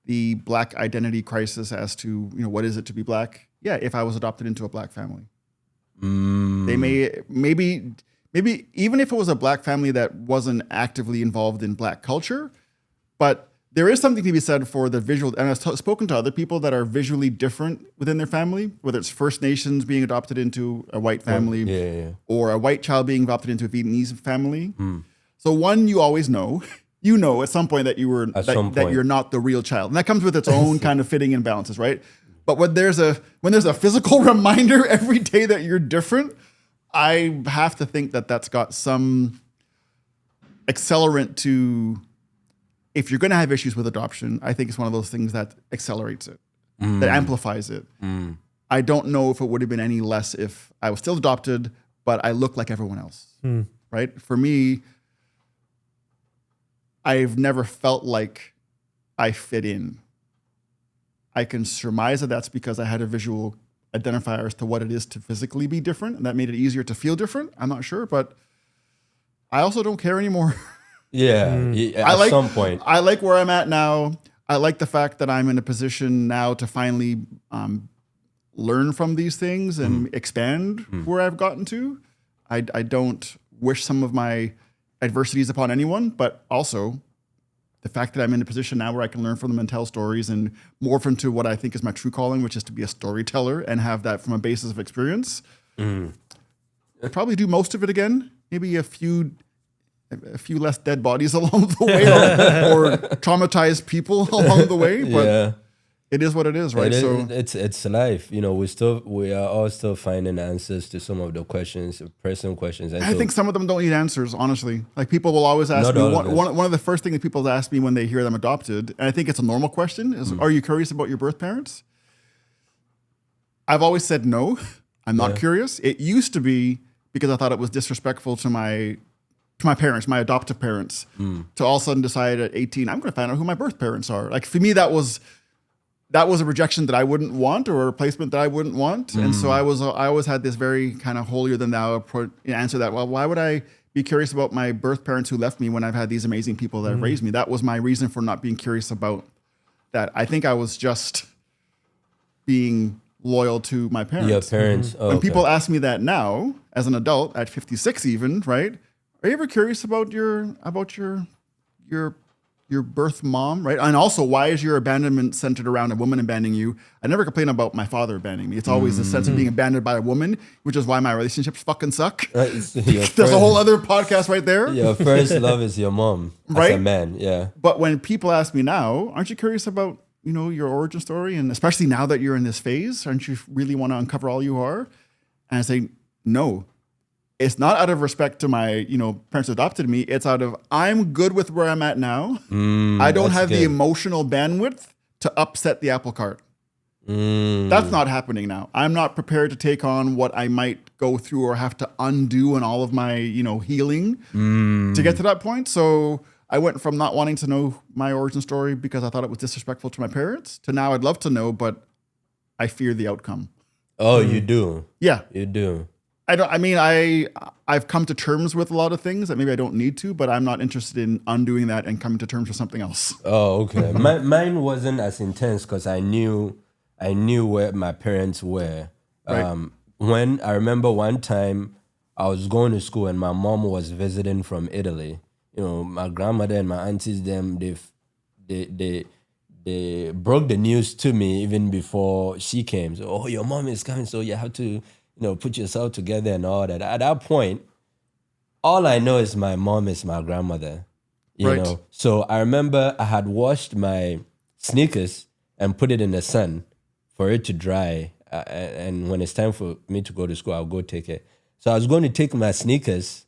the black identity crisis as to, what is it to be black? Yeah, if I was adopted into a black family. They maybe even if it was a black family that wasn't actively involved in black culture, but there is something to be said for the visual, and I've spoken to other people that are visually different within their family, whether it's First Nations being adopted into a white family, or a white child being adopted into a Vietnamese family. So one, you always know, at some point that that you're not the real child, and that comes with its own kind of fitting imbalances, right? But when there's a physical reminder every day that you're different, I have to think that that's got some accelerant to. If you're going to have issues with adoption, I think it's one of those things that accelerates it, that amplifies it. I don't know if it would have been any less if I was still adopted, but I look like everyone else, right? For me, I've never felt like I fit in. I can surmise that that's because I had a visual identifier as to what it is to physically be different, and that made it easier to feel different. I'm not sure, but I also don't care anymore. At some point. I like where I'm at now. I like the fact that I'm in a position now to finally learn from these things and expand where I've gotten to. I don't wish some of my adversities upon anyone, but also the fact that I'm in a position now where I can learn from them and tell stories and morph into what I think is my true calling, which is to be a storyteller and have that from a basis of experience. I'd probably do most of it again, maybe a few less dead bodies along the way or traumatized people along the way, but it is what it is, right? It's life. We are all still finding answers to some of the questions, personal questions. And I think some of them don't need answers, honestly. Like people will always ask me, one of the first things that people ask me when they hear them adopted, and I think it's a normal question, is, are you curious about your birth parents? I've always said no, I'm not curious. It used to be because I thought it was disrespectful to my parents, my adoptive parents, to all of a sudden decide at 18, I'm going to find out who my birth parents are. Like for me, that was a rejection that I wouldn't want or a replacement that I wouldn't want. And so I always had this very kind of holier than thou answer that, well, why would I be curious about my birth parents who left me when I've had these amazing people that have raised me? That was my reason for not being curious about that I think I was just being loyal to my parents. Your parents. Oh, When okay. people ask me that now, as an adult, at 56 even, right? Are you ever curious about your birth mom, right? And also, why is your abandonment centered around a woman abandoning you? I never complain about my father abandoning me. It's always a sense of being abandoned by a woman, which is why my relationships fucking suck. It's your There's first- a whole other podcast right there. Your first love is your mom, as a Right? man. Yeah. But when people ask me now, aren't you curious about, your origin story? And especially now that you're in this phase, aren't you really want to uncover all you are? And I say, no. It's not out of respect to my, parents who adopted me. It's out of, I'm good with where I'm at now. I don't that's have the good. emotional bandwidth to upset the apple cart. That's not happening now. I'm not prepared to take on what I might go through or have to undo in all of my, healing to get to that point. So I went from not wanting to know my origin story because I thought it was disrespectful to my parents to now I'd love to know, but I fear the outcome. Oh, you do. Yeah. You do. I've come to terms with a lot of things that maybe I don't need to, but I'm not interested in undoing that and coming to terms with something else. Oh, okay. Mine wasn't as intense because I knew where my parents were. Right. When I remember one time I was going to school and my mom was visiting from Italy. My grandmother and my aunties, they broke the news to me even before she came. So, oh, your mom is coming, so you have to, put yourself together and all that. At that point, all I know is my mom is my grandmother. You Right. know. So I remember I had washed my sneakers and put it in the sun for it to dry. And when it's time for me to go to school, I'll go take it. So I was going to take my sneakers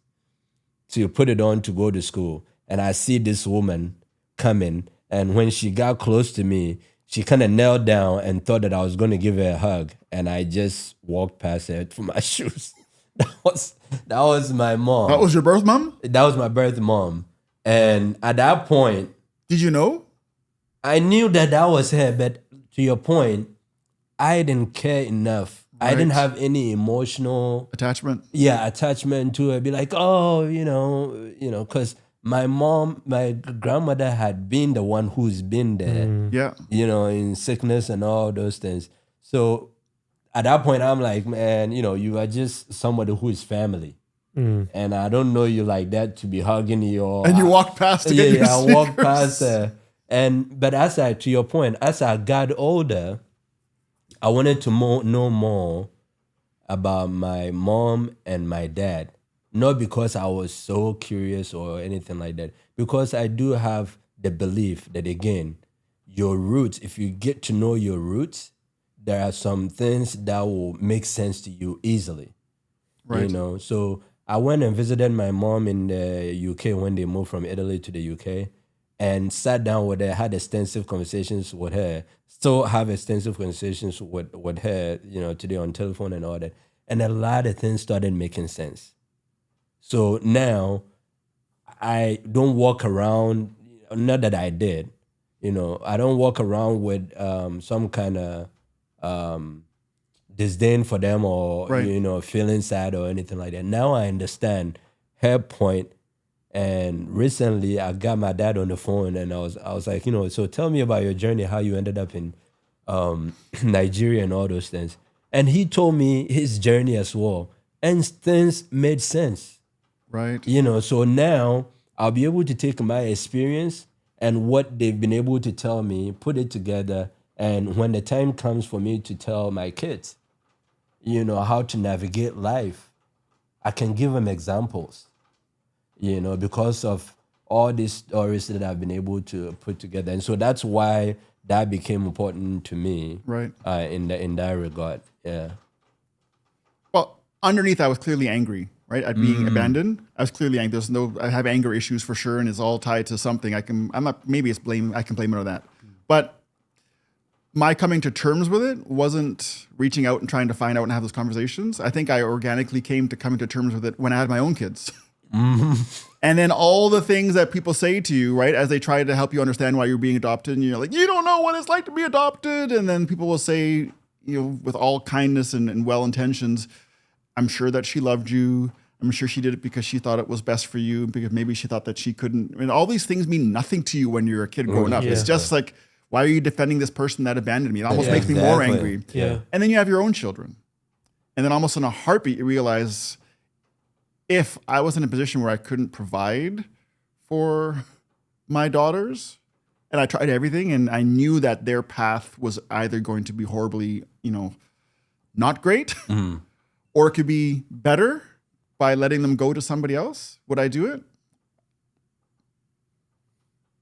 to put it on to go to school. And I see this woman coming. And when she got close to me, she kind of knelt down and thought that I was going to give her a hug. And I just walked past her for my shoes. That was my mom. That was your birth mom? That was my birth mom. And at that point, Did you know? I knew that was her. But to your point, I didn't care enough. I didn't Right. have any emotional Attachment? attachment to it. Be like, oh, because my grandmother had been the one who's been there, Yeah. in sickness and all those things. So at that point, I'm like, man, you are just somebody who is family. And I don't know you like that to be hugging you. Or And you walked past to get your I walked sneakers. past her. But to your point, as I got older, I wanted to know more about my mom and my dad. Not because I was so curious or anything like that. Because I do have the belief that, again, your roots, if you get to know your roots, there are some things that will make sense to you easily. Right. So I went and visited my mom in the UK when they moved from Italy to the UK and sat down with her, had extensive conversations with her, still have extensive conversations with her, today on telephone and all that. And a lot of things started making sense. So now I don't walk around, not that I did, I don't walk around with some kind of disdain for them or, Right. feeling sad or anything like that. Now I understand her point. And recently I got my dad on the phone and I was like, so tell me about your journey, how you ended up in Nigeria and all those things. And he told me his journey as well. And things made sense. Right. So now I'll be able to take my experience and what they've been able to tell me, put it together. And when the time comes for me to tell my kids, how to navigate life, I can give them examples, because of all these stories that I've been able to put together. And so that's why that became important to me, Right. in that regard. Yeah. Well, underneath, I was clearly angry, right? At being abandoned. I was clearly angry. I have anger issues for sure, and it's all tied to something. I can blame it on that. But my coming to terms with it wasn't reaching out and trying to find out and have those conversations. I think I organically came to coming to terms with it when I had my own kids. And then all the things that people say to you, right, as they try to help you understand why you're being adopted, and you're like, you don't know what it's like to be adopted. And then people will say, with all kindness and well intentions, I'm sure that she loved you. I'm sure she did it because she thought it was best for you, because maybe she thought that she couldn't. I mean, all these things mean nothing to you when you're a kid growing up. Yeah. It's just like Why are you defending this person that abandoned me? It almost Yeah, makes me more exactly. angry. Yeah. And then you have your own children. And then almost in a heartbeat, you realize if I was in a position where I couldn't provide for my daughters and I tried everything and I knew that their path was either going to be horribly, not great or it could be better by letting them go to somebody else, would I do it?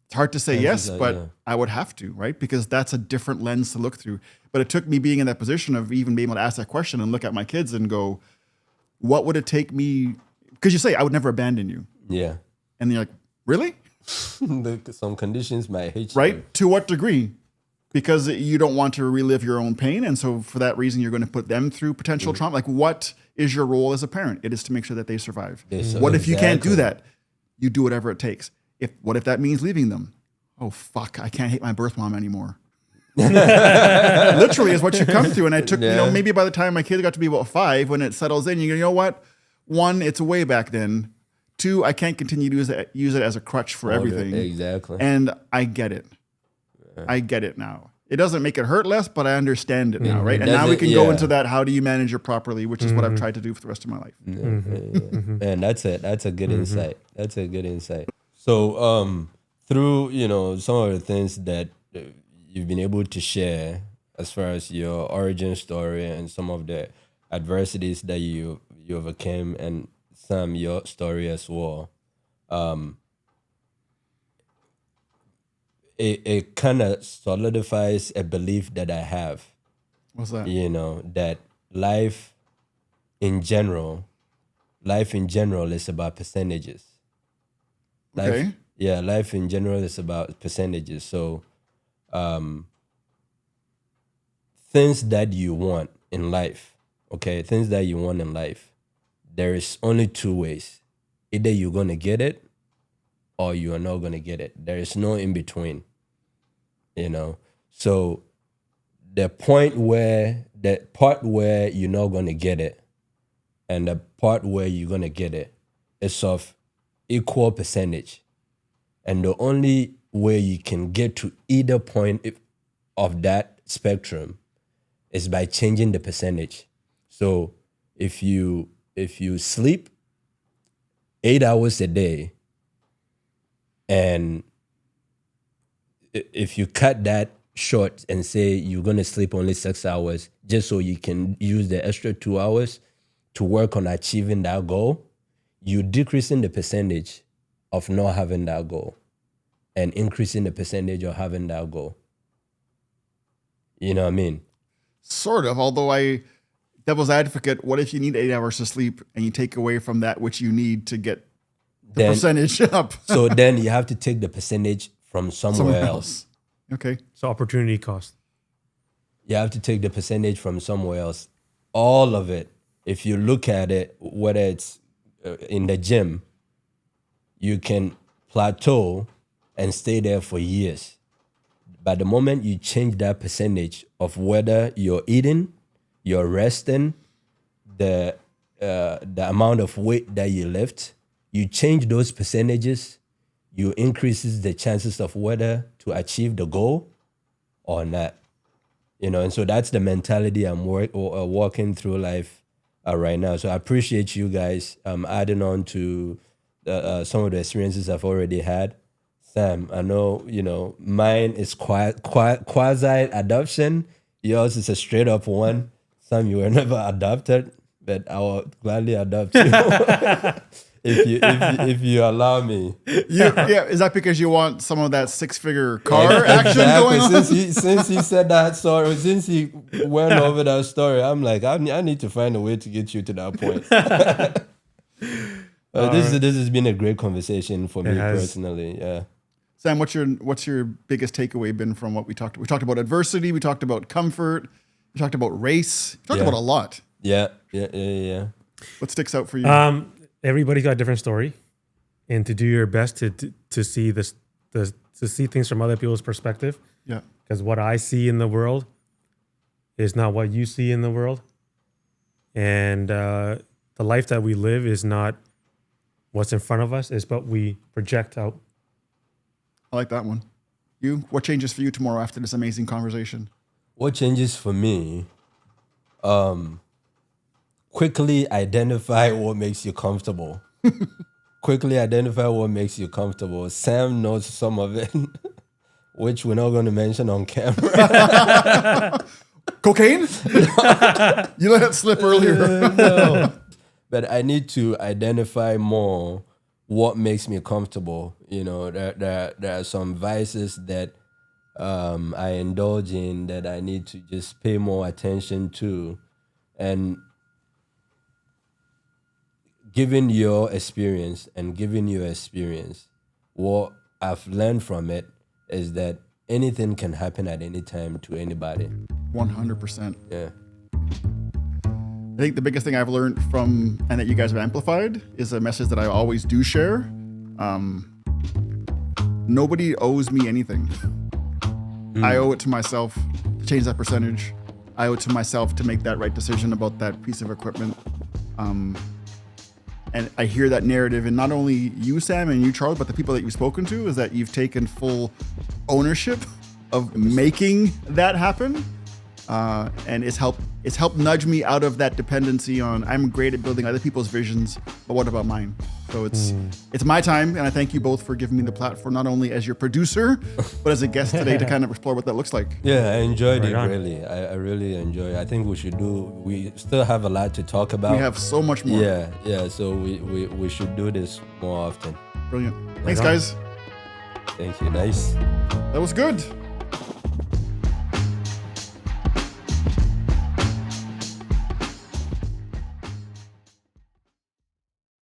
It's hard to say yes, but I would have to, right? Because that's a different lens to look through. But it took me being in that position of even being able to ask that question and look at my kids and go, what would it take me? Because you say, I would never abandon you. Yeah. And you're like, really? Some conditions might hate you. Right? To what degree? Because you don't want to relive your own pain. And so for that reason, you're going to put them through potential trauma. Like, what is your role as a parent? It is to make sure that they survive. What if you can't do that? You do whatever it takes. What if that means leaving them? Oh, fuck, I can't hate my birth mom anymore. Literally is what you come through. And I took, maybe by the time my kids got to be about 5, when it settles in, you go, you know what? 1, it's way back then. 2, I can't continue to use it as a crutch for everything. Exactly. And I get it. I get it now. It doesn't make it hurt less, but I understand it now, right? And now we can go into that, how do you manage it properly, which is what I've tried to do for the rest of my life. And that's it. That's a good insight. That's a good insight. So through, some of the things that you've been able to share as far as your origin story and some of the adversities that you overcame and some your story as well, it kind of solidifies a belief that I have. What's that? That life in general is about percentages. Okay. Life in general is about percentages. So things that you want in life, there is only 2 ways. Either you're going to get it or you are not going to get it. There is no in between, So the part where you're not going to get it and the part where you're going to get it is of equal percentage. And the only way you can get to either point of that spectrum is by changing the percentage. So if you sleep 8 hours a day, and if you cut that short and say you're going to sleep only 6 hours just so you can use the extra 2 hours to work on achieving that goal, you're decreasing the percentage of not having that goal and increasing the percentage of having that goal. You know what I mean? Sort of, although devil's advocate, what if you need 8 hours to sleep and you take away from that which you need to get the percentage up? So then you have to take the percentage from somewhere else. Okay. So opportunity cost. You have to take the percentage from somewhere else. All of it. If you look at it, whether it's in the gym, you can plateau and stay there for years. But the moment you change that percentage of whether you're eating, you're resting, the amount of weight that you lift, you change those percentages, you increases the chances of whether to achieve the goal or not. And so that's the mentality I'm walking through life right now. So I appreciate you guys adding on to some of the experiences I've already had. Sam, I know, mine is quasi-adoption. Yours is a straight-up one. Sam, you were never adopted, but I will gladly adopt you if you allow me. Yeah, is that because you want some of that 6-figure car action going on? Since he said that story, since he went over that story, I'm like, I need to find a way to get you to that point. This has been a great conversation for me personally. Yeah. Sam, what's your biggest takeaway been from what we talked about? We talked about adversity. We talked about comfort. We talked about race. We talked about a lot. Yeah. What sticks out for you? Everybody's got a different story, and to do your best to see to see things from other people's perspective. Yeah. Because what I see in the world is not what you see in the world, and the life that we live is not what's in front of us. It's what we project out. I like that one. What changes for you tomorrow after this amazing conversation? What changes for me? Quickly identify what makes you comfortable. Quickly identify what makes you comfortable. Sam knows some of it, which we're not going to mention on camera. Cocaine? You let it slip earlier. No. But I need to identify more what makes me comfortable. You know, there are some vices that I indulge in that I need to just pay more attention to. And given your experience, what I've learned from it is that anything can happen at any time to anybody. 100%. Yeah. I think the biggest thing I've learned from, and that you guys have amplified, is a message that I always do share. Nobody owes me anything. I owe it to myself to change that percentage. I owe it to myself to make that right decision about that piece of equipment. And I hear that narrative in not only you, Sam, and you, Charles, but the people that you've spoken to, is that you've taken full ownership of making that happen. And it's helped nudge me out of that dependency on, I'm great at building other people's visions, but what about mine? So it's my time, and I thank you both for giving me the platform, not only as your producer, but as a guest today to kind of explore what that looks like. Yeah, I enjoyed it, really. I really enjoy it. I think we still have a lot to talk about. We have so much more. Yeah, so we should do this more often. Brilliant. Thanks, guys. Thank you. Nice. That was good.